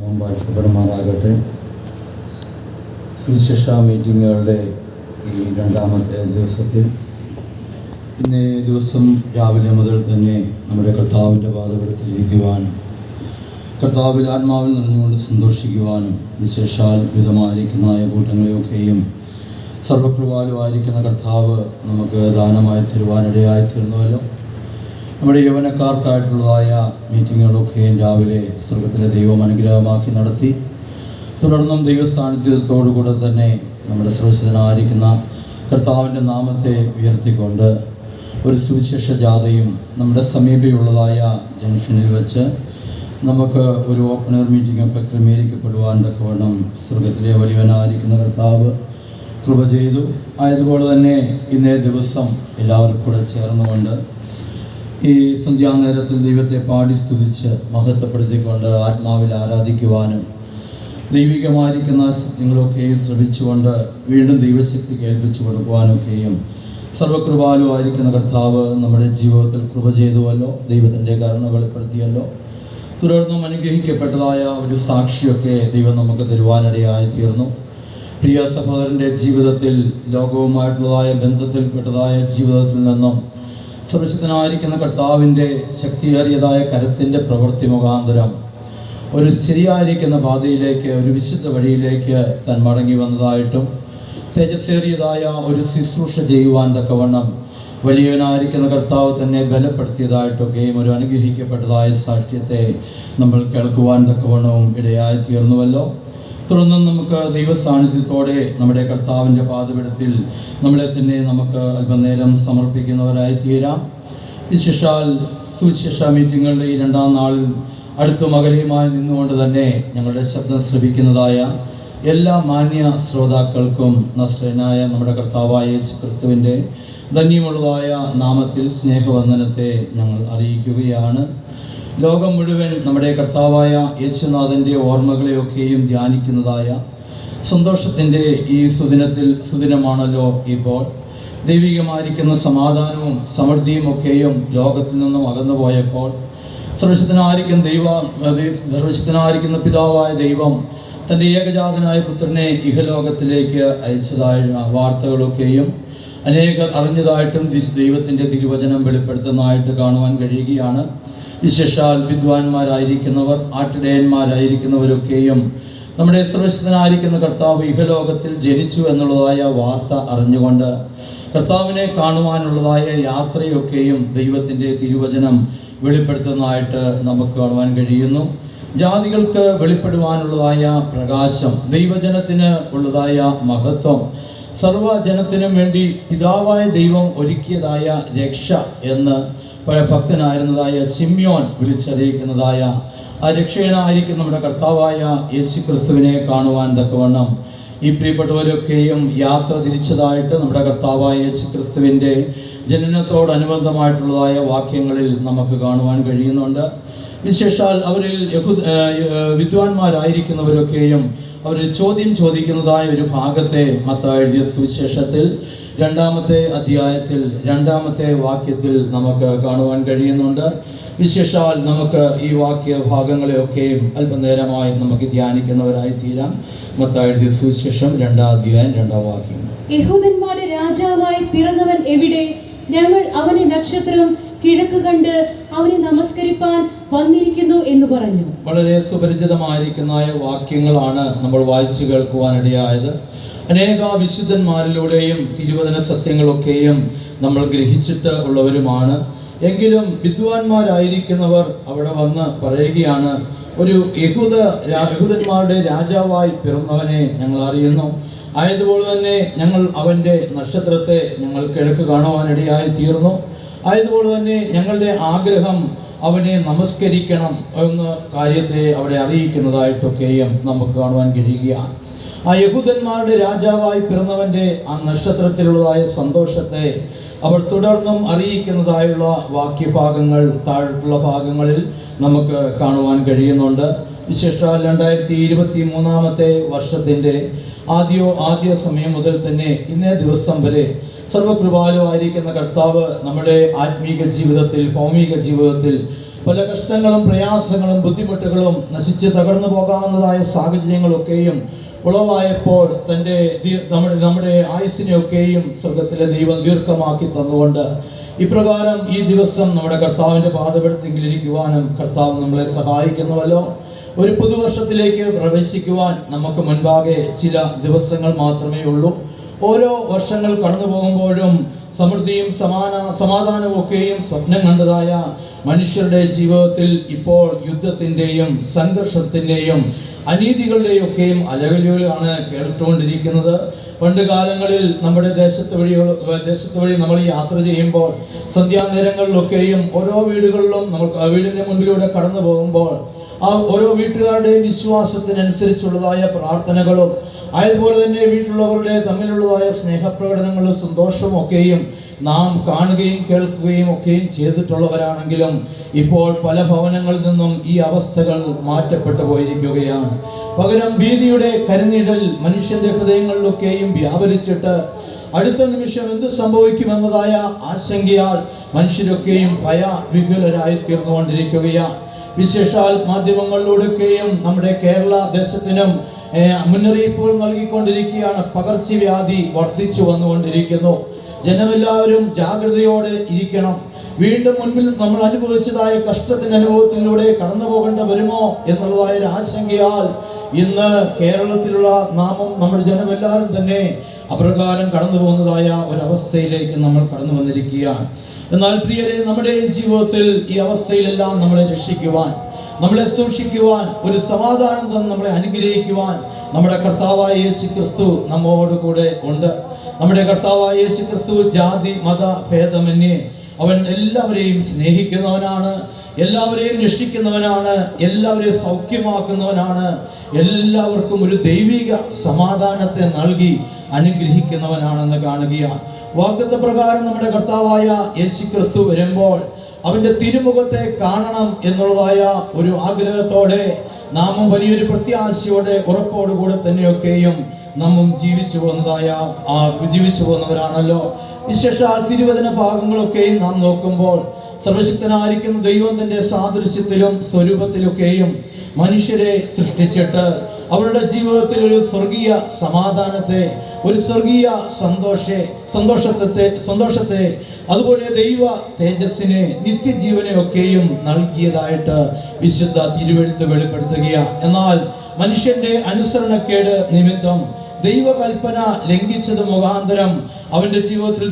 വാഴ്ത്തപ്പെടുമാറാകട്ടെ. സുവിശേഷ മീറ്റിങ്ങുകളുടെ ഈ രണ്ടാമത്തെ ദിവസത്തിൽ ഇന്നേ ദിവസം രാവിലെ മുതൽ തന്നെ നമ്മുടെ കർത്താവിൻ്റെ പാദപീഠത്തിലിരിക്കുവാനും കർത്താവിൽ ആത്മാവിൽ നിറഞ്ഞുകൊണ്ട് സന്തോഷിക്കുവാനും വിശേഷാൽ വിധമായിരിക്കുന്ന കൂട്ടങ്ങളെയൊക്കെയും സർവകൃപാലുമായിരിക്കുന്ന കർത്താവ് നമുക്ക് ദാനമായി തരുവാനിടയായി തീർന്നുവല്ലോ. നമ്മുടെ യൗവനക്കാർക്കായിട്ടുള്ളതായ മീറ്റിങ്ങുകളൊക്കെയും രാവിലെ സ്വർഗത്തിലെ ദൈവം അനുഗ്രഹമാക്കി നടത്തി. തുടർന്നും ദൈവസാന്നിധ്യത്തോടുകൂടെ തന്നെ നമ്മുടെ സുരക്ഷിതനായിരിക്കുന്ന കർത്താവിൻ്റെ നാമത്തെ ഉയർത്തിക്കൊണ്ട് ഒരു സുവിശേഷ ജാഥയും നമ്മുടെ സമീപമുള്ളതായ ജംഗ്ഷനിൽ വെച്ച് നമുക്ക് ഒരു ഓപ്പൺ എയർ മീറ്റിങ്ങൊക്കെ ക്രമീകരിക്കപ്പെടുവാൻ തക്കവണ്ണം സ്വർഗത്തിലെ വലിയവനായിരിക്കുന്ന കർത്താവ് കൃപ ചെയ്തു. ആയതുപോലെ തന്നെ ഇന്നേ ദിവസം എല്ലാവർക്കും കൂടെ ചേർന്നുകൊണ്ട് ഈ സന്ധ്യാനേരത്തിൽ ദൈവത്തെ പാടി സ്തുതിച്ച് മഹത്വപ്പെടുത്തിക്കൊണ്ട് ആത്മാവിൽ ആരാധിക്കുവാനും ദൈവികമായിരിക്കുന്ന സത്യങ്ങളൊക്കെയും ശ്രമിച്ചുകൊണ്ട് വീണ്ടും ദൈവശക്തി കേൾപ്പിച്ചു കൊടുക്കുവാനൊക്കെയും സർവകൃപാലുമായിരിക്കുന്ന കർത്താവ് നമ്മുടെ ജീവിതത്തിൽ കൃപ ചെയ്തുവല്ലോ. ദൈവത്തിൻ്റെ കരുണ വെളിപ്പെടുത്തിയല്ലോ. തുടർന്നും അനുഗ്രഹിക്കപ്പെട്ടതായ ഒരു സാക്ഷിയൊക്കെ ദൈവം നമുക്ക് തരുവാനിടയായി തീർന്നു. പ്രിയ സഹോദരൻ്റെ ജീവിതത്തിൽ ലോകവുമായിട്ടുള്ളതായ ബന്ധത്തിൽപ്പെട്ടതായ ജീവിതത്തിൽ നിന്നും സുരക്ഷിതനായിരിക്കുന്ന കർത്താവിൻ്റെ ശക്തിയേറിയതായ കരത്തിൻ്റെ പ്രവൃത്തി മുഖാന്തരം ഒരു ശരിയായിരിക്കുന്ന പാതയിലേക്ക്, ഒരു വിശുദ്ധ വഴിയിലേക്ക് താൻ മടങ്ങി വന്നതായിട്ടും തേജസ്സേറിയതായ ഒരു ശുശ്രൂഷ ചെയ്യുവാൻ തക്കവണ്ണം വലിയവനായിരിക്കുന്ന കർത്താവ് തന്നെ ബലപ്പെടുത്തിയതായിട്ടൊക്കെയും ഒരു അനുഗ്രഹിക്കപ്പെട്ടതായ സാക്ഷ്യത്തെ നമ്മൾ കേൾക്കുവാൻ തക്കവണ്ണവും ഇടയായി തീർന്നുവല്ലോ. തുടർന്നും നമുക്ക് ദൈവസാന്നിധ്യത്തോടെ നമ്മുടെ കർത്താവിൻ്റെ പാദപീഠത്തിൽ നമ്മളെ തന്നെ നമുക്ക് അല്പനേരം സമർപ്പിക്കുന്നവരായി തീരാം. വിശേഷാൽ സുവിശേഷ മീറ്റിങ്ങുകളുടെ ഈ രണ്ടാം നാളിൽ അടുത്തും അകലെയുമായി നിന്നുകൊണ്ട് തന്നെ ഞങ്ങളുടെ ശബ്ദം ശ്രവിക്കുന്നതായ എല്ലാ മാന്യ ശ്രോതാക്കൾക്കും നസ്രയനായ നമ്മുടെ കർത്താവായ യേശു ക്രിസ്തുവിൻ്റെ ധന്യമുള്ളതായ നാമത്തിൽ സ്നേഹവന്ദനത്തെ ഞങ്ങൾ അറിയിക്കുകയാണ്. ലോകം മുഴുവൻ നമ്മുടെ കർത്താവായ യേശുനാഥൻ്റെ ഓർമ്മകളെയൊക്കെയും ധ്യാനിക്കുന്നതായ സന്തോഷത്തിൻ്റെ ഈ സുദിനമാണല്ലോ ഇപ്പോൾ. ദൈവികമായിരിക്കുന്ന സമാധാനവും സമൃദ്ധിയും ഒക്കെയും ലോകത്തിൽ നിന്നും അകന്നു പോയപ്പോൾ സർവശക്തനായിരിക്കുന്ന പിതാവായ ദൈവം തൻ്റെ ഏകജാതനായ പുത്രനെ ഇഹലോകത്തിലേക്ക് അയച്ചതായ വാർത്തകളൊക്കെയും അനേകർ അറിഞ്ഞതായിട്ടും ദൈവത്തിൻ്റെ തിരുവചനം വെളിപ്പെടുത്തുന്നതായിട്ട് കാണുവാൻ കഴിയുകയാണ്. വിശേഷാൽ വിദ്വാൻമാരായിരിക്കുന്നവർ, ആട്ടിടയന്മാരായിരിക്കുന്നവരൊക്കെയും നമ്മുടെ സർവശക്തനായിരിക്കുന്ന കർത്താവ് ഇഹലോകത്തിൽ ജനിച്ചു എന്നുള്ളതായ വാർത്ത അറിഞ്ഞുകൊണ്ട് കർത്താവിനെ കാണുവാനുള്ളതായ യാത്രയൊക്കെയും ദൈവത്തിൻ്റെ തിരുവചനം വെളിപ്പെടുത്തുന്നതായിട്ട് നമുക്ക് കാണുവാൻ കഴിയുന്നു. ജാതികൾക്ക് വെളിപ്പെടുവാനുള്ളതായ പ്രകാശം, ദൈവജനത്തിന് ഉള്ളതായ മഹത്വം, സർവ്വജനത്തിനും വേണ്ടി പിതാവായ ദൈവം ഒരുക്കിയതായ രക്ഷ എന്ന് ഭക്തനായിരുന്നതായ ശിമ്യോൻ വിളിച്ചറിയിക്കുന്നതായ ആ രക്ഷകനായിരിക്കും നമ്മുടെ കർത്താവായ യേശു ക്രിസ്തുവിനെ കാണുവാൻ തക്കവണ്ണം ഈ പ്രിയപ്പെട്ടവരൊക്കെയും യാത്ര തിരിച്ചതായിട്ട് നമ്മുടെ കർത്താവായ യേശു ക്രിസ്തുവിൻ്റെ ജനനത്തോടനുബന്ധമായിട്ടുള്ളതായ വാക്യങ്ങളിൽ നമുക്ക് കാണുവാൻ കഴിയുന്നുണ്ട്. വിശേഷാൽ അവരിൽ വിദ്വാൻമാരായിരിക്കുന്നവരൊക്കെയും അവരിൽ ചോദ്യം ചോദിക്കുന്നതായ ഒരു ഭാഗത്തെ മത്തായി എഴുതിയ സുവിശേഷത്തിൽ 2-ാമത്തെ അധ്യായത്തിൽ 2-ാമത്തെ വാക്യത്തിൽ നമുക്ക് കാണുവാൻ കഴിയുന്നുണ്ട്. വിശേഷാൽ നമുക്ക് ഈ വാക്യ ഭാഗങ്ങളെയൊക്കെയും അല്പനേരമായി നമുക്ക് ധ്യാനിക്കുന്നവരായി തീരാം. മത്തായി എഴുതിയ സുവിശേഷം 2-ാം അധ്യായം 2-ാം വാക്യം. യഹൂദന്മാരുടെ രാജാവായി പിറന്നവൻ എവിടെ? ഞങ്ങൾ അവനെ നക്ഷത്രം കിഴക്ക് കണ്ട് അവനെ നമസ്കരിപ്പാൻ വന്നിരിക്കുന്നു എന്ന് പറഞ്ഞു. വളരെ സുപരിചിതമായിരിക്കുന്ന വാക്യങ്ങളാണ് നമ്മൾ വായിച്ചു കേൾക്കുവാനിടയായത്. അനേക വിശുദ്ധന്മാരിലൂടെയും തിരുവചന സത്യങ്ങളൊക്കെയും നമ്മൾ ഗ്രഹിച്ചിട്ട് ഉള്ളവരുമാണ്. എങ്കിലും വിദ്വാൻമാരായിരിക്കുന്നവർ അവിടെ വന്ന് പറയുകയാണ്, ഒരു യഹൂദന്മാരുടെ രാജാവായി പിറന്നവനെ ഞങ്ങൾ അറിയുന്നു. ആയതുപോലെ തന്നെ ഞങ്ങൾ അവൻ്റെ നക്ഷത്രത്തെ ഞങ്ങൾ കിഴക്ക് കാണുവാനിടയായി തീർന്നു. ആയതുപോലെ തന്നെ ഞങ്ങളുടെ ആഗ്രഹം അവനെ നമസ്കരിക്കണം എന്ന കാര്യത്തെ അവിടെ അറിയിക്കുന്നതായിട്ടൊക്കെയും നമുക്ക് കാണുവാൻ കഴിയുകയാണ്. ആ യഹൂദന്മാരുടെ രാജാവായി പിറന്നവൻ്റെ ആ നക്ഷത്രത്തിലുള്ളതായ സന്തോഷത്തെ അവർ തുടർന്നും അറിയിക്കുന്നതായുള്ള വാക്യഭാഗങ്ങൾ താഴെയുള്ള ഭാഗങ്ങളിൽ നമുക്ക് കാണുവാൻ കഴിയുന്നുണ്ട്. വിശേഷാൽ 2023 വർഷത്തിൻ്റെ ആദ്യ സമയം മുതൽ തന്നെ ഇന്നേ ദിവസം വരെ സർവകൃപാലുവായിരിക്കുന്ന കർത്താവ് നമ്മുടെ ആത്മീക ജീവിതത്തിൽ, ഭൗമിക ജീവിതത്തിൽ പല കഷ്ടങ്ങളും പ്രയാസങ്ങളും ബുദ്ധിമുട്ടുകളും നശിച്ച് തകർന്നു പോകാവുന്നതായ സാഹചര്യങ്ങളൊക്കെയും ഉളവായപ്പോൾ നമ്മുടെ ആയുസ്സിനെയൊക്കെയും സ്വർഗത്തിലെ ദൈവം ദീർഘമാക്കി തന്നുകൊണ്ട് ഇപ്രകാരം ഈ ദിവസം നമ്മുടെ കർത്താവിൻ്റെ പാദപീഠത്തിലിരിക്കുവാനും കർത്താവ് നമ്മളെ സഹായിക്കുന്നുവല്ലോ. ഒരു പുതുവർഷത്തിലേക്ക് പ്രവേശിക്കുവാൻ നമുക്ക് മുൻപാകെ ചില ദിവസങ്ങൾ മാത്രമേ ഉള്ളൂ. ഓരോ വർഷങ്ങൾ കടന്നു പോകുമ്പോഴും സമൃദ്ധിയും സമാധാനവും ഒക്കെയും സ്വപ്നം കണ്ടതായ മനുഷ്യരുടെ ജീവിതത്തിൽ ഇപ്പോൾ യുദ്ധത്തിൻ്റെയും സംഘർഷത്തിൻ്റെയും അനീതികളുടെയും ഒക്കെയും അലകലുകളാണ് കേട്ടുകൊണ്ടിരിക്കുന്നത്. പണ്ട് കാലങ്ങളിൽ നമ്മുടെ ദേശത്ത് വഴി നമ്മൾ യാത്ര ചെയ്യുമ്പോൾ സന്ധ്യാനേരങ്ങളിലൊക്കെയും ഓരോ വീടുകളിലും നമ്മൾ വീടിൻ്റെ മുൻപിലൂടെ കടന്നു പോകുമ്പോൾ ആ ഓരോ വീട്ടുകാരുടെയും വിശ്വാസത്തിനനുസരിച്ചുള്ളതായ പ്രാർത്ഥനകളും അതുപോലെ തന്നെ വീട്ടിലുള്ളവരുടെ തമ്മിലുള്ളതായ സ്നേഹപ്രകടനങ്ങളും സന്തോഷവും ഒക്കെയും നാം കാണുകയും കേൾക്കുകയും ഒക്കെയും ചെയ്തിട്ടുള്ളവരാണെങ്കിലും ഇപ്പോൾ പല ഭവനങ്ങളിൽ നിന്നും ഈ അവസ്ഥകൾ മാറ്റപ്പെട്ടു പോയിരിക്കുകയാണ്. പകരം ഭീതിയുടെ കരുനീഴൽ മനുഷ്യന്റെ ഹൃദയങ്ങളിലൊക്കെയും വ്യാപരിച്ചിട്ട് അടുത്ത നിമിഷം എന്ത് സംഭവിക്കുമെന്നതായ ആശങ്കയാൽ മനുഷ്യരൊക്കെയും ഭയവിഹുലരായി തീർന്നുകൊണ്ടിരിക്കുകയാണ്. വിശേഷാൽ മാധ്യമങ്ങളിലൂടെയൊക്കെയും നമ്മുടെ കേരള ദേശത്തിനും മുന്നറിയിപ്പുകൾ നൽകിക്കൊണ്ടിരിക്കുകയാണ്. പകർച്ചവ്യാധി വർദ്ധിച്ചു വന്നുകൊണ്ടിരിക്കുന്നു. ജനമെല്ലാവരും ജാഗ്രതയോടെ ഇരിക്കണം. വീണ്ടും മുൻപിൽ നമ്മൾ അനുഭവിച്ചതായ കഷ്ടത്തിന്റെ അനുഭവത്തിലൂടെ കടന്നു പോകേണ്ട വരുമോ എന്നുള്ളതായ ഒരു ആശങ്കയാൽ ഇന്ന് കേരളത്തിലുള്ള നമ്മുടെ ജനമെല്ലാവരും തന്നെ അപ്രകാരം കടന്നു പോകുന്നതായ ഒരവസ്ഥയിലേക്ക് നമ്മൾ കടന്നു വന്നിരിക്കുകയാണ്. എന്നാൽ പ്രിയരെ, നമ്മുടെ ജീവിതത്തിൽ ഈ അവസ്ഥയിലെല്ലാം നമ്മളെ രക്ഷിക്കുവാൻ, നമ്മളെ സൂക്ഷിക്കുവാൻ, ഒരു സമാധാനം തന്ന് നമ്മളെ അനുഗ്രഹിക്കുവാൻ നമ്മുടെ കർത്താവായ യേശു ക്രിസ്തു നമ്മോട് കൂടെ ഉണ്ട്. നമ്മുടെ കർത്താവായ യേശു ക്രിസ്തു ജാതി മത ഭേദമന്യേ അവൻ എല്ലാവരെയും സ്നേഹിക്കുന്നവനാണ്, എല്ലാവരെയും രക്ഷിക്കുന്നവനാണ്, എല്ലാവരെയും സൗഖ്യമാക്കുന്നവനാണ്, എല്ലാവർക്കും ഒരു ദൈവിക സമാധാനത്തെ നൽകി അനുഗ്രഹിക്കുന്നവനാണെന്ന് കാണുകയാണ്. വാഗ്ദത്ത പ്രകാരം നമ്മുടെ കർത്താവായ യേശു ക്രിസ്തു വരുമ്പോൾ അവന്റെ തിരുമുഖത്തെ കാണണം എന്നുള്ളതായ ഒരു ആഗ്രഹത്തോടെ നാമും വലിയൊരു പ്രത്യാശയോടെ ഉറപ്പോടുകൂടെ തന്നെയൊക്കെയും നാമും ജീവിച്ചു പോകുന്നവരാണല്ലോ. വിശേഷാൽ തിരുവചന ഭാഗങ്ങളൊക്കെയും നാം നോക്കുമ്പോൾ സർവശക്തനായിരിക്കുന്ന ദൈവം തന്റെ സാദൃശ്യത്തിലും സ്വരൂപത്തിലൊക്കെയും മനുഷ്യരെ സൃഷ്ടിച്ചിട്ട് അവരുടെ ജീവിതത്തിൽ ഒരു സ്വർഗീയ സമാധാനത്തെ, ഒരു സ്വർഗീയ സന്തോഷത്തെ അതുപോലെ ദൈവ തേജസ്സിനെ, നിത്യജീവനെ ഒക്കെയും നൽകിയതായിട്ട് വിശുദ്ധ തിരുവെഴുത്ത് വെളിപ്പെടുത്തുകയാണ്. എന്നാൽ മനുഷ്യന്റെ അനുസരണക്കേട് നിമിത്തം ദൈവകൽപ്പന ലംഘിച്ചത് മുഖാന്തരം അവന്റെ ജീവിതത്തിൽ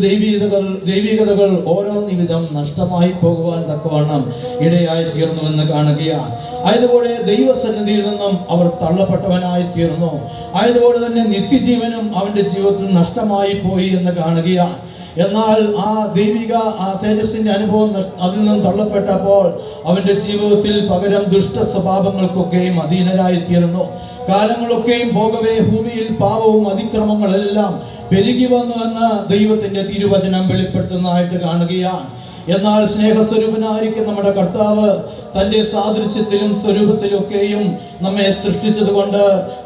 ദൈവികതകൾ ഓരോ നിമിതം നഷ്ടമായി പോകുവാൻ തക്കവണ്ണം ഇടയായി തീർന്നുവെന്ന് കാണുകയാണ്. ആയതുപോലെ ദൈവസന്നിധിയിൽ നിന്നും അവർ തള്ളപ്പെട്ടവനായി തീർന്നു. ആയതുപോലെ തന്നെ നിത്യജീവനും അവന്റെ ജീവിതത്തിൽ നഷ്ടമായി പോയി എന്ന് കാണുകയാണ്. എന്നാൽ ആ ദൈവിക തേജസ്സിന്റെ അനുഭവം അതിൽ നിന്നും തള്ളപ്പെട്ടപ്പോൾ അവന്റെ ജീവിതത്തിൽ പകരം ദുഷ്ട സ്വഭാവങ്ങൾക്കൊക്കെയും അധീനരായി തീർന്നു. കാലങ്ങളൊക്കെയും പോകവേ ഭൂമിയിൽ പാപവും അതിക്രമങ്ങളെല്ലാം പെരുകി വന്നുവെന്ന് ദൈവത്തിന്റെ തിരുവചനം വെളിപ്പെടുത്തുന്നതായിട്ട് കാണുകയാണ്. എന്നാൽ സ്നേഹസ്വരൂപനായിരിക്കും നമ്മുടെ കർത്താവ് തൻ്റെ സാദൃശ്യത്തിലും സ്വരൂപത്തിലൊക്കെയും നമ്മെ സൃഷ്ടിച്ചത് കൊണ്ട്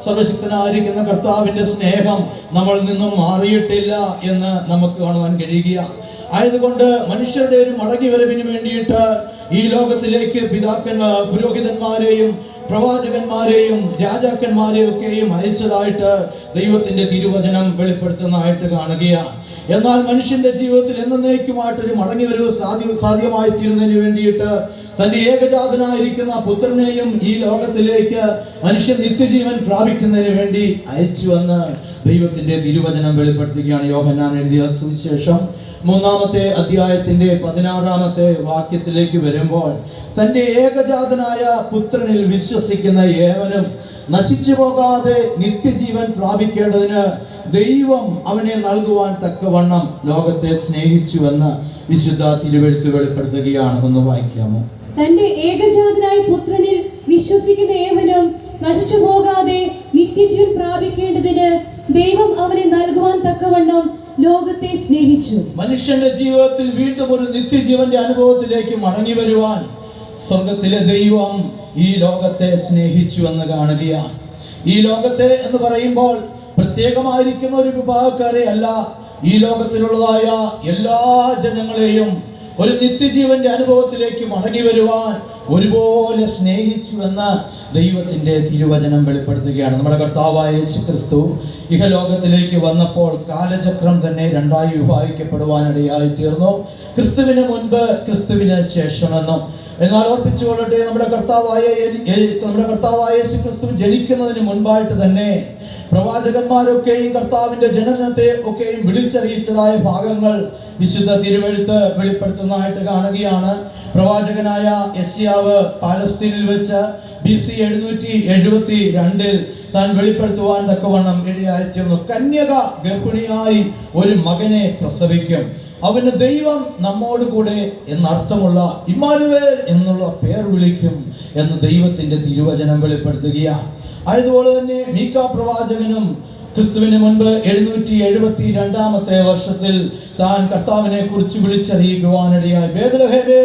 സർവശക്തനായിരിക്കുന്ന കർത്താവിൻ്റെ സ്നേഹം നമ്മളിൽ നിന്നും മാറിയിട്ടില്ല എന്ന് നമുക്ക് കാണുവാൻ കഴിയുകയാണ്. ആയതുകൊണ്ട് മനുഷ്യരുടെ ഒരു മടങ്ങിവരവിന് വേണ്ടിയിട്ട് ഈ ലോകത്തിലേക്ക് പുരോഹിതന്മാരെയും പ്രവാചകന്മാരെയും രാജാക്കന്മാരെയും ഒക്കെയും അയച്ചതായിട്ട് ദൈവത്തിന്റെ തിരുവചനം വെളിപ്പെടുത്തുന്നതായിട്ട് കാണുകയാണ്. എന്നാൽ മനുഷ്യന്റെ ജീവിതത്തിൽ എന്നേക്കുമായിട്ടൊരു മടങ്ങിവരവ് സാധ്യമായി തീരുന്നതിന് വേണ്ടിയിട്ട് തന്റെ ഏകജാതനായിരിക്കുന്ന പുത്രനെയും ഈ ലോകത്തിലേക്ക് മനുഷ്യൻ നിത്യജീവൻ പ്രാപിക്കുന്നതിന് വേണ്ടി അയച്ചുവെന്ന് ദൈവത്തിന്റെ തിരുവചനം വെളിപ്പെടുത്തുകയാണ്. യോഹന്നാൻ എഴുതിയ സുവിശേഷം 3-ാമത്തെ അധ്യായത്തിന്റെ 16-ാമത്തെ വാക്യത്തിലേക്ക് വരുമ്പോൾ തന്റെ ഏകജാതനായ പുത്രനിൽ വിശ്വസിക്കുന്ന ഏവനും നശിച്ചു പോകാതെ നിത്യജീവൻ പ്രാപിക്കേണ്ടതിന് ദൈവം അവനെ നൽകുവാൻ തക്കവണ്ണം ലോകത്തെ സ്നേഹിച്ചുവെന്ന് വിശുദ്ധ തിരുവെഴുത്ത് വെളിപ്പെടുത്തുകയാണ്. ഒന്ന് വായിക്കാമോ? തന്റെ ഏകജാതനായ പുത്രനിൽ വിശ്വസിക്കുന്ന ഏവനും നശിച്ചു പോകാതെ നിത്യജീവൻ പ്രാപിക്കേണ്ടതിന് ദൈവം അവനെ നൽകുവാൻ തക്കവണ്ണം ലോകത്തെ സ്നേഹിച്ചു. മനുഷ്യന്റെ ജീവിതത്തിൽ വീണ്ടും ഒരു നിത്യജീവന്റെ അനുഭവത്തിലേക്ക് മടങ്ങി വരുവാൻ സ്വർഗത്തിലെ ദൈവം ഈ ലോകത്തെ സ്നേഹിച്ചു എന്ന് കാണുകയാണ്. ഈ ലോകത്തെ എന്ന് പറയുമ്പോൾ പ്രത്യേകമായിരിക്കുന്ന ഒരു വിഭാഗക്കാരെ അല്ല, ഈ ലോകത്തിലുള്ളതായ എല്ലാ ജനങ്ങളെയും ഒരു നിത്യജീവന്റെ അനുഭവത്തിലേക്ക് മടങ്ങി വരുവാൻ ഒരുപോലെ സ്നേഹിച്ചുവെന്ന് ദൈവത്തിൻ്റെ തിരുവചനം വെളിപ്പെടുത്തുകയാണ്. നമ്മുടെ കർത്താവായ യേശുക്രിസ്തു ഇഹലോകത്തിലേക്ക് വന്നപ്പോൾ കാലചക്രം തന്നെ രണ്ടായി വിഭാഗിക്കപ്പെടുവാനിടയായി തീർന്നു. ക്രിസ്തുവിന് മുൻപ്, ക്രിസ്തുവിന് ശേഷമെന്നും. എന്നാൽ ഓർപ്പിച്ചുകൊള്ളട്ടെ, നമ്മുടെ കർത്താവായ യേശുക്രിസ്തു ജനിക്കുന്നതിന് മുൻപായിട്ട് തന്നെ പ്രവാചകന്മാരൊക്കെയും കർത്താവിൻ്റെ ജനനത്തെ ഒക്കെയും വിളിച്ചറിയിച്ചതായ ഭാഗങ്ങൾ വിശുദ്ധ തിരുവെഴുത്ത് വെളിപ്പെടുത്തുന്നതായിട്ട് കാണുകയാണ്. പ്രവാചകനായ യെശയ്യാവ് പാലസ്തീനിൽ വെച്ച് BC 772 താൻ വെളിപ്പെടുത്തുവാൻ തക്കവണ്ണം ഇടയായിത്തീർന്നു. കന്യക ഗർഭിണിയായി ഒരു മകനെ പ്രസവിക്കും, അവന് ദൈവം നമ്മോട് കൂടെ എന്നർത്ഥമുള്ള ഇമ്മാനുവേൽ എന്നുള്ള പേർ വിളിക്കും എന്ന് ദൈവത്തിൻ്റെ തിരുവചനം വെളിപ്പെടുത്തുകയാണ്. അതുപോലെ തന്നെ മീഖാ പ്രവാചകനും ക്രിസ്തുവിന് മുൻപ് 772 വർഷത്തിൽ താൻ കർത്താവിനെ കുറിച്ച് വിളിച്ചറിയിക്കുവാനിടയായി. ബേത്ലഹേമേ,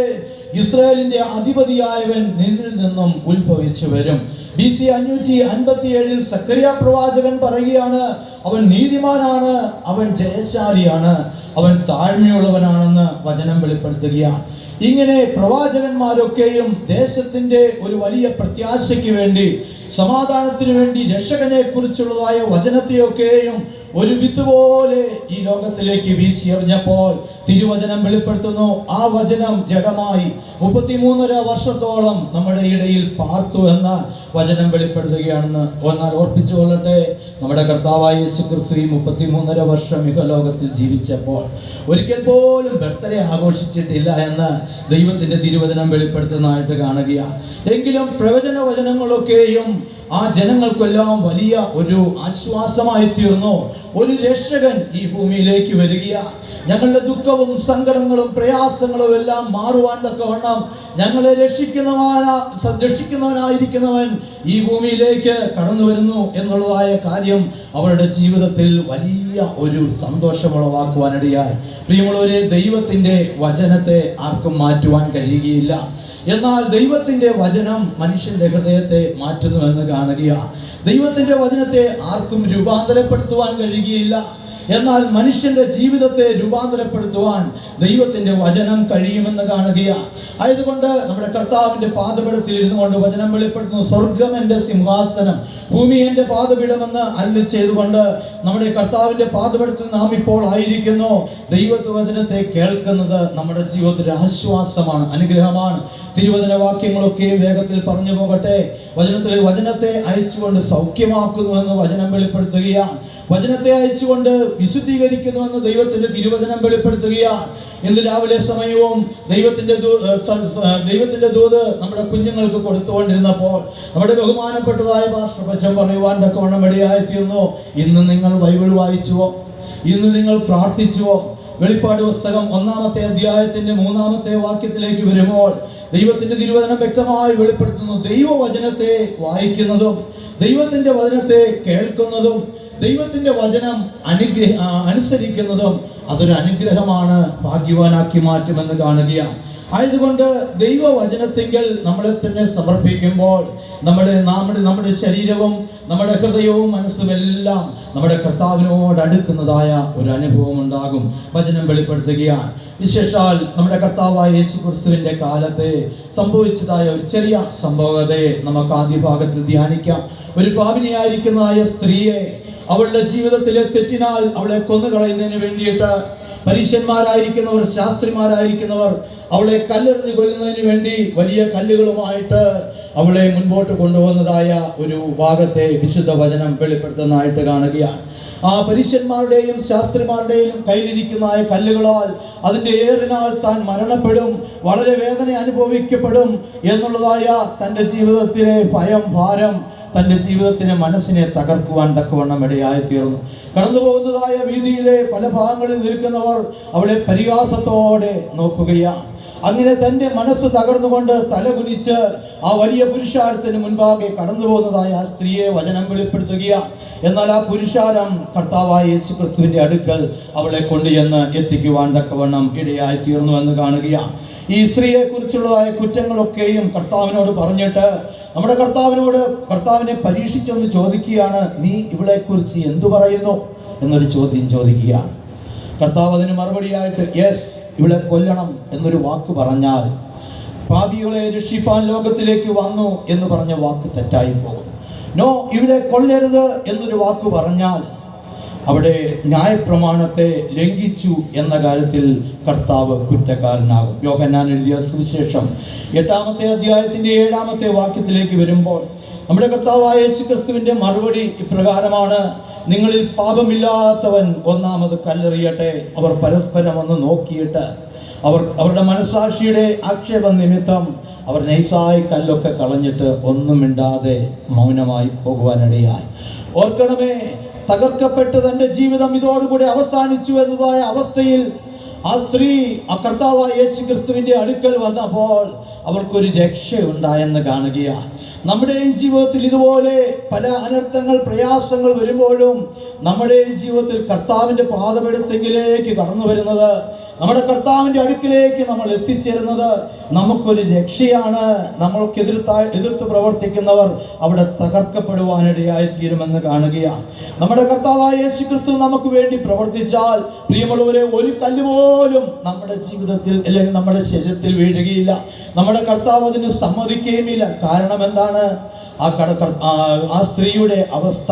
ഇസ്രായേലിന്റെ അധിപതിയായവൻ നിന്നിൽ നിന്നും ഉത്ഭവിച്ചു വരും. BC 557 സക്കറിയ പ്രവാചകൻ പറയുകയാണ്, അവൻ നീതിമാനാണ്, അവൻ ജയശാലിയാണ്, അവൻ താഴ്മയുള്ളവനാണെന്ന് വചനം വെളിപ്പെടുത്തുകയാണ്. ഇങ്ങനെ പ്രവാചകന്മാരൊക്കെയും ദേശത്തിന്റെ ഒരു വലിയ പ്രത്യാശയ്ക്ക് വേണ്ടി, സമാധാനത്തിന് വേണ്ടി, രക്ഷകനെ കുറിച്ചുള്ളതായ വചനത്തെയൊക്കെയും ഒരു വിത്ത് പോലെ ഈ ലോകത്തിലേക്ക് വീശി എറിഞ്ഞപ്പോൾ തിരുവചനം വെളിപ്പെടുത്തുന്നു, ആ വചനം ജഡമായി 33.5 വർഷത്തോളം നമ്മുടെ ഇടയിൽ പാർത്തു എന്ന വചനം വെളിപ്പെടുത്തുകയാണെന്ന്. എന്നാൽ ഓർപ്പിച്ചു കൊള്ളട്ടെ, നമ്മുടെ കർത്താവായ യേശുക്രിസ്തു 33.5 വർഷം ഇഹലോകത്തിൽ ജീവിച്ചപ്പോൾ ഒരിക്കൽ പോലും ബർത്ത്ഡേ ആഘോഷിച്ചിട്ടില്ല എന്ന് ദൈവത്തിൻ്റെ തിരുവചനം വെളിപ്പെടുത്തുന്നതായിട്ട് കാണുകയാണ്. എങ്കിലും പ്രവചന വചനങ്ങളൊക്കെയും ആ ജനങ്ങൾക്കെല്ലാം വലിയ ഒരു ആശ്വാസമായി തീർന്നു. ഒരു രക്ഷകൻ ഈ ഭൂമിയിലേക്ക് വരികയാണ്. ഞങ്ങളുടെ ദുഃഖവും സങ്കടങ്ങളും പ്രയാസങ്ങളും എല്ലാം മാറുവാൻ തക്കവണ്ണം ഞങ്ങളെ രക്ഷിക്കുന്നവനായിരിക്കുന്നവൻ ഈ ഭൂമിയിലേക്ക് കടന്നു വരുന്നു എന്നുള്ളതായ കാര്യം അവരുടെ ജീവിതത്തിൽ വലിയ ഒരു സന്തോഷമുളവാക്കുവാനിടയായി. പ്രിയമുള്ളവരെ, ദൈവത്തിൻ്റെ വചനത്തെ ആർക്കും മാറ്റുവാൻ കഴിയുകയില്ല. എന്നാൽ ദൈവത്തിൻ്റെ വചനം മനുഷ്യൻ്റെ ഹൃദയത്തെ മാറ്റുന്നുവെന്ന് കാണുകയാണ്. ദൈവത്തിൻ്റെ വചനത്തെ ആർക്കും രൂപാന്തരപ്പെടുത്തുവാൻ കഴിയുകയില്ല. എന്നാൽ മനുഷ്യന്റെ ജീവിതത്തെ രൂപാന്തരപ്പെടുത്തുവാൻ ദൈവത്തിൻ്റെ വചനം കഴിയുമെന്ന് കാണുകയാണ്. ആയതുകൊണ്ട് നമ്മുടെ കർത്താവിൻ്റെ പാദപീഠത്തിൽ ഇരുന്നു കൊണ്ട് വചനം വെളിപ്പെടുത്തുന്നു, സ്വർഗം എൻ്റെ സിംഹാസനം, ഭൂമി എൻ്റെ പാദപീഠമെന്ന് അരുളി ചെയ്തുകൊണ്ട് നമ്മുടെ കർത്താവിൻ്റെ പാദപീഠത്തിൽ നാം ഇപ്പോൾ ആയിരിക്കുന്നു. ദൈവവചനത്തെ കേൾക്കുന്നത് നമ്മുടെ ജീവിതത്തിൽ ആശ്വാസമാണ്, അനുഗ്രഹമാണ്. തിരുവചന വാക്യങ്ങളൊക്കെയും വേഗത്തിൽ പറഞ്ഞു പോകട്ടെ. വചനത്തെ അയച്ചുകൊണ്ട് സൗഖ്യമാക്കുന്നുവെന്ന് വചനം വെളിപ്പെടുത്തുകയാണ്. വചനത്തെ അയച്ചുകൊണ്ട് വിശുദ്ധീകരിക്കുന്നുവെന്ന് ദൈവത്തിൻ്റെ തിരുവചനം വെളിപ്പെടുത്തുകയാണ്. ഇന്ന് രാവിലെ സമയവും ദൈവത്തിൻ്റെ ദൂത് നമ്മുടെ കുഞ്ഞുങ്ങൾക്ക് കൊടുത്തുകൊണ്ടിരുന്നപ്പോൾ നമ്മുടെ ബഹുമാനപ്പെട്ടതായ പാസ്റ്റർ പറയുവാൻ തക്കവണ്ണം ഇടയായി തീർന്നു. ഇന്ന് നിങ്ങൾ ബൈബിൾ വായിച്ചുവോ? ഇന്ന് നിങ്ങൾ പ്രാർത്ഥിച്ചുവോ? വെളിപ്പാട് പുസ്തകം 1-ാമത്തെ അധ്യായത്തിന്റെ 3-ാമത്തെ വാക്യത്തിലേക്ക് വരുമ്പോൾ ദൈവത്തിന്റെ തിരുവചനം വ്യക്തമായി വെളിപ്പെടുത്തുന്നു, ദൈവവചനത്തെ വായിക്കുന്നതും ദൈവത്തിന്റെ വചനത്തെ കേൾക്കുന്നതും ദൈവത്തിന്റെ വചനം അനുസരിക്കുന്നതും അതൊരു അനുഗ്രഹമാണ്, ഭാഗ്യവാനാക്കി മാറ്റുമെന്ന് കാണുകയാണ്. ആയതുകൊണ്ട് ദൈവവചനത്തെങ്കിൽ നമ്മളെ തന്നെ സമർപ്പിക്കുമ്പോൾ നമ്മുടെ ശരീരവും നമ്മുടെ ഹൃദയവും മനസ്സുമെല്ലാം നമ്മുടെ കർത്താവിനോട് അടുക്കുന്നതായ ഒരു അനുഭവം ഉണ്ടാകും. വചനം വെളിപ്പെടുത്തുകയാണ്. വിശേഷാൽ നമ്മുടെ കർത്താവായ യേശുക്രിസ്തുവിൻ്റെ കാലത്തെ സംഭവിച്ചതായ ഒരു ചെറിയ സംഭവത്തെ നമുക്ക് ആദ്യ ഭാഗത്തിൽ ധ്യാനിക്കാം. ഒരു പാപിനിയായിരിക്കുന്നതായ സ്ത്രീയെ അവളുടെ ജീവിതത്തിലെ തെറ്റിനാൽ അവളെ കൊന്നുകളയുന്നതിന് വേണ്ടിയിട്ട് പരീശന്മാരായിരിക്കുന്നവർ, ശാസ്ത്രിമാരായിരിക്കുന്നവർ അവളെ കല്ലെറിഞ്ഞ് കൊല്ലുന്നതിന് വേണ്ടി വലിയ കല്ലുകളുമായിട്ട് അവളെ മുൻപോട്ട് കൊണ്ടുപോകുന്നതായ ഒരു ഭാഗത്തെ വിശുദ്ധ വചനം വെളിപ്പെടുത്തുന്നതായിട്ട് കാണുകയാണ്. ആ പരീശന്മാരുടെയും ശാസ്ത്രിമാരുടെയും കയ്യിലിരിക്കുന്ന കല്ലുകളാൽ അതിൻ്റെ ഏറിനാൽ താൻ മരണപ്പെടും, വളരെ വേദന അനുഭവിക്കപ്പെടും എന്നുള്ളതായ തൻ്റെ ജീവിതത്തിലെ ഭയം, ഭാരം തൻ്റെ ജീവിതത്തിന് മനസ്സിനെ തകർക്കുവാൻ തക്കവണ്ണം ഇടയായി തീർന്നു. കടന്നു പോകുന്നതായ വീതിയിലെ പല ഭാഗങ്ങളിൽ നിൽക്കുന്നവർ അവളെ പരിഹാസത്തോടെ നോക്കുകയാണ്. അങ്ങനെ തൻ്റെ മനസ്സ് തകർന്നുകൊണ്ട് തലകുനിച്ച് ആ വലിയ പുരുഷാരത്തിന് മുൻപാകെ കടന്നു പോകുന്നതായ ആ സ്ത്രീയെ വചനം വെളിപ്പെടുത്തുകയാണ്. എന്നാൽ ആ പുരുഷാരം കർത്താവായ യേശുക്രിസ്തുവിൻ്റെ അടുക്കൽ അവളെ കൊണ്ടുചെന്ന് എത്തിക്കുവാൻ തക്കവണ്ണം ഇടയായി തീർന്നു എന്ന് കാണുകയാണ്. ഈ സ്ത്രീയെ കുറിച്ചുള്ളതായ കുറ്റങ്ങളൊക്കെയും കർത്താവിനോട് പറഞ്ഞിട്ട് നമ്മുടെ കർത്താവിനെ പരീക്ഷിച്ചൊന്ന് ചോദിക്കുകയാണ്, നീ ഇവളെക്കുറിച്ച് എന്തു പറയുന്നു എന്നൊരു ചോദ്യം ചോദിക്കുകയാണ്. കർത്താവ് അതിന് മറുപടിയായിട്ട് യെസ്, ഇവളെ കൊല്ലണം എന്നൊരു വാക്ക് പറഞ്ഞാൽ പാപികളെ രക്ഷിപ്പാൻ ലോകത്തിലേക്ക് വന്നു എന്ന് പറഞ്ഞ വാക്ക് തെറ്റായി പോകും. നോ, ഇവിടെ കൊല്ലരുത് എന്നൊരു വാക്ക് പറഞ്ഞാൽ അവിടെ ന്യായപ്രമാണത്തെ ലംഘിച്ചു എന്ന കാര്യത്തിൽ കർത്താവ് കുറ്റക്കാരനാകും. യോഹന്നാൻ എഴുതിയ സുവിശേഷം 8-ാമത്തെ അധ്യായത്തിൻ്റെ 7-ാമത്തെ വാക്യത്തിലേക്ക് വരുമ്പോൾ നമ്മുടെ കർത്താവായ യേശുക്രിസ്തുവിൻ്റെ മറുപടി ഇപ്രകാരമാണ്: നിങ്ങളിൽ പാപമില്ലാത്തവൻ ഒന്നാമത് കല്ലെറിയട്ടെ. അവർ പരസ്പരം ഒന്ന് നോക്കിയിട്ട് അവരുടെ മനസ്സാക്ഷിയുടെ ആക്ഷേപം നിമിത്തം അവർ നൈസായി കല്ലൊക്കെ കളഞ്ഞിട്ട് ഒന്നും മിണ്ടാതെ മൗനമായി പോകുവാനിടയായി. ഓർക്കണമേ, തകർക്കപ്പെട്ട് തൻ്റെ ജീവിതം ഇതോടുകൂടി അവസാനിച്ചു എന്നതായ അവസ്ഥയിൽ ആ സ്ത്രീ ആ കർത്താവായ യേശുക്രിസ്തുവിൻ്റെ അടുക്കൽ വന്നപ്പോൾ അവൾക്കൊരു രക്ഷയുണ്ടായെന്ന് കാണുകയാണ്. നമ്മുടെ ജീവിതത്തിൽ ഇതുപോലെ പല അനർത്ഥങ്ങൾ, പ്രയാസങ്ങൾ വരുമ്പോഴും നമ്മുടെ ജീവിതത്തിൽ കർത്താവിൻ്റെ പാദപീഠത്തിലേക്ക് കടന്നു വരുന്നത്, നമ്മുടെ കർത്താവിൻ്റെ അടുക്കിലേക്ക് നമ്മൾ എത്തിച്ചേരുന്നത് നമുക്കൊരു രക്ഷയാണ്. നമ്മൾക്ക് എതിർത്ത് പ്രവർത്തിക്കുന്നവർ അവിടെ തകർക്കപ്പെടുവാനിടയായി തീരുമെന്ന് കാണുകയാണ്. നമ്മുടെ കർത്താവായ യേശുക്രിസ്തു നമുക്ക് വേണ്ടി പ്രവർത്തിച്ചാൽ പ്രിയമുള്ളവരെ, ഒരു കല്ല് പോലും നമ്മുടെ ജീവിതത്തിൽ അല്ലെങ്കിൽ നമ്മുടെ ശരീരത്തിൽ വീഴുകയില്ല. നമ്മുടെ കർത്താവ് അതിന് സമ്മതിക്കുകയുമില്ല. കാരണം എന്താണ്? ആ സ്ത്രീയുടെ അവസ്ഥ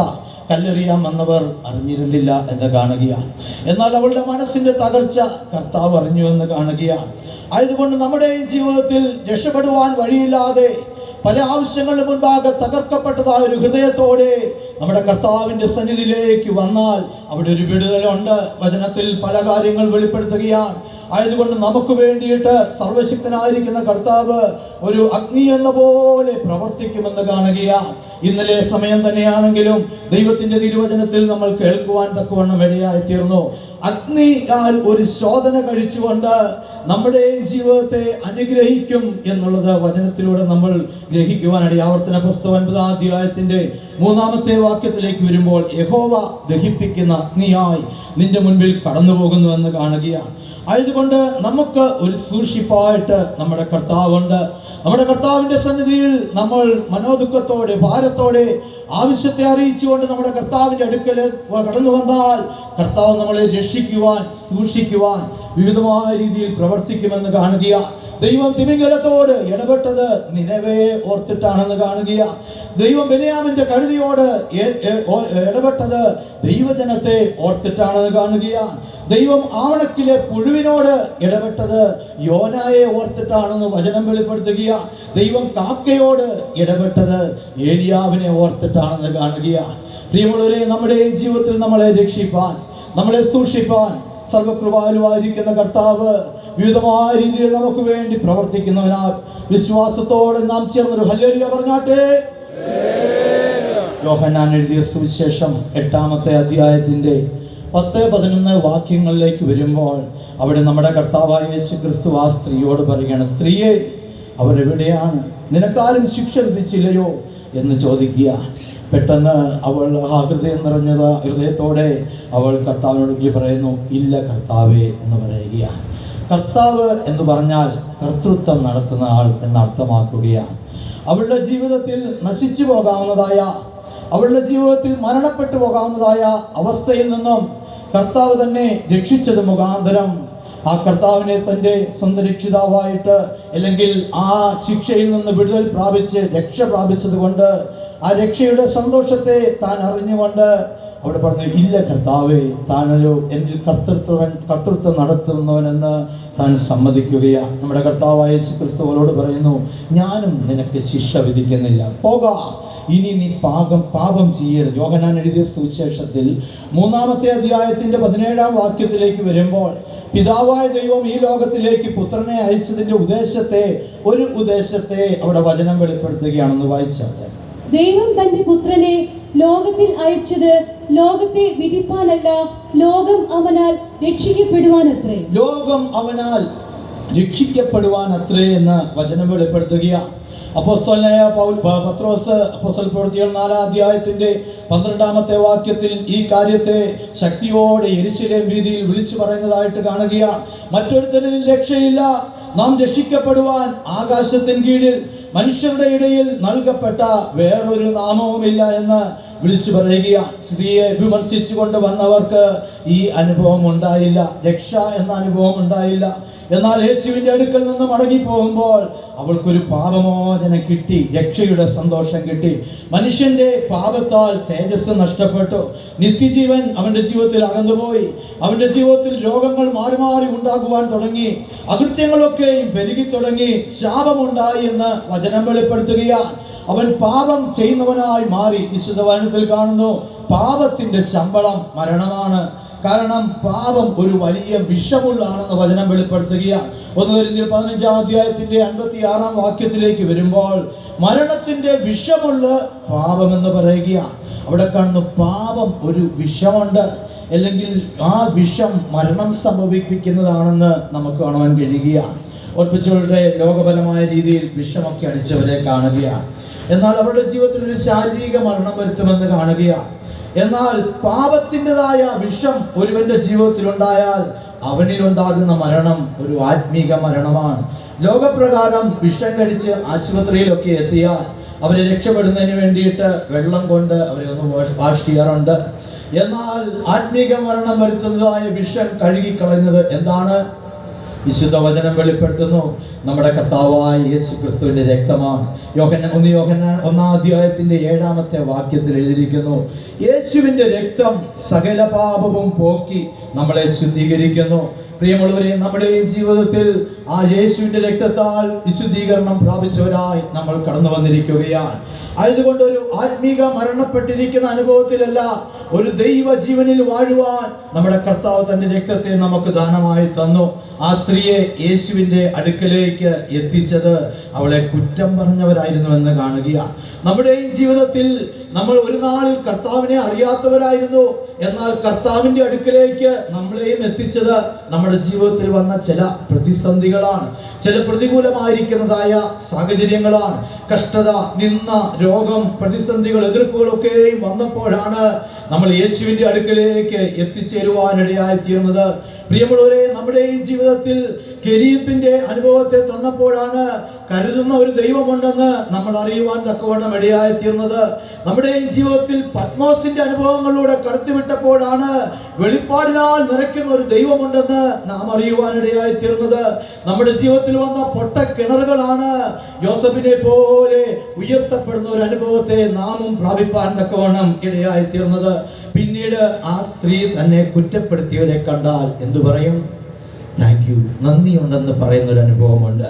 കല്ലെറിയാൻ വന്നവർ അറിഞ്ഞിരുന്നില്ല എന്ന് കാണുകയാണ്. എന്നാൽ അവളുടെ മനസ്സിന്റെ തകർച്ച കർത്താവ് അറിഞ്ഞു എന്ന് കാണുകയാണ്. ആയതുകൊണ്ട് നമ്മുടെ ജീവിതത്തിൽ രക്ഷപ്പെടുവാൻ വഴിയില്ലാതെ പല ആവശ്യങ്ങളുടെ മുൻപാകെ തകർക്കപ്പെട്ടതായ ഒരു ഹൃദയത്തോടെ നമ്മുടെ കർത്താവിൻ്റെ സന്നിധിയിലേക്ക് വന്നാൽ അവിടെ ഒരു വിടുതലുണ്ട്. വചനത്തിൽ പല കാര്യങ്ങൾ വെളിപ്പെടുത്തുകയാണ്. ആയതുകൊണ്ട് നമുക്ക് വേണ്ടിയിട്ട് സർവശക്തനായിരിക്കുന്ന കർത്താവ് ഒരു അഗ്നി എന്ന പോലെ പ്രവർത്തിക്കുമെന്ന് കാണുകയാണ്. ഇന്നലെ സമയം തന്നെയാണെങ്കിലും ദൈവത്തിന്റെ തിരുവചനത്തിൽ നമ്മൾ കേൾക്കുവാൻ തക്കവണ്ണം ഇടയായി തീർന്നു. അഗ്നിയാൽ ഒരു ശോധന കഴിച്ചുകൊണ്ട് നമ്മുടെ ജീവിതത്തെ അനുഗ്രഹിക്കും എന്നുള്ളത് വചനത്തിലൂടെ നമ്മൾ ഗ്രഹിക്കുവാനിടയായി. ആവർത്തന പുസ്തകം 9-ാം അധ്യായത്തിന്റെ 3-ാമത്തെ വാക്യത്തിലേക്ക് വരുമ്പോൾ യഹോവ ദഹിപ്പിക്കുന്ന അഗ്നിയായി നിന്റെ മുൻപിൽ കടന്നു പോകുന്നുവെന്ന് കാണുകയാണ്. ആയതുകൊണ്ട് നമുക്ക് ഒരു സൂക്ഷിപ്പായിട്ട് നമ്മുടെ കർത്താവുണ്ട്. നമ്മുടെ കർത്താവിൻ്റെ സന്നിധിയിൽ നമ്മൾ മനോദുഃഖത്തോടെ, ഭാരത്തോടെ, ആവശ്യത്തെ അറിയിച്ചുകൊണ്ട് നമ്മുടെ കർത്താവിൻ്റെ അടുക്കൽ കടന്നു വന്നാൽ കർത്താവ് നമ്മളെ രക്ഷിക്കുവാൻ, സൂക്ഷിക്കുവാൻ വിവിധമായ രീതിയിൽ പ്രവർത്തിക്കുമെന്ന് കാണുകയാണ്. ദൈവം തിമിംഗലത്തോട് ഇടപെട്ടത് നിനവേ ഓർത്തിട്ടാണെന്ന് കാണുകയാണ്. ദൈവം ബെന്യാമിന്റെ കഴുതിയോട് ഇടപെട്ടത് ദൈവജനത്തെ ഓർത്തിട്ടാണെന്ന് കാണുകയാണ്. ദൈവം ആവണക്കിലെ പുഴുവിനോട് ഇടപെട്ടത് യോനായെ ഓർത്തിട്ടാണെന്ന് വചനം വെളിപ്പെടുത്തുകയാണ്. ദൈവം കാക്കയോട് ഇടപെട്ടത് ഏലിയാവിനെ ഓർത്തിട്ടാണെന്ന് കാണുകയാണ്. പ്രിയമുള്ളവരെ, നമ്മുടെ ജീവിതത്തിൽ നമ്മളെ രക്ഷിപ്പാൻ, നമ്മളെ സൂക്ഷിപ്പാൻ സർവകൃപാലുവായിരിക്കുന്ന കർത്താവ് വിവിധമായ രീതിയിൽ നമുക്ക് വേണ്ടി പ്രവർത്തിക്കുന്നവനാൽ വിശ്വാസത്തോടെ നാം ചേർന്നൊരു ഹല്ലേലൂയ പറഞ്ഞാട്ടെ. യോഹന്നാൻ എഴുതിയ സുവിശേഷം 8-ാമത്തെ അധ്യായത്തിന്റെ 10-11 വാക്യങ്ങളിലേക്ക് വരുമ്പോൾ അവിടെ നമ്മുടെ കർത്താവായ യേശുക്രിസ്തു ആ സ്ത്രീയോട് പറയുകയാണ്: സ്ത്രീയെ, അവരെവിടെയാണ്? നിനക്കാരും ശിക്ഷ വിധിച്ചില്ലയോ എന്ന് ചോദിക്കുക. പെട്ടെന്ന് അവൾ ആ ഹൃദയം നിറഞ്ഞത് ഹൃദയത്തോടെ അവൾ കർത്താവിനോട് പറയുന്നു, ഇല്ല കർത്താവേ എന്ന് പറയുകയാണ്. കർത്താവ് എന്ന് പറഞ്ഞാൽ കർത്തൃത്വം നടത്തുന്ന ആൾ എന്ന് അർത്ഥമാക്കുകയാണ്. അവളുടെ ജീവിതത്തിൽ നശിച്ചു പോകാവുന്നതായ, അവളുടെ ജീവിതത്തിൽ മരണപ്പെട്ടു പോകാവുന്നതായ അവസ്ഥയിൽ നിന്നും കർത്താവ് തന്നെ രക്ഷിച്ചത് മുഖാന്തരം ആ കർത്താവിനെ തൻ്റെ സ്വന്തം രക്ഷിതാവായിട്ട്, അല്ലെങ്കിൽ ആ ശിക്ഷയിൽ നിന്ന് വിടുതൽ പ്രാപിച്ച് രക്ഷ പ്രാപിച്ചത് കൊണ്ട് ആ രക്ഷയുടെ സന്തോഷത്തെ താൻ അറിഞ്ഞുകൊണ്ട് അവിടെ പറഞ്ഞു, ഇല്ല കർത്താവേ, താനൊരു എന്നിൽ കർത്തൃത്വം നടത്തുന്നവനെന്ന് താൻ സമ്മതിക്കുകയാണ്. നമ്മുടെ കർത്താവായ യേശുക്രിസ്തുവോട് പറയുന്നു, ഞാനും നിനക്ക് ശിക്ഷ വിധിക്കുന്നില്ല, പോകാം, ഇനി നീ പാപം ചെയ്യരുത്. യോഹന്നാൻ എഴുതിയ സുവിശേഷത്തിൽ 3-ാമത്തെ അധ്യായത്തിന്റെ 17-ാം വാക്യത്തിലേക്ക് വരുമ്പോൾ പിതാവായ ദൈവം ഈ ലോകത്തിലേക്ക് പുത്രനെ അയച്ചതിന്റെ ഒരു ഉദ്ദേശത്തെ അവിടെ വചനം വെളിപ്പെടുത്തുകയാണെന്ന് വായിച്ചാൽ, ദൈവം തന്റെ പുത്രനെ ലോകത്തിൽ അയച്ചത് ലോകത്തെ വിധിപ്പാനല്ല, ലോകം അവനാൽ രക്ഷിക്കപ്പെടുവാനത്രേ. ലോകം അവനാൽ രക്ഷിക്കപ്പെടുവാനത്രേ എന്ന് വചനം വെളിപ്പെടുത്തുകയാണ്. അപ്പോസ്തലനായ പത്രോസ് അപ്പോസ്തല പ്രവൃത്തികൾ 4-ാം അധ്യായത്തിന്റെ 12-ാമത്തെ വാക്യത്തിൽ ഈ കാര്യത്തെ ശക്തിയോടെ യെരൂശലേം വീതിയിൽ വിളിച്ചു പറയുന്നതായിട്ട് കാണുകയാണ്. മറ്റൊരുത്തരിൽ രക്ഷയില്ല, നാം രക്ഷിക്കപ്പെടുവാൻ ആകാശത്തിൻ കീഴിൽ മനുഷ്യരുടെ ഇടയിൽ നൽകപ്പെട്ട വേറൊരു നാമവുമില്ല എന്ന് വിളിച്ചു പറയുകയാണ്. സ്ത്രീയെ വിമർശിച്ചു കൊണ്ട് വന്നവർക്ക് ഈ അനുഭവം ഉണ്ടായില്ല, രക്ഷ എന്ന അനുഭവം ഉണ്ടായില്ല. എന്നാൽ യേശുവിന്റെ അടുക്കൽ നിന്ന് മടങ്ങി പോകുമ്പോൾ അവൾക്കൊരു പാപമോചനം കിട്ടി, രക്ഷയുടെ സന്തോഷം കിട്ടി. മനുഷ്യന്റെ പാപത്താൽ തേജസ് നഷ്ടപ്പെട്ടു, നിത്യജീവൻ അവന്റെ ജീവിതത്തിൽ അകന്നുപോയി. അവന്റെ ജീവിതത്തിൽ രോഗങ്ങൾ മാറി മാറി ഉണ്ടാകുവാൻ തുടങ്ങി, അകൃത്യങ്ങളൊക്കെയും പെരുകി തുടങ്ങി, ശാപമുണ്ടായി എന്ന് വചനം വെളിപ്പെടുത്തുകയാണ്. അവൻ പാപം ചെയ്യുന്നവനായി മാറി. വിശുദ്ധ വചനത്തിൽ കാണുന്നു, പാപത്തിന്റെ ശമ്പളം മരണമാണ്. കാരണം പാപം ഒരു വലിയ വിഷമുള്ളാണെന്ന് വചനം വെളിപ്പെടുത്തുകയാണ്. 1 കൊരിന്ത്യർ 15-ാം അധ്യായത്തിന്റെ 56-ാം വാക്യത്തിലേക്ക് വരുമ്പോൾ മരണത്തിന്റെ വിഷമുള്ള പാപം എന്ന് പറയുകയാണ്. അവിടെ കാണുന്നു പാപം ഒരു വിഷമുണ്ട്, അല്ലെങ്കിൽ ആ വിഷം മരണം സംഭവിപ്പിക്കുന്നതാണെന്ന് നമുക്ക് കാണുവാൻ കഴിയുകയാണ്. ഒർപ്പിച്ചവരുടെ ലോകപരമായ രീതിയിൽ വിഷമൊക്കെ അടിച്ചവരെ കാണുകയാണ്. എന്നാൽ അവരുടെ ജീവിതത്തിൽ ഒരു ശാരീരിക മരണം വരുത്തുമെന്ന് കാണുകയാണ്. എന്നാൽ പാപത്തിൻ്റെതായ വിഷം ഒരുവന്റെ ജീവിതത്തിൽ ഉണ്ടായാൽ അവനിലുണ്ടാകുന്ന മരണം ഒരു ആത്മീക മരണമാണ്. ലോകപ്രകാരം വിഷം കഴിച്ച് ആശുപത്രിയിലൊക്കെ എത്തിയാൽ അവരെ രക്ഷപ്പെടുന്നതിന് വേണ്ടിയിട്ട് വെള്ളം കൊണ്ട് അവരെ ഒന്ന് വാഷ് ചെയ്യാറുണ്ട്. എന്നാൽ ആത്മീക മരണം വരുത്തുന്നതായ വിഷം കഴുകിക്കളയുന്നത് എന്താണ്? വിശുദ്ധ വചനം വെളിപ്പെടുത്തുന്നു, നമ്മുടെ കർത്താവായ യേശു ക്രിസ്തുവിന്റെ രക്തമാണ്. യോഹന്നാൻ 1-ാം അധ്യായത്തിന്റെ 7-ാമത്തെ വാക്യത്തിൽ എഴുതിയിരിക്കുന്നു, യേശുവിന്റെ രക്തം സകല പാപവും പോക്കി നമ്മളെ ശുദ്ധീകരിക്കുന്നു. പ്രിയമുള്ളവരെ, നമ്മുടെ ജീവിതത്തിൽ ആ യേശുവിന്റെ രക്തത്താൽ വിശുദ്ധീകരണം പ്രാപിച്ചവരായി നമ്മൾ കടന്നു വന്നിരിക്കുകയാണ്. ആയതുകൊണ്ട് ഒരു ആത്മീക മരണപ്പെട്ടിരിക്കുന്ന അനുഭവത്തിലല്ല, ഒരു ദൈവ ജീവനിൽ വാഴുവാൻ നമ്മുടെ കർത്താവ് തന്റെ രക്തത്തെ നമുക്ക് ദാനമായി തന്നു. ആ സ്ത്രീയെ യേശുവിന്റെ അടുക്കലേക്ക് എത്തിച്ചത് അവളെ കുറ്റം പറഞ്ഞവരായിരുന്നുവെന്ന് കാണുകയാണ്. നമ്മുടെയും ജീവിതത്തിൽ നമ്മൾ ഒരു നാളിൽ കർത്താവിനെ അറിയാത്തവരായിരുന്നു. എന്നാൽ കർത്താവിന്റെ അടുക്കലേക്ക് നമ്മളെയും എത്തിച്ചത് നമ്മുടെ ജീവിതത്തിൽ വന്ന ചില പ്രതിസന്ധികളാണ്, ചില പ്രതികൂലമായിരിക്കുന്നതായ സാഹചര്യങ്ങളാണ്. കഷ്ടത, നിന്ദ, രോഗം, പ്രതിസന്ധികൾ, എതിർപ്പുകളൊക്കെയും വന്നപ്പോഴാണ് നമ്മൾ യേശുവിന്റെ അടുക്കലേക്ക് എത്തിച്ചേരുവാനിടയായി തീർന്നത്. പ്രിയമുള്ളവരെ, നമ്മുടെ ഈ ജീവിതത്തിൽ കെരീത്തിന്റെ അനുഭവത്തെ തന്നപ്പോഴാണ് കരുതുന്ന ഒരു ദൈവമുണ്ടെന്ന് നമ്മൾ അറിയുവാൻ തക്കവണ്ണം ഇടയായി തീർന്നത്. നമ്മുടെ ഈ ജീവിതത്തിൽ പത്മോസിന്റെ അനുഭവങ്ങളിലൂടെ കടത്തിവിട്ടപ്പോഴാണ് വെളിപ്പാടിനാൽ നിറയ്ക്കുന്ന ഒരു ദൈവമുണ്ടെന്ന് നാം അറിയുവാനിടയായി തീർന്നത്. നമ്മുടെ ജീവിതത്തിൽ വന്ന പൊട്ട കിണറുകളാണ് യോസഫിനെ പോലെ ഉയർത്തപ്പെടുന്ന ഒരു അനുഭവത്തെ നാമും പ്രാപിപ്പാൻ തക്കവണ്ണം ഇടയായി തീർന്നത്. പിന്നീട് ആ സ്ത്രീ തന്നെ കുറ്റപ്പെടുത്തിയവരെ കണ്ടാൽ എന്തു പറയും? താങ്ക് യു, നന്ദിയുണ്ടെന്ന് പറയുന്ന ഒരു അനുഭവമുണ്ട്.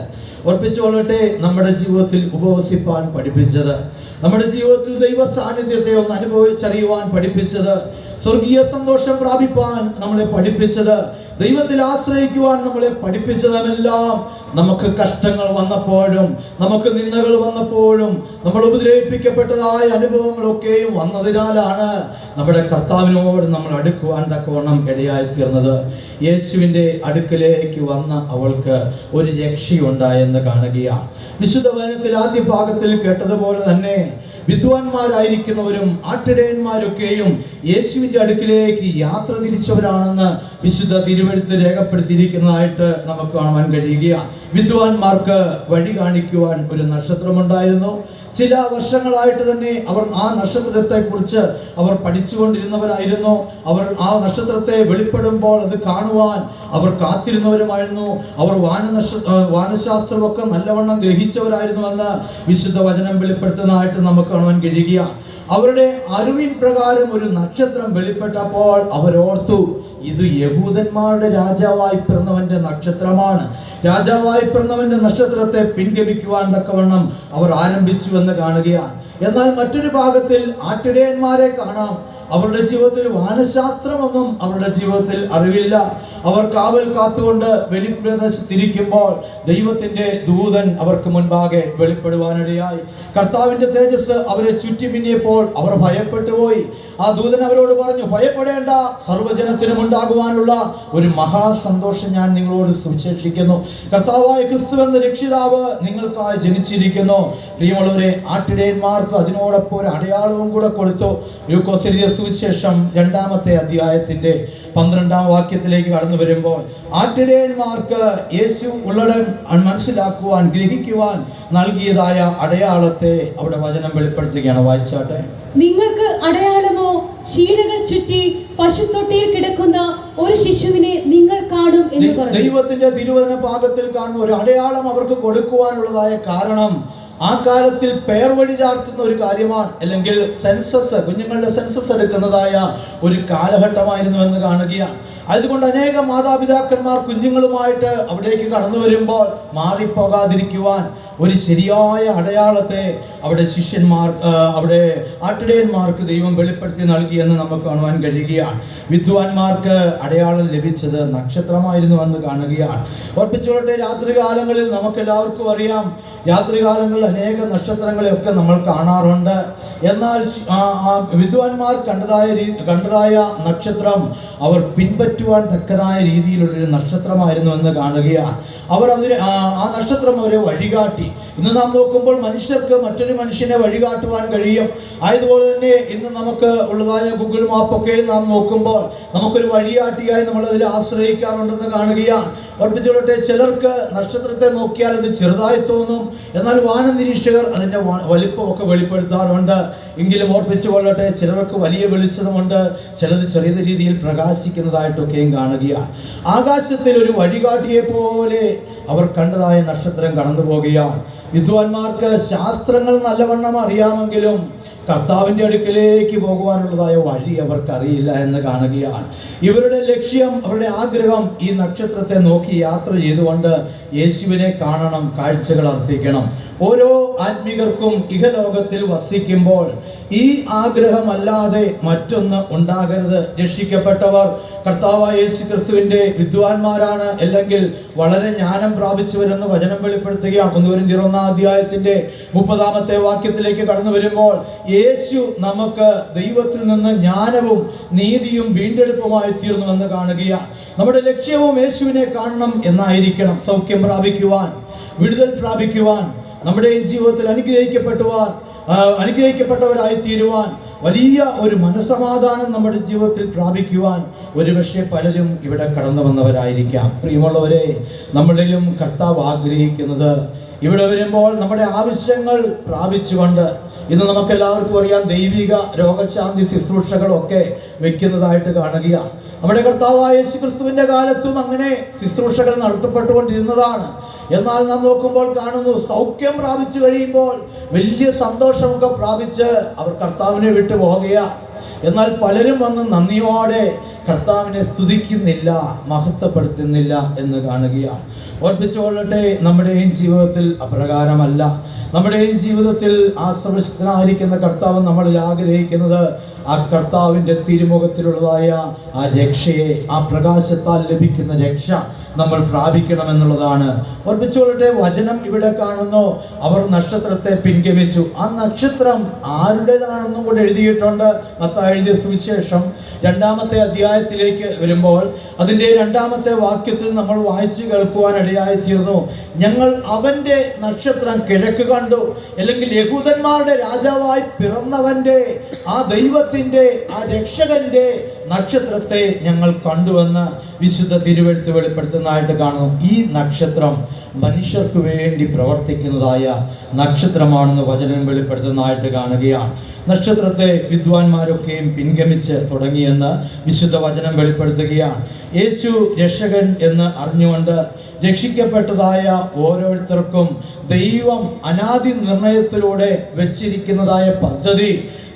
ഓർപ്പിച്ചോളട്ടെ, നമ്മുടെ ജീവിതത്തിൽ ഉപവസിപ്പാൻ പഠിപ്പിച്ചത്, നമ്മുടെ ജീവിതത്തിൽ ദൈവ സാന്നിധ്യത്തെ ഒന്ന് അനുഭവിച്ചറിയുവാൻ പഠിപ്പിച്ചത്, സ്വർഗീയ സന്തോഷം പ്രാപിപ്പാൻ നമ്മളെ പഠിപ്പിച്ചത്, ദൈവത്തിൽ ആശ്രയിക്കുവാൻ നമ്മളെ പഠിപ്പിച്ചതെല്ലാം നമുക്ക് കഷ്ടങ്ങൾ വന്നപ്പോഴും, നമുക്ക് നിന്ദകൾ വന്നപ്പോഴും, നമ്മൾ ഉപദ്രവിപ്പിക്കപ്പെട്ടതായ അനുഭവങ്ങളൊക്കെയും വന്നതിനാലാണ് നമ്മുടെ കർത്താവിനോട് നമ്മൾ അടുക്കുവാൻ തക്കവണ്ണം ഇടയായി തീർന്നത്. യേശുവിൻ്റെ അടുക്കലേക്ക് വന്ന അവൾക്ക് ഒരു രക്ഷയുണ്ടായെന്ന് കാണുകയാണ്. വിശുദ്ധ വചനത്തിൽ ആദ്യ ഭാഗത്തിൽ കേട്ടതുപോലെ തന്നെ വിദ്വാൻമാരായിരിക്കുന്നവരും ആട്ടിടയന്മാരൊക്കെയും യേശുവിൻ്റെ അടുക്കിലേക്ക് യാത്ര തിരിച്ചവരാണെന്ന് വിശുദ്ധ തിരുവെഴുത്ത് രേഖപ്പെടുത്തിയിരിക്കുന്നതായിട്ട് നമുക്ക് കാണുവാൻ കഴിയുകയാണ്. വിദ്വാൻമാർക്ക് വഴി കാണിക്കുവാൻ ഒരു നക്ഷത്രമുണ്ടായിരുന്നു. ചില വർഷങ്ങളായിട്ട് തന്നെ അവർ ആ നക്ഷത്രത്തെ കുറിച്ച് അവർ പഠിച്ചുകൊണ്ടിരുന്നവരായിരുന്നു. അവർ ആ നക്ഷത്രത്തെ വെളിപ്പെടുമ്പോൾ അത് കാണുവാൻ അവർ കാത്തിരുന്നവരുമായിരുന്നു. അവർ വാനശാസ്ത്രമൊക്കെ നല്ലവണ്ണം ഗ്രഹിച്ചവരായിരുന്നുവെന്ന് വിശുദ്ധ വചനം വെളിപ്പെടുത്തുന്നതായിട്ട് നമുക്ക് കാണുവാൻ കഴിയുകയാണ്. അവരുടെ അറിവിൻ പ്രകാരം ഒരു നക്ഷത്രം വെളിപ്പെട്ടപ്പോൾ അവരോർത്തു, ഇത് യഹൂദന്മാരുടെ രാജാവായി പിറന്നവന്റെ നക്ഷത്രമാണ്. രാജാവായി പിറന്നവന്റെ നക്ഷത്രത്തെ പിൻഗമിക്കുവാൻ തക്കവണ്ണം അവർ ആരംഭിച്ചു എന്ന് കാണുകയാണ്. എന്നാൽ മറ്റൊരു ഭാഗത്തിൽ ആട്ടിടയന്മാരെ കാണാം. അവരുടെ ജീവിതത്തിൽ വാനശാസ്ത്രമൊന്നും അവരുടെ ജീവിതത്തിൽ അറിവില്ല. അവർ കാവൽ കാത്തുകൊണ്ട് വെളിപ്രദേശത്തിരിക്കുമ്പോൾ ദൈവത്തിന്റെ ദൂതൻ അവർക്ക് മുൻപാകെ വെളിപ്പെടുവാനിടയായി. കർത്താവിന്റെ തേജസ് അവരെ ചുറ്റി മിന്നിയപ്പോൾ അവർ ഭയപ്പെട്ടു പോയി. ആ ദൂതൻ അവരോട് പറഞ്ഞു, ഭയപ്പെടേണ്ട, സർവ്വജനത്തിനും ഉണ്ടാകുവാനുള്ള ഒരു മഹാസന്തോഷം ഞാൻ നിങ്ങളോട് സുവിശേഷിക്കുന്നു. കർത്താവായ ക്രിസ്തു എന്ന രക്ഷിതാവ് നിങ്ങൾക്കായി ജനിച്ചിരിക്കുന്നു. പ്രിയമുള്ളവരെ, ആട്ടിടയന്മാർക്ക് അതിനോടൊപ്പം ഒരു അടയാളവും കൂടെ കൊടുത്തു. ലൂക്കോസ് എഴുതിയ സുവിശേഷം 2-ാമത്തെ അധ്യായത്തിന്റെ 12-ാം വാക്യത്തിലേക്ക് കടന്നു വരുമ്പോൾ ആട്ടിടയന്മാർക്ക് യേശു ഉള്ളടം മനസ്സിലാക്കുവാൻ, ഗ്രഹിക്കുവാൻ നൽകിയതായ അടയാളത്തെ അവിടെ വചനം വെളിപ്പെടുത്തുകയാണ്. വായിച്ചാട്ടെ. നിങ്ങൾക്ക് അടയാളമോ, ശീലകൾ ചുറ്റി പശുത്തൊട്ടിയിൽ കിടക്കുന്ന ഒരു ശിശുവിനെ നിങ്ങൾ കാണും എന്ന് പറഞ്ഞു. ദൈവത്തിന്റെ തിരുവചന ഭാഗത്തിൽ കാണുന്ന ഒരു അടയാളം അവർക്ക് കൊടുക്കുവാനുള്ളതായ കാരണം ആ കാലത്തിൽ പേർ വഴി ചാർത്തുന്ന ഒരു കാര്യമാണ്, അല്ലെങ്കിൽ സെൻസസ്, കുഞ്ഞുങ്ങളുടെ സെൻസസ് എടുക്കുന്നതായ ഒരു കാലഘട്ടമായിരുന്നു എന്ന് കാണുകയാണ്. അതുകൊണ്ട് അനേകം മാതാപിതാക്കന്മാർ കുഞ്ഞുങ്ങളുമായിട്ട് അവിടേക്ക് കടന്നു വരുമ്പോൾ മാറിപ്പോകാതിരിക്കുവാൻ ഒരു ശരിയായ അടയാളത്തെ അവിടെ ശിഷ്യന്മാർ, അവിടെ ആട്ടിടയന്മാർക്ക് ദൈവം വെളിപ്പെടുത്തി നൽകിയെന്ന് നമുക്ക് കാണുവാൻ കഴിയുകയാണ്. വിദ്വാൻമാർക്ക് അടയാളം ലഭിച്ചത് നക്ഷത്രമായിരുന്നു എന്ന് കാണുകയാണ്. ഓർപ്പിച്ചുകൊള്ളട്ടെ, രാത്രികാലങ്ങളിൽ നമുക്കെല്ലാവർക്കും അറിയാം, രാത്രികാലങ്ങളിൽ അനേക നക്ഷത്രങ്ങളെയൊക്കെ നമ്മൾ കാണാറുണ്ട്. എന്നാൽ വിദ്വാൻമാർ കണ്ടതായ നക്ഷത്രം അവർ പിൻപറ്റുവാൻ തക്കതായ രീതിയിലുള്ളൊരു നക്ഷത്രമായിരുന്നു എന്ന് കാണുകയാണ്. അവർ അതിന് ആ നക്ഷത്രം അവരെ വഴികാട്ടി. ഇന്ന് നാം നോക്കുമ്പോൾ മനുഷ്യർക്ക് മറ്റൊരു മനുഷ്യനെ വഴികാട്ടുവാൻ കഴിയും. ആയതുപോലെ തന്നെ ഇന്ന് നമുക്ക് ഉള്ളതായ ഗൂഗിൾ മാപ്പൊക്കെ നാം നോക്കുമ്പോൾ നമുക്കൊരു വഴികാട്ടിയായി നമ്മൾ അതിൽ ആശ്രയിക്കാറുണ്ടെന്ന് കാണുകയാണ്. ഓർപ്പിച്ചോളട്ടെ, ചിലർക്ക് നക്ഷത്രത്തെ നോക്കിയാൽ അത് ചെറുതായി തോന്നും, എന്നാൽ വാന നിരീക്ഷകർ അതിൻ്റെ വലിപ്പമൊക്കെ വെളിപ്പെടുത്താറുണ്ട്. എങ്കിലും ഓർപ്പിച്ചു കൊള്ളട്ടെ, ചിലർക്ക് വലിയ വെളിച്ചമുണ്ട്, ചിലത് ചെറിയ രീതിയിൽ പ്രകാശിക്കുന്നതായിട്ടൊക്കെയും കാണുകയാണ്. ആകാശത്തിൽ ഒരു വഴികാട്ടിയെ പോലെ അവർ കണ്ടതായ നക്ഷത്രം കടന്നു പോകുകയാണ്. വിദ്വാൻമാർക്ക് ശാസ്ത്രങ്ങൾ നല്ലവണ്ണം അറിയാമെങ്കിലും കർത്താവിൻ്റെ അടുക്കലേക്ക് പോകുവാനുള്ളതായ വഴി അവർക്കറിയില്ല എന്ന് കാണുകയാണ്. ഇവരുടെ ലക്ഷ്യം, അവരുടെ ആഗ്രഹം ഈ നക്ഷത്രത്തെ നോക്കി യാത്ര ചെയ്തുകൊണ്ട് യേശുവിനെ കാണണം, കാഴ്ചകൾ അർപ്പിക്കണം. ഓരോ ആത്മികർക്കും ഇഹലോകത്തിൽ വസിക്കുമ്പോൾ ഈ ആഗ്രഹമല്ലാതെ മറ്റൊന്ന് ഉണ്ടാകരുത്. രക്ഷിക്കപ്പെട്ടവർ കർത്താവായ യേശു ക്രിസ്തുവിൻ്റെ വിദ്വാൻമാരാണ്, അല്ലെങ്കിൽ വളരെ ജ്ഞാനം പ്രാപിച്ചവരെന്ന് വചനം വെളിപ്പെടുത്തുകയാണ്. 1 കൊരിന്ത്യർ 1-ാം അധ്യായത്തിൻ്റെ 30-ാമത്തെ വാക്യത്തിലേക്ക് കടന്നു വരുമ്പോൾ യേശു നമുക്ക് ദൈവത്തിൽ നിന്ന് ജ്ഞാനവും നീതിയും വീണ്ടെടുപ്പുമായി തീർന്നുവെന്ന് കാണുകയാണ്. നമ്മുടെ ലക്ഷ്യവും യേശുവിനെ കാണണം എന്നായിരിക്കണം. സൗഖ്യം പ്രാപിക്കുവാൻ, വിടുതൽ പ്രാപിക്കുവാൻ, നമ്മുടെ ഈ ജീവിതത്തിൽ അനുഗ്രഹിക്കപ്പെട്ടവരായി തീരുവാൻ, വലിയ ഒരു മനസ്സമാധാനം നമ്മുടെ ജീവിതത്തിൽ പ്രാപിക്കുവാൻ ഒരുപക്ഷെ പലരും ഇവിടെ കടന്നു വന്നവരായിരിക്കാം. പ്രിയമുള്ളവരെ, നമ്മളിലും കർത്താവ് ആഗ്രഹിക്കുന്നത് ഇവിടെ വരുമ്പോൾ നമ്മുടെ ആവശ്യങ്ങൾ പ്രാപിച്ചുകൊണ്ട്, ഇന്ന് നമുക്കെല്ലാവർക്കും അറിയാം, ദൈവിക രോഗശാന്തി ശുശ്രൂഷകളൊക്കെ വെക്കുന്നതായിട്ട് കാണുകയാണ്. നമ്മുടെ കർത്താവായ യേശു ക്രിസ്തുവിൻ്റെ കാലത്തും അങ്ങനെ ശുശ്രൂഷകൾ നടത്തപ്പെട്ടുകൊണ്ടിരുന്നതാണ്. എന്നാൽ നാം നോക്കുമ്പോൾ കാണുന്നു, സൗഖ്യം പ്രാപിച്ചു കഴിയുമ്പോൾ വലിയ സന്തോഷമൊക്കെ പ്രാപിച്ച് അവർ കർത്താവിനെ വിട്ടു പോകുകയാണ്. എന്നാൽ പലരും വന്ന് നന്ദിയോടെ കർത്താവിനെ സ്തുതിക്കുന്നില്ല, മഹത്വപ്പെടുത്തുന്നില്ല എന്ന് കാണുകയാണ്. ഓർപ്പിച്ചുകൊള്ളട്ടെ, നമ്മുടെയും ജീവിതത്തിൽ അപ്രകാരമല്ല. നമ്മുടെയും ജീവിതത്തിൽ ആശ്രയിക്കുന്ന കർത്താവ് നമ്മളിൽ ആഗ്രഹിക്കുന്നത് ആ കർത്താവിൻ്റെ തിരുമുഖത്തിലുള്ളതായ ആ രക്ഷയെ, ആ പ്രകാശത്താൽ ലഭിക്കുന്ന രക്ഷ നമ്മൾ പ്രാപിക്കണമെന്നുള്ളതാണ്. ഓർപ്പിച്ചുകൊള്ളട്ടെ, വചനം ഇവിടെ കാണുന്നു, അവർ നക്ഷത്രത്തെ പിൻഗമിച്ചു. ആ നക്ഷത്രം ആരുടേതാണെന്നും കൂടെ എഴുതിയിട്ടുണ്ട്. മത്തായി എഴുതിയ സുവിശേഷം 2-ാമത്തെ അധ്യായത്തിലേക്ക് വരുമ്പോൾ അതിൻ്റെ 2-ാമത്തെ വാക്യത്തിൽ നമ്മൾ വായിച്ചു കേൾക്കുവാൻ ഇടയായി തീർന്നു. ഞങ്ങൾ അവൻ്റെ നക്ഷത്രം കിഴക്ക് കണ്ടു, അല്ലെങ്കിൽ യഹൂദന്മാരുടെ രാജാവായി പിറന്നവൻ്റെ, ആ ദൈവത്തിൻ്റെ, ആ രക്ഷകന്റെ നക്ഷത്രത്തെ ഞങ്ങൾ കണ്ടുവെന്ന് വിശുദ്ധ തിരുവെഴുത്ത് വെളിപ്പെടുത്തുന്നതായിട്ട് കാണുന്നു. ഈ നക്ഷത്രം മനുഷ്യർക്ക് വേണ്ടി പ്രവർത്തിക്കുന്നതായ നക്ഷത്രമാണെന്ന് വചനം വെളിപ്പെടുത്തുന്നതായിട്ട് കാണുകയാണ്. നക്ഷത്രത്തെ വിദ്വാൻമാരൊക്കെയും പിൻഗമിച്ച് തുടങ്ങിയെന്ന് വിശുദ്ധ വചനം വെളിപ്പെടുത്തുകയാണ്. യേശു രക്ഷകൻ എന്ന് അറിഞ്ഞുകൊണ്ട് രക്ഷിക്കപ്പെട്ടതായ ഓരോരുത്തർക്കും ദൈവം അനാദി നിർണയത്തിലൂടെ വെച്ചിരിക്കുന്നതായ പദ്ധതി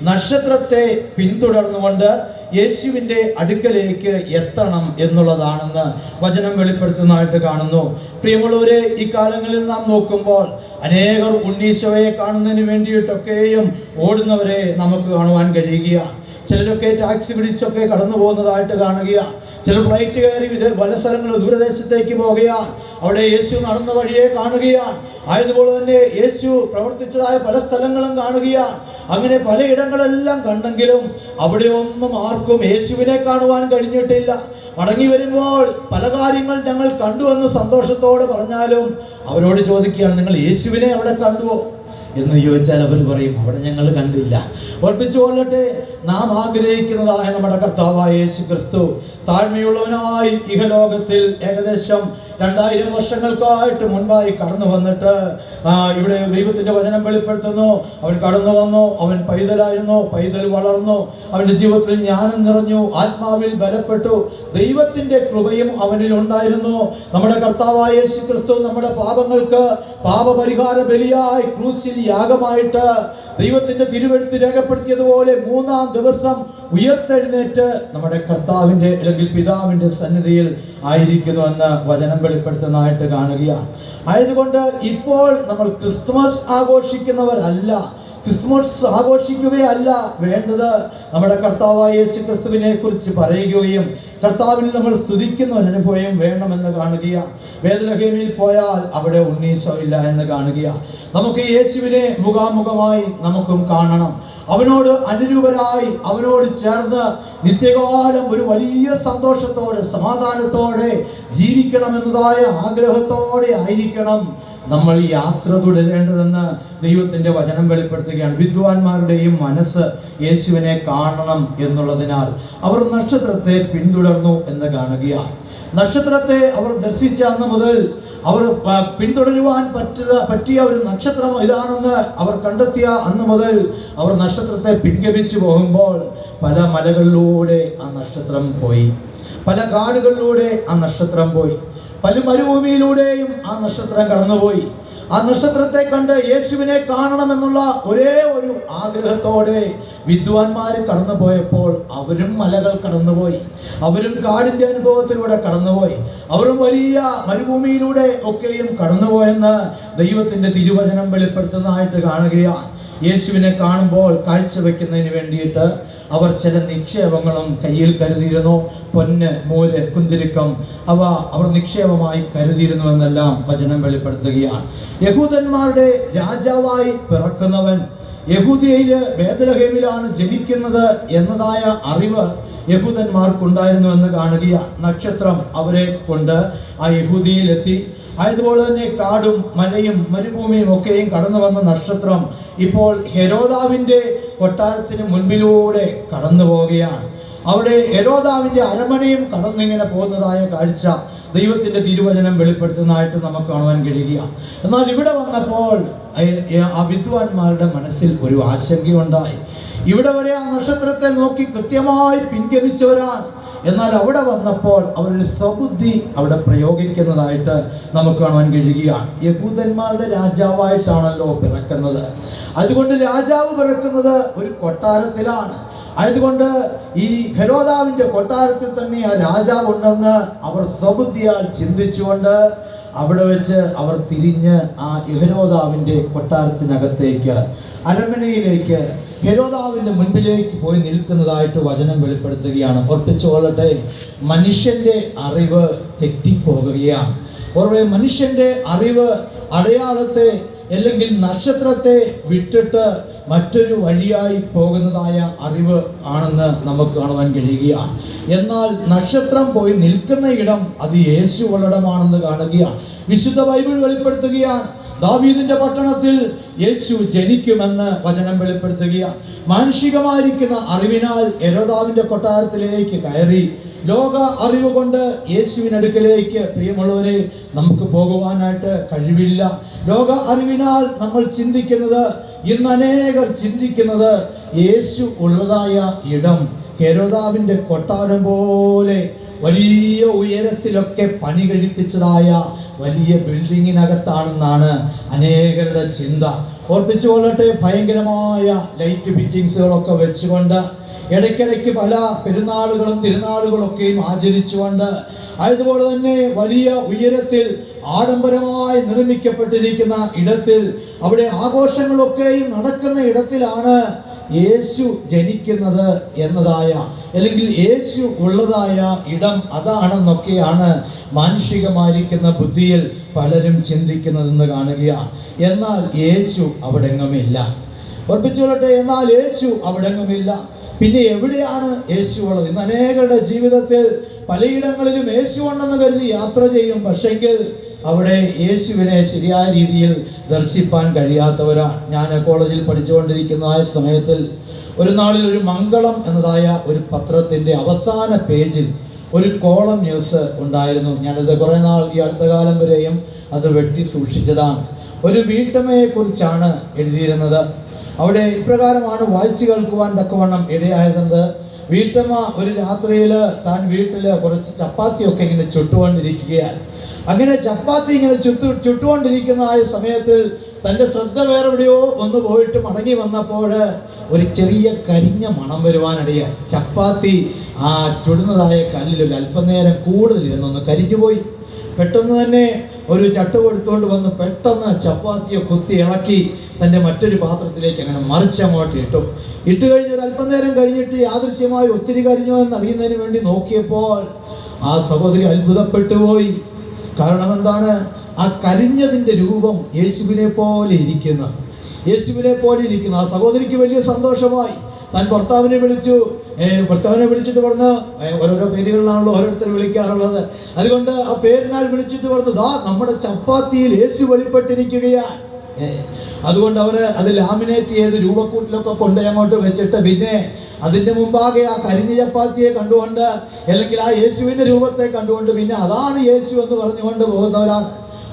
നക്ഷത്രത്തെ പിന്തുടർന്നുകൊണ്ട് യേശുവിൻ്റെ അടുക്കലേക്ക് എത്തണം എന്നുള്ളതാണെന്ന് വചനം വെളിപ്പെടുത്തുന്നതായിട്ട് കാണുന്നു. പ്രിയമുള്ളവരെ, ഈ കാലങ്ങളിൽ നാം നോക്കുമ്പോൾ അനേകർ ഉണ്ണീശോയെ കാണുന്നതിന് വേണ്ടിയിട്ടൊക്കെയും ഓടുന്നവരെ നമുക്ക് കാണുവാൻ കഴിയുകയാണ്. ചിലരൊക്കെ ടാക്സി പിടിച്ചൊക്കെ കടന്നു പോകുന്നതായിട്ട് കാണുകയാണ്. ചിലർ ഫ്ലൈറ്റ് കയറി പല സ്ഥലങ്ങളിൽ ദൂരദേശത്തേക്ക് പോകുകയാണ്. അവിടെ യേശു നടന്ന വഴിയെ കാണുകയാണ്. ആയതുപോലെ തന്നെ യേശു പ്രവർത്തിച്ചതായ പല സ്ഥലങ്ങളും കാണുകയാണ്. അങ്ങനെ പലയിടങ്ങളെല്ലാം കണ്ടെങ്കിലും അവിടെ ഒന്നും ആർക്കും യേശുവിനെ കാണുവാൻ കഴിഞ്ഞിട്ടില്ല. മടങ്ങി വരുമ്പോൾ പല കാര്യങ്ങൾ ഞങ്ങൾ കണ്ടുവെന്ന് സന്തോഷത്തോടെ പറഞ്ഞാലും അവരോട് ചോദിക്കുകയാണ്, നിങ്ങൾ യേശുവിനെ അവിടെ കണ്ടുവോ? എന്ന് ചോദിച്ചാൽ അവർ പറയും അവിടെ ഞങ്ങൾ കണ്ടില്ല. ഓർപ്പിച്ചുകൊള്ളട്ടെ, നാം ആഗ്രഹിക്കുന്നതായ നമ്മുടെ കർത്താവായ യേശു ക്രിസ്തു താഴ്മയുള്ളവനായി ഇഹലോകത്തിൽ ഏകദേശം 2000 വർഷങ്ങൾക്കായിട്ട് മുൻപായി കടന്നു വന്നിട്ട് ഇവിടെ ദൈവത്തിന്റെ വചനം വെളിപ്പെടുത്തുന്നു. അവൻ കടന്നു വന്നു, അവൻ പൈതലായിരുന്നു, പൈതൽ വളർന്നു, അവന്റെ ജീവിതത്തിൽ ജ്ഞാനം നിറഞ്ഞു, ആത്മാവിൽ ബലപ്പെട്ടു, ദൈവത്തിന്റെ കൃപയും അവനിൽ ഉണ്ടായിരുന്നു. നമ്മുടെ കർത്താവായ യേശു ക്രിസ്തു നമ്മുടെ പാപങ്ങൾക്ക് പാപപരിഹാര ബലിയായി ക്രൂശിൽ യാഗമായിട്ട് ദൈവത്തിന്റെ തിരുവെഴുത്ത് രേഖപ്പെടുത്തിയതുപോലെ 3-ാം ദിവസം ഉയർത്തെഴുന്നേറ്റ് നമ്മുടെ കർത്താവിന്റെ അല്ലെങ്കിൽ പിതാവിന്റെ സന്നിധിയിൽ ആയിരിക്കുന്നുവെന്ന് വചനം വെളിപ്പെടുത്തുന്നതായിട്ട് കാണുകയാണ്. ആയതുകൊണ്ട് ഇപ്പോൾ നമ്മൾ ക്രിസ്തുമസ് ആഘോഷിക്കുന്നവരല്ല, ക്രിസ്മസ് ആഘോഷിക്കുകയല്ല വേണ്ടത്. നമ്മുടെ കർത്താവായ യേശു ക്രിസ്തുവിനെ കുറിച്ച് പറയുകയും കർത്താവിൽ നമ്മൾ സ്തുതിക്കുന്ന ഒരു അനുഭവം വേണമെന്ന് കാണുകയാണ്. ബേത്ലഹേമിൽ പോയാൽ അവിടെ ഉണ്ണീശോ ഇല്ല എന്ന് കാണുകയാണ്. നമുക്ക് യേശുവിനെ മുഖാമുഖമായി നമുക്കും കാണണം. അവനോട് അനുരൂപരായി അവനോട് ചേർന്ന് നിത്യകാലം ഒരു വലിയ സന്തോഷത്തോടെ സമാധാനത്തോടെ ജീവിക്കണമെന്നതായ ആഗ്രഹത്തോടെ ആയിരിക്കണം നമ്മൾ യാത്ര തുടരേണ്ടതെന്ന് ദൈവത്തിന്റെ വചനം വെളിപ്പെടുത്തുകയാണ്. വിദ്വാൻമാരുടെയും മനസ്സ് യേശുവിനെ കാണണം എന്നുള്ളതിനാൽ അവർ നക്ഷത്രത്തെ പിന്തുടർന്നു എന്ന് കാണുകയാണ്. നക്ഷത്രത്തെ അവർ ദർശിച്ച അന്ന് മുതൽ അവർ പിന്തുടരുവാൻ പറ്റിയ ഒരു നക്ഷത്രം ഇതാണെന്ന് അവർ കണ്ടെത്തിയ അന്ന് മുതൽ അവർ നക്ഷത്രത്തെ പിൻഗമിച്ചു പോകുമ്പോൾ പല മലകളിലൂടെ ആ നക്ഷത്രം പോയി, പല കാടുകളിലൂടെ ആ നക്ഷത്രം പോയി, പല മരുഭൂമിയിലൂടെയും ആ നക്ഷത്രം കടന്നുപോയി. ആ നക്ഷത്രത്തെ കണ്ട് യേശുവിനെ കാണണമെന്നുള്ള ഒരേ ഒരു ആഗ്രഹത്തോടെ വിദ്വാൻമാർ കടന്നുപോയപ്പോൾ അവരും മലകൾ കടന്നുപോയി, അവരും കാടിന്റെ അനുഭവത്തിലൂടെ കടന്നുപോയി, അവരും വലിയ മരുഭൂമിയിലൂടെ ഒക്കെയും കടന്നുപോയെന്ന് ദൈവത്തിന്റെ തിരുവചനം വെളിപ്പെടുത്തുന്നതായിട്ട് കാണുകയാണ്. യേശുവിനെ കാണുമ്പോൾ കാഴ്ചവെക്കുന്നതിന് വേണ്ടിയിട്ട് അവർ ചില നിക്ഷേപങ്ങളും കയ്യിൽ കരുതിയിരുന്നു. പൊന്ന്, മൂര്, കുന്തിരിക്കം അവ അവർ നിക്ഷേപമായി കരുതിയിരുന്നു എന്നെല്ലാം വചനം വെളിപ്പെടുത്തുകയാണ്. യഹൂദന്മാരുടെ രാജാവായി പിറക്കുന്നവൻ യഹൂദിയയില് ബേത്ലഹേമിലാണ് ജനിക്കുന്നത് എന്നതായ അറിവ് യഹൂദന്മാർക്കുണ്ടായിരുന്നു എന്ന് കാണുകയാണ്. നക്ഷത്രം അവരെ കൊണ്ട് ആ യഹൂദിയയിലെത്തി. അതുപോലെ തന്നെ കാടും മലയും മരുഭൂമിയും ഒക്കെയും കടന്നു വന്ന നക്ഷത്രം ഇപ്പോൾ ഹെരോദാവിന്റെ കൊട്ടാരത്തിന് മുൻപിലൂടെ കടന്നു പോവുകയാണ്. അവിടെ ഹെരോദാവിന്റെ അരമനയും കടന്നിങ്ങനെ പോകുന്നതായ കാഴ്ച ദൈവത്തിന്റെ തിരുവചനം വെളിപ്പെടുത്തുന്നതായിട്ട് നമുക്ക് കാണുവാൻ കഴിയുകയാണ്. എന്നാൽ ഇവിടെ വന്നപ്പോൾ ആ വിദ്വാൻമാരുടെ മനസ്സിൽ ഒരു ആശങ്കയുണ്ടായി. ഇവിടെ വരെ ആ നക്ഷത്രത്തെ നോക്കി കൃത്യമായി പിൻഗമിച്ചവരാണ്. എന്നാൽ അവിടെ വന്നപ്പോൾ അവരൊരു സ്വബുദ്ധി അവിടെ പ്രയോഗിക്കുന്നതായിട്ട് നമുക്ക് കാണുവാൻ കഴിയുകയാണ്. യഹൂദന്മാരുടെ രാജാവായിട്ടാണല്ലോ പിറക്കുന്നത്. അതുകൊണ്ട് രാജാവ് പിറക്കുന്നത് ഒരു കൊട്ടാരത്തിലാണ്. അതുകൊണ്ട് ഈ ഹെരോദാവിന്റെ കൊട്ടാരത്തിൽ തന്നെ ആ രാജാവ് ഉണ്ടെന്ന് അവർ സ്വബുദ്ധിയാൽ ചിന്തിച്ചുകൊണ്ട് അവിടെ വെച്ച് അവർ തിരിഞ്ഞ് ആ ഹെരോദാവിന്റെ കൊട്ടാരത്തിനകത്തേക്ക്, അരമനയിലേക്ക്, ഹെരോദാവിന്റെ മുൻപിലേക്ക് പോയി നിൽക്കുന്നതായിട്ട് വചനം വെളിപ്പെടുത്തുകയാണ്. ഓർപ്പിച്ചുകൊള്ളട്ടെ, മനുഷ്യന്റെ അറിവ് തെറ്റിപ്പോകുകയാണ്. ഓർവേ, മനുഷ്യന്റെ അറിവ് അടയാളത്തെ അല്ലെങ്കിൽ നക്ഷത്രത്തെ വിട്ടിട്ട് മറ്റൊരു വഴിയായി പോകുന്നതായ അറിവ് ആണെന്ന് നമുക്ക് കാണുവാൻ കഴിയുകയാണ്. എന്നാൽ നക്ഷത്രം പോയി നിൽക്കുന്ന ഇടം അത് യേശു ഉള്ളിടമാണെന്ന് കാണുകയാണ്. വിശുദ്ധ ബൈബിൾ വെളിപ്പെടുത്തുകയാണ്. ദാവീദിന്റെ പട്ടണത്തിൽ യേശു ജനിക്കുമെന്ന് വചനം വെളിപ്പെടുത്തുകയാണ്. മാനുഷികമായിരിക്കുന്ന അറിവിനാൽ ഹെരോദാവിന്റെ കൊട്ടാരത്തിലേക്ക് കയറി ലോക അറിവ് കൊണ്ട് യേശുവിനടുക്കലേക്ക് പ്രിയമുള്ളവരെ നമുക്ക് പോകുവാനായിട്ട് കഴിവില്ല. ലോക അറിവിനാൽ നമ്മൾ ചിന്തിക്കുന്നത്, ഇന്ന് അനേകർ ചിന്തിക്കുന്നത്, യേശു ഉള്ളതായ ഇടം ഹെരോദാവിന്റെ കൊട്ടാരം പോലെ വലിയ ഉയരത്തിലൊക്കെ പണി കഴിപ്പിച്ചതായ വലിയ ബിൽഡിങ്ങിനകത്താണെന്നാണ് അനേകരുടെ ചിന്ത. ഓർപ്പിച്ചുകൊള്ളട്ടെ, ഭയങ്കരമായ ലൈറ്റ് ഫിറ്റിങ്സുകളൊക്കെ വെച്ചുകൊണ്ട് ഇടയ്ക്കിടയ്ക്ക് പല പെരുന്നാളുകളും തിരുനാളുകളൊക്കെയും ആചരിച്ചുകൊണ്ട്, അതുപോലെ തന്നെ വലിയ ഉയരത്തിൽ ആഡംബരമായി നിർമ്മിക്കപ്പെട്ടിരിക്കുന്ന ഇടത്തിൽ, അവിടെ ആഘോഷങ്ങളൊക്കെയും നടക്കുന്ന ഇടത്തിലാണ് യേശു ജനിക്കുന്നത് എന്നതായ, അല്ലെങ്കിൽ യേശു ഉള്ളതായ ഇടം അതാണെന്നൊക്കെയാണ് മാനുഷികമായിരിക്കുന്ന ബുദ്ധിയിൽ പലരും ചിന്തിക്കുന്നതെന്ന് കാണുകയാണ്. എന്നാൽ യേശു അവിടെങ്ങുമില്ല. ഓർപ്പിച്ചുകൊള്ളട്ടെ, എന്നാൽ യേശു അവിടെങ്ങുമില്ല. പിന്നെ എവിടെയാണ് യേശു ഉള്ളത്? ഇന്ന് അനേകരുടെ ജീവിതത്തിൽ പലയിടങ്ങളിലും യേശു ഉണ്ടെന്ന് കരുതി യാത്ര ചെയ്യും. പക്ഷെങ്കിൽ അവിടെ യേശുവിനെ ശരിയായ രീതിയിൽ ദർശിപ്പാൻ കഴിയാത്തവരാണ്. ഞാൻ കോളേജിൽ പഠിച്ചുകൊണ്ടിരിക്കുന്ന സമയത്തിൽ ഒരു നാളിൽ ഒരു മംഗളം എന്നതായ ഒരു പത്രത്തിൻ്റെ അവസാന പേജിൽ ഒരു കോളം ന്യൂസ് ഉണ്ടായിരുന്നു. ഞാനത് കുറേ നാൾ ഈ അടുത്ത കാലം വരെയും അത് വെട്ടി സൂക്ഷിച്ചതാണ്. ഒരു വീട്ടമ്മയെക്കുറിച്ചാണ് എഴുതിയിരുന്നത്. അവിടെ ഇപ്രകാരമാണ് വായിച്ചു കേൾക്കുവാൻ തക്കവണ്ണം ഇടയായത്. വീട്ടമ്മ ഒരു രാത്രിയിൽ താൻ വീട്ടിൽ കുറച്ച് ചപ്പാത്തിയൊക്കെ ഇങ്ങനെ ചുട്ടുകൊണ്ടിരിക്കുകയാണ്. അങ്ങനെ ചപ്പാത്തി ഇങ്ങനെ ചുട്ടുകൊണ്ടിരിക്കുന്ന ആ സമയത്തിൽ തൻ്റെ ശ്രദ്ധ വേറെവിടെയോ ഒന്ന് പോയിട്ട് മടങ്ങി വന്നപ്പോൾ ഒരു ചെറിയ കരിഞ്ഞ മണം വരുവാനിടയായി. ചപ്പാത്തി ആ ചുടുന്നതായ കല്ലിൽ ഒരു അല്പനേരം കൂടുതലിരുന്നൊന്ന് കരിഞ്ഞുപോയി. പെട്ടെന്ന് തന്നെ ഒരു ചട്ട് കൊടുത്തുകൊണ്ട് വന്ന് പെട്ടെന്ന് ചപ്പാത്തിയെ കുത്തി ഇളക്കി തൻ്റെ മറ്റൊരു പാത്രത്തിലേക്ക് അങ്ങനെ മറിച്ചങ്ങോട്ട് ഇട്ട് കഴിഞ്ഞ് ഒരു അല്പനേരം കഴിഞ്ഞിട്ട് യാദൃശ്യമായി ഒത്തിരി കരിഞ്ഞോ എന്ന് അറിയുന്നതിന് വേണ്ടി നോക്കിയപ്പോൾ ആ സഹോദരി അത്ഭുതപ്പെട്ടു പോയി. കാരണം എന്താണ്? ആ കരിഞ്ഞതിൻ്റെ രൂപം യേശുവിനെ പോലെ ഇരിക്കുന്ന ആ സഹോദരിക്ക് വലിയ സന്തോഷമായി. താൻ ഭർത്താവിനെ വിളിച്ചിട്ട് പറഞ്ഞു, ഓരോരോ പേരുകളിലാണല്ലോ ഓരോരുത്തർ വിളിക്കാറുള്ളത്, അതുകൊണ്ട് ആ പേരിനാൽ വിളിച്ചിട്ട് പറഞ്ഞു, ദാ നമ്മുടെ ചപ്പാത്തിയിൽ യേശു വെളിപ്പെട്ടിരിക്കുകയാണ്. അതുകൊണ്ട് അവർ അത് ലാമിനേറ്റ് ചെയ്ത് രൂപക്കൂട്ടിലൊക്കെ കൊണ്ട് അങ്ങോട്ട് വെച്ചിട്ട് പിന്നെ അതിൻ്റെ മുമ്പാകെ ആ കരിഞ്ഞ ചപ്പാത്തിയെ കണ്ടുകൊണ്ട് അല്ലെങ്കിൽ ആ യേശുവിൻ്റെ രൂപത്തെ കണ്ടുകൊണ്ട് പിന്നെ അതാണ് യേശു എന്ന് പറഞ്ഞുകൊണ്ട് പോകുന്നവരാണ്.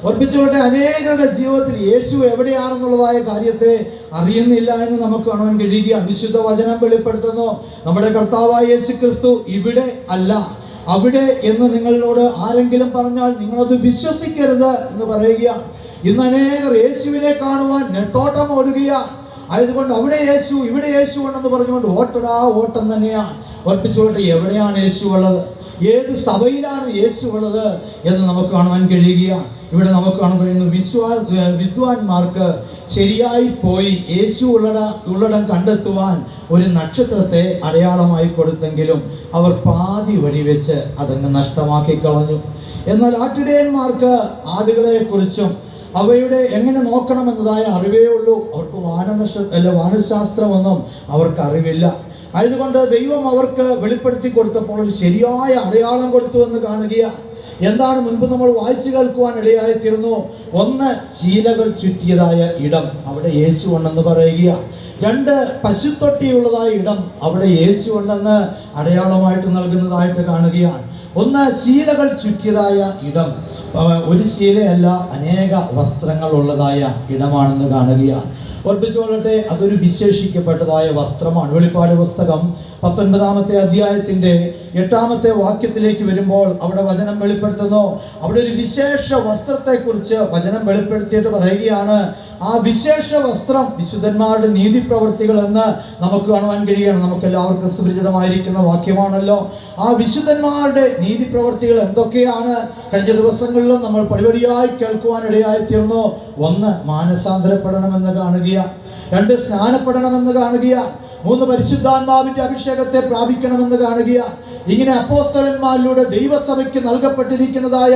ഓർപ്പിച്ചുകൊണ്ട് അനേകരുടെ ജീവിതത്തിൽ യേശു എവിടെയാണെന്നുള്ളതായ കാര്യത്തെ അറിയുന്നില്ല എന്ന് നമുക്ക് കാണാൻ കഴിയുക. വിശുദ്ധ വചനം വെളിപ്പെടുത്തുന്നു, നമ്മുടെ കർത്താവായ യേശു ക്രിസ്തു ഇവിടെ അല്ല അവിടെ എന്ന് നിങ്ങളോട് ആരെങ്കിലും പറഞ്ഞാൽ നിങ്ങളത് വിശ്വസിക്കരുത് എന്ന് പറയുക. ഇന്ന് അനേകർ യേശുവിനെ കാണുവാൻ നെട്ടോട്ടം ഓടുകയാണ്. ആയതുകൊണ്ട് അവിടെ യേശു ഇവിടെ യേശു ഉണ്ടെന്ന് പറഞ്ഞുകൊണ്ട് ഓട്ടം തന്നെയാണ്. ഓർപ്പിച്ചുകൊണ്ട് എവിടെയാണ് യേശു ഉള്ളത്, ഏത് സഭയിലാണ് യേശു ഉള്ളത് എന്ന് നമുക്ക് കാണുവാൻ കഴിയുക. ഇവിടെ നമുക്ക് കാണാൻ കഴിയുന്നു, വിദ്വാൻമാർക്ക് ശരിയായി പോയി യേശു ഉള്ളടം കണ്ടെത്തുവാൻ ഒരു നക്ഷത്രത്തെ അടയാളമായി കൊടുത്തെങ്കിലും അവർ പാതി വഴി വെച്ച് അതങ്ങ് നഷ്ടമാക്കി കളഞ്ഞു. എന്നാൽ ആട്ടിടയന്മാർക്ക് ആടുകളെ കുറിച്ചും അവയുടെ എങ്ങനെ നോക്കണമെന്നതായ അറിവേ ഉള്ളൂ. അവർക്ക് വാനശാസ്ത്രമൊന്നും അവർക്ക് അറിവില്ല. ആയതുകൊണ്ട് ദൈവം അവർക്ക് വെളിപ്പെടുത്തി കൊടുത്തപ്പോൾ ഒരു ശരിയായ അടയാളം കൊടുത്തു എന്ന് കാണുകയാണ്. എന്താണ് മുൻപ് നമ്മൾ വായിച്ചു കേൾക്കുവാൻ ഇടയായിത്തീരുന്നു. ഒന്ന്, ശീലകൾ ചുറ്റിയതായ ഇടം, അവിടെ യേശു ഉണ്ടെന്ന് പറയുക. രണ്ട്, പശുത്തൊട്ടിയുള്ളതായ ഇടം, അവിടെ യേശു ഉണ്ടെന്ന് അടയാളമായിട്ട് നൽകുന്നതായിട്ട് കാണുകയാണ്. ഒന്ന്, ശീലകൾ ചുറ്റിയതായ ഇടം, ഒരു ശീലയല്ല അനേക വസ്ത്രങ്ങൾ ഉള്ളതായ ഇടമാണെന്ന് കാണുകയാണ്. ഓർപ്പിച്ചുകൊള്ളട്ടെ, അതൊരു വിശേഷിക്കപ്പെട്ടതായ വസ്ത്രമാണ്. വെളിപ്പാട് പുസ്തകം 19-ാമത്തെ അധ്യായത്തിൻ്റെ 8-ാമത്തെ വാക്യത്തിലേക്ക് വരുമ്പോൾ അവിടെ വചനം വെളിപ്പെടുത്തുന്നു. അവിടെ ഒരു വിശേഷ വസ്ത്രത്തെക്കുറിച്ച് വചനം വെളിപ്പെടുത്തിയിട്ട് പറയുകയാണ്. ആ വിശേഷ വസ്ത്രം വിശുദ്ധന്മാരുടെ നീതിപ്രവൃത്തികൾ എന്ന് നമുക്ക് കാണുവാൻ കഴിയുകയാണ്. നമുക്കെല്ലാവർക്കും സുപരിചിതമായിരിക്കുന്ന വാക്യമാണല്ലോ. ആ വിശുദ്ധന്മാരുടെ നീതിപ്രവൃത്തികൾ എന്തൊക്കെയാണ്? കഴിഞ്ഞ ദിവസങ്ങളിലും നമ്മൾ പടിപടിയായി കേൾക്കുവാൻ ഇടയായിത്തീർന്നു. ഒന്ന്, മാനസാന്തരപ്പെടണമെന്ന് കാണുക. രണ്ട്, സ്നാനപ്പെടണമെന്ന് കാണുക. മൂന്ന്, പരിശുദ്ധാത്മാവിന്റെ അഭിഷേകത്തെ പ്രാപിക്കണമെന്ന് കാണുക. ഇങ്ങനെ അപ്പോസ്തലന്മാരിലൂടെ ദൈവസഭയ്ക്ക് നൽകപ്പെട്ടിരിക്കുന്നതായ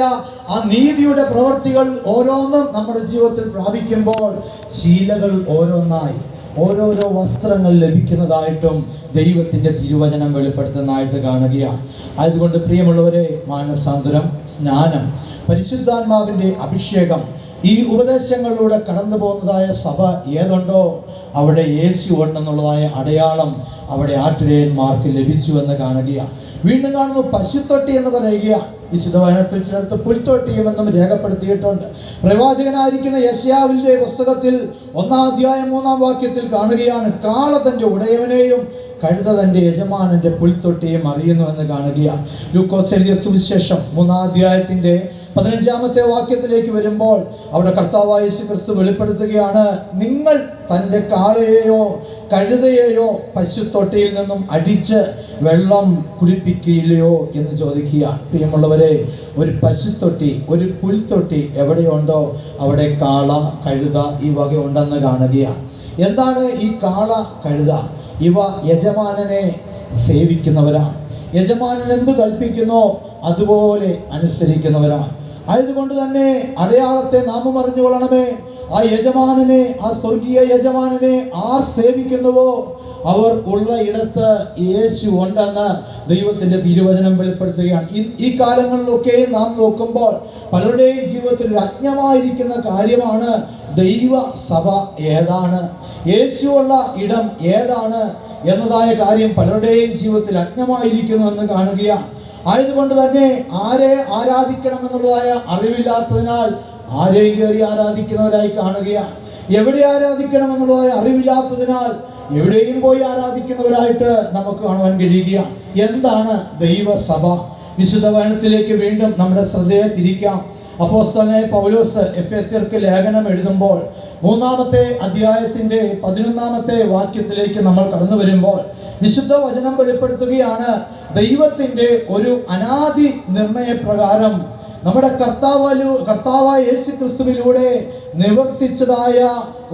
ആ നീതിയുടെ പ്രവൃത്തികൾ ഓരോന്നും നമ്മുടെ ജീവിതത്തിൽ പ്രാപിക്കുമ്പോൾ ശീലകൾ ഓരോന്നായി ഓരോരോ വസ്ത്രങ്ങൾ ലഭിക്കുന്നതായിട്ടും ദൈവത്തിൻ്റെ തിരുവചനം വെളിപ്പെടുത്തുന്നതായിട്ട് കാണുകയാണ്. അതുകൊണ്ട് പ്രിയമുള്ളവരെ, മാനസാന്തരം, സ്നാനം, പരിശുദ്ധാത്മാവിൻ്റെ അഭിഷേകം, ഈ ഉപദേശങ്ങളിലൂടെ കടന്നു പോകുന്നതായ സഭ ഏതുണ്ടോ അവിടെ യേശു ഉണ്ടെന്നുള്ളതായ അടയാളം അവിടെ ആട്ടിടയന്മാർക്ക് ലഭിച്ചു എന്ന് കാണുകയാണ്. വീണ്ടും കാണുന്നു, പശുത്തൊട്ടി എന്ന് പറയുക. വിശുദ്ധ വചനത്തിൽ ചിലർക്ക് പുൽത്തൊട്ടിയുമെന്നും രേഖപ്പെടുത്തിയിട്ടുണ്ട്. പ്രവാചകനായിരിക്കുന്ന യെശയ്യാവിന്റെ പുസ്തകത്തിൽ 1-ാം അധ്യായം 3-ാം വാക്യത്തിൽ കാണുകയാണ്, കാള തൻ്റെ ഉടയവനെയും കഴുത തൻ്റെ യജമാനന്റെ പുൽത്തൊട്ടിയും അറിയുന്നു എന്ന് കാണുകയാണ്. ലൂക്കോസ് എഴുതിയ സുവിശേഷം 3-ാം അധ്യായത്തിൻ്റെ 15-ാമത്തെ വാക്യത്തിലേക്ക് വരുമ്പോൾ അവിടെ കർത്താവായ യേശു ക്രിസ്തു വെളിപ്പെടുത്തുകയാണ്, നിങ്ങൾ തൻ്റെ കാളയെയോ കഴുതയെയോ പശുത്തൊട്ടിയിൽ നിന്നും അടിച്ച് വെള്ളം കുടിപ്പിക്കില്ലയോ എന്ന് ചോദിക്കുക. പ്രിയമുള്ളവരെ, ഒരു പശുത്തൊട്ടി, ഒരു പുൽത്തൊട്ടി എവിടെയുണ്ടോ അവിടെ കാള, കഴുത ഈ വക ഉണ്ടെന്ന് കാണുകയാണ്. എന്താണ് ഈ കാള, കഴുത? ഇവ യജമാനനെ സേവിക്കുന്നവരാണ്. യജമാനൻ എന്ത് കൽപ്പിക്കുന്നോ അതുപോലെ അനുസരിക്കുന്നവരാണ്. ആയതുകൊണ്ട് തന്നെ അടയാളത്തെ നാമം അറിഞ്ഞുകൊള്ളണമേ. ആ യജമാനനെ, ആ സ്വർഗീയ യജമാനനെ ആർ സേവിക്കുന്നുവോ അവർ ഉള്ള ഇടത്ത് യേശു ഉണ്ടെന്ന് ദൈവത്തിന്റെ തിരുവചനം വെളിപ്പെടുത്തുകയാണ്. ഈ കാലങ്ങളിലൊക്കെ നാം നോക്കുമ്പോൾ പലരുടെയും ജീവിതത്തിൽ ഒരു അജ്ഞമായിരിക്കുന്ന കാര്യമാണ് ദൈവസഭ ഏതാണ്, യേശുവുള്ള ഇടം ഏതാണ് എന്നതായ കാര്യം പലരുടെയും ജീവിതത്തിൽ അജ്ഞമായിരിക്കുന്നു എന്ന് കാണുകയാണ്. ആയതുകൊണ്ട് തന്നെ ആരെ ആരാധിക്കണം എന്നുള്ളതായ അറിവില്ലാത്തതിനാൽ ആരെയും കയറി ആരാധിക്കുന്നവരായി കാണുകയാണ്. എവിടെ ആരാധിക്കണം എന്നുള്ളതായ അറിവില്ലാത്തതിനാൽ എവിടെയും പോയി ആരാധിക്കുന്നവരായിട്ട് നമുക്ക് കാണുവാൻ കഴിയുകയാണ്. എന്താണ് ദൈവസഭ? വിശുദ്ധ വചനത്തിലേക്ക് വീണ്ടും നമ്മുടെ ശ്രദ്ധയെ തിരിക്കാം. അപ്പോസ്തലനായ പൗലോസ് എഫെസ്യർക്ക് ലേഖനം എഴുതുമ്പോൾ 3-ാമത്തെ അധ്യായത്തിന്റെ 11-ാമത്തെ വാക്യത്തിലേക്ക് നമ്മൾ കടന്നു വരുമ്പോൾ വിശുദ്ധ വചനം വെളിപ്പെടുത്തുകയാണ്, ദൈവത്തിന്റെ ഒരു അനാദി നിർണയപ്രകാരം നമ്മുടെ കർത്താവായ യേശു ക്രിസ്തുവിലൂടെ നിവർത്തിച്ചതായ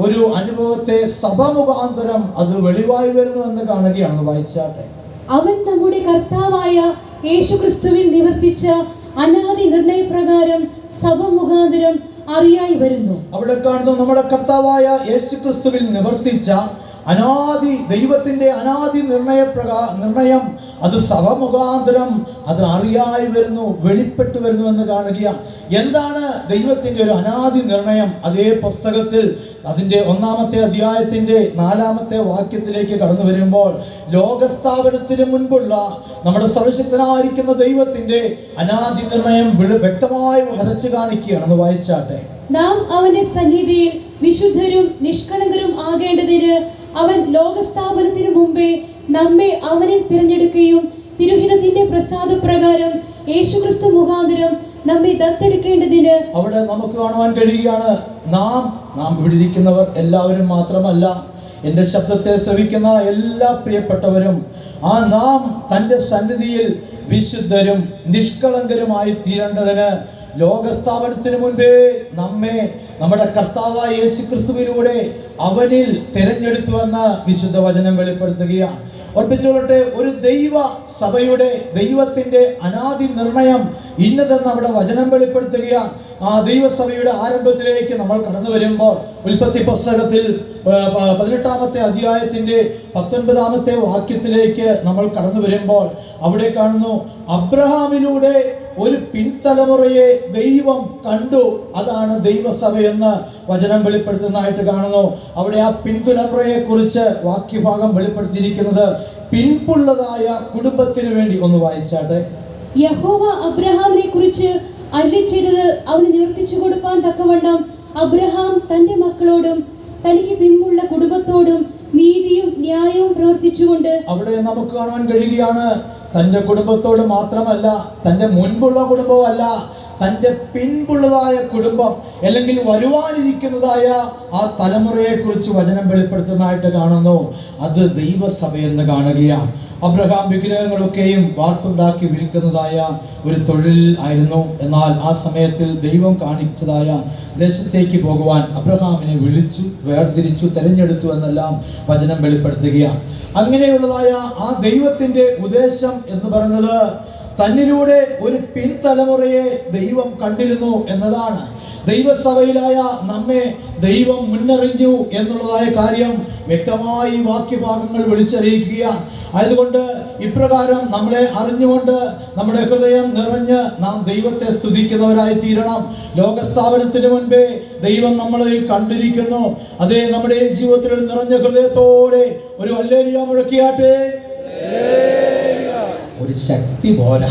ഒരു അനുഭവത്തെ സഭ മുഖാന്തരം അത് വെളിവായി വരുന്നു എന്ന് കാണുകയാണ്. വായിച്ചാട്ടെ. അവൻ നമ്മുടെ കർത്താവായ യേശു ക്രിസ്തുവിൽ നിവർത്തിച്ച അനാദി നിർണയപ്രകാരം സഭ മുഖാന്തരം അറിയായി വരുന്നു. അവിടെ കാണുന്നു, നമ്മുടെ കർത്താവായ യേശു ക്രിസ്തുവിൽ നിവർത്തിച്ച ദൈവത്തിന്റെ അനാദി നിർണയം അത് സഭ മുഖാന്തരം അത് അറിയായി വരുന്നു, വെളിപ്പെട്ടു വരുന്നു എന്ന് കാണുകയാണ്. എന്താണ് ദൈവത്തിന്റെ ഒരു അനാദി നിർണയം? അതേ പുസ്തകത്തിൽ അതിന്റെ 1-ാമത്തെ അധ്യായത്തിന്റെ 4-ാമത്തെ വാക്യത്തിലേക്ക് കടന്നു വരുമ്പോൾ ലോകസ്ഥാപനത്തിന് മുൻപുള്ള നമ്മുടെ സർവശക്തനായിരിക്കുന്ന ദൈവത്തിന്റെ അനാദി നിർണയം വ്യക്തമായി വരച്ചു കാണിക്കുകയാണെന്ന് വായിച്ചാട്ടെ. നാം അവന്റെ സന്നിധിയിൽ വിശുദ്ധരും നിഷ്കളങ്കരും ആകേണ്ടതിന് അവൻ ലോകസ്ഥാപനത്തിന് മുമ്പേ നമ്മെ അവനിൽ തിരഞ്ഞെടുക്കുകയും തിരുഹിതത്തിന്റെ പ്രസാദപ്രകാരം യേശുക്രിസ്തു മുഖാന്തരം നമ്മെ ദത്തെടുക്കേണ്ടതിന്. അവിടെ നമുക്ക് കാണുവാൻ കഴിയുകയാണ്, നാം ഇവിടെ ഇരിക്കുന്നവർ എല്ലാവരും മാത്രമല്ല, എൻ്റെ ശബ്ദത്തെ ശ്രവിക്കുന്ന എല്ലാ പ്രിയപ്പെട്ടവരും നാം തൻ്റെ സന്നിധിയിൽ വിശുദ്ധരും നിഷ്കളങ്കരുമായി തീരേണ്ടതിന് ലോകസ്ഥാപനത്തിന് മുൻപേ നമ്മെ നമ്മുടെ കർത്താവായ യേശു ക്രിസ്തുവിലൂടെ അവനിൽ തിരഞ്ഞെടുത്തുവെന്ന് വിശുദ്ധ വചനം വെളിപ്പെടുത്തുകയാണ്. ഓർപ്പിച്ചുകൊള്ളട്ടെ, ഒരു ദൈവ സഭയുടെ ദൈവത്തിന്റെ അനാദി നിർണയം ഇന്നതെന്ന് അവിടെ വചനം വെളിപ്പെടുത്തുകയാണ്. ആ ദൈവസഭയുടെ ആരംഭത്തിലേക്ക് നമ്മൾ കടന്നു വരുമ്പോൾ ഉൽപ്പത്തി പുസ്തകത്തിൽ 18-ാമത്തെ അധ്യായത്തിന്റെ 19-ാമത്തെ വാക്യത്തിലേക്ക് നമ്മൾ കടന്നു വരുമ്പോൾ അവിടെ കാണുന്നു, അബ്രഹാമിലൂടെ ഒരു പിൻതലമുറയെ ദൈവം കണ്ടു, അതാണ് ദൈവസഭയെന്ന് വചനം വെളിപ്പെടുത്തുന്നതായിട്ട് കാണുന്നു. അവിടെ ആ പിൻതലമുറയെ കുറിച്ച് വാക്യഭാഗം വെളിപ്പെടുത്തിയിരിക്കുന്നത് പിൻപുള്ളതായ കുടുംബത്തിന് വേണ്ടി. ഒന്ന് വായിച്ചാട്ടെ. യഹോവ അബ്രഹാമിനെ കുറിച്ച് അരുളിച്ചെയ്തത് അവന് നിവർത്തിച്ചു കൊടുപ്പാൻ തക്കവണ്ണം അബ്രഹാം തന്റെ മക്കളോടും തനിക്ക് പിൻപുള്ള കുടുംബത്തോടും നീതിയും ന്യായവും പ്രവർത്തിച്ചുകൊണ്ട്. അവിടെ നമുക്ക് കാണാൻ കഴിയുകയാണ്, തന്റെ കുടുംബത്തോട് മാത്രമല്ല, തന്റെ മുൻപുള്ള കുടുംബമല്ല, തന്റെ പിൻപുള്ളതായ കുടുംബം അല്ലെങ്കിൽ വരുവാനിരിക്കുന്നതായ ആ തലമുറയെ കുറിച്ച് വചനം വെളിപ്പെടുത്തുന്നതായിട്ട് കാണുന്നു. അത് ദൈവസഭയെന്ന് കാണുകയാണ്. അബ്രഹാം വിഗ്രഹങ്ങളൊക്കെയും വാർത്തുണ്ടാക്കി വിൽക്കുന്നതായ ഒരു തൊഴിൽ ആയിരുന്നു. എന്നാൽ ആ സമയത്തിൽ ദൈവം കാണിച്ചതായ ദേശത്തേക്ക് പോകുവാൻ അബ്രഹാമിനെ വിളിച്ചു, വേർതിരിച്ചു, തെരഞ്ഞെടുത്തു എന്നെല്ലാം വചനം വെളിപ്പെടുത്തുകയാണ്. അങ്ങനെയുള്ളതായ ആ ദൈവത്തിന്റെ ഉദ്ദേശം എന്ന് പറയുന്നത് തന്നിലൂടെ ഒരു പിൻതലമുറയെ ദൈവം കണ്ടിരുന്നു എന്നതാണ്. ദൈവസഭയിലായ നമ്മെ ദൈവം മുന്നറിഞ്ഞു എന്നുള്ളതായ കാര്യം വ്യക്തമായി വാക്യഭാഗങ്ങൾ വിളിച്ചറിയിക്കുകയാണ്. ആയതുകൊണ്ട് ഇപ്രകാരം നമ്മളെ അറിഞ്ഞുകൊണ്ട് നമ്മുടെ ഹൃദയം നിറഞ്ഞ് നാം ദൈവത്തെ സ്തുതിക്കുന്നവരായി തീരണം. ലോകസ്ഥാപനത്തിന് മുൻപേ ദൈവം നമ്മളെ കണ്ടിരിക്കുന്നു. അതേ, നമ്മുടെ ജീവിതത്തിൽ ഒരു നിറഞ്ഞ ഹൃദയത്തോടെ ഒരു ഹല്ലേലൂയ മുഴക്കിയാട്ടെ. ഒരു ശക്തി പോരാ,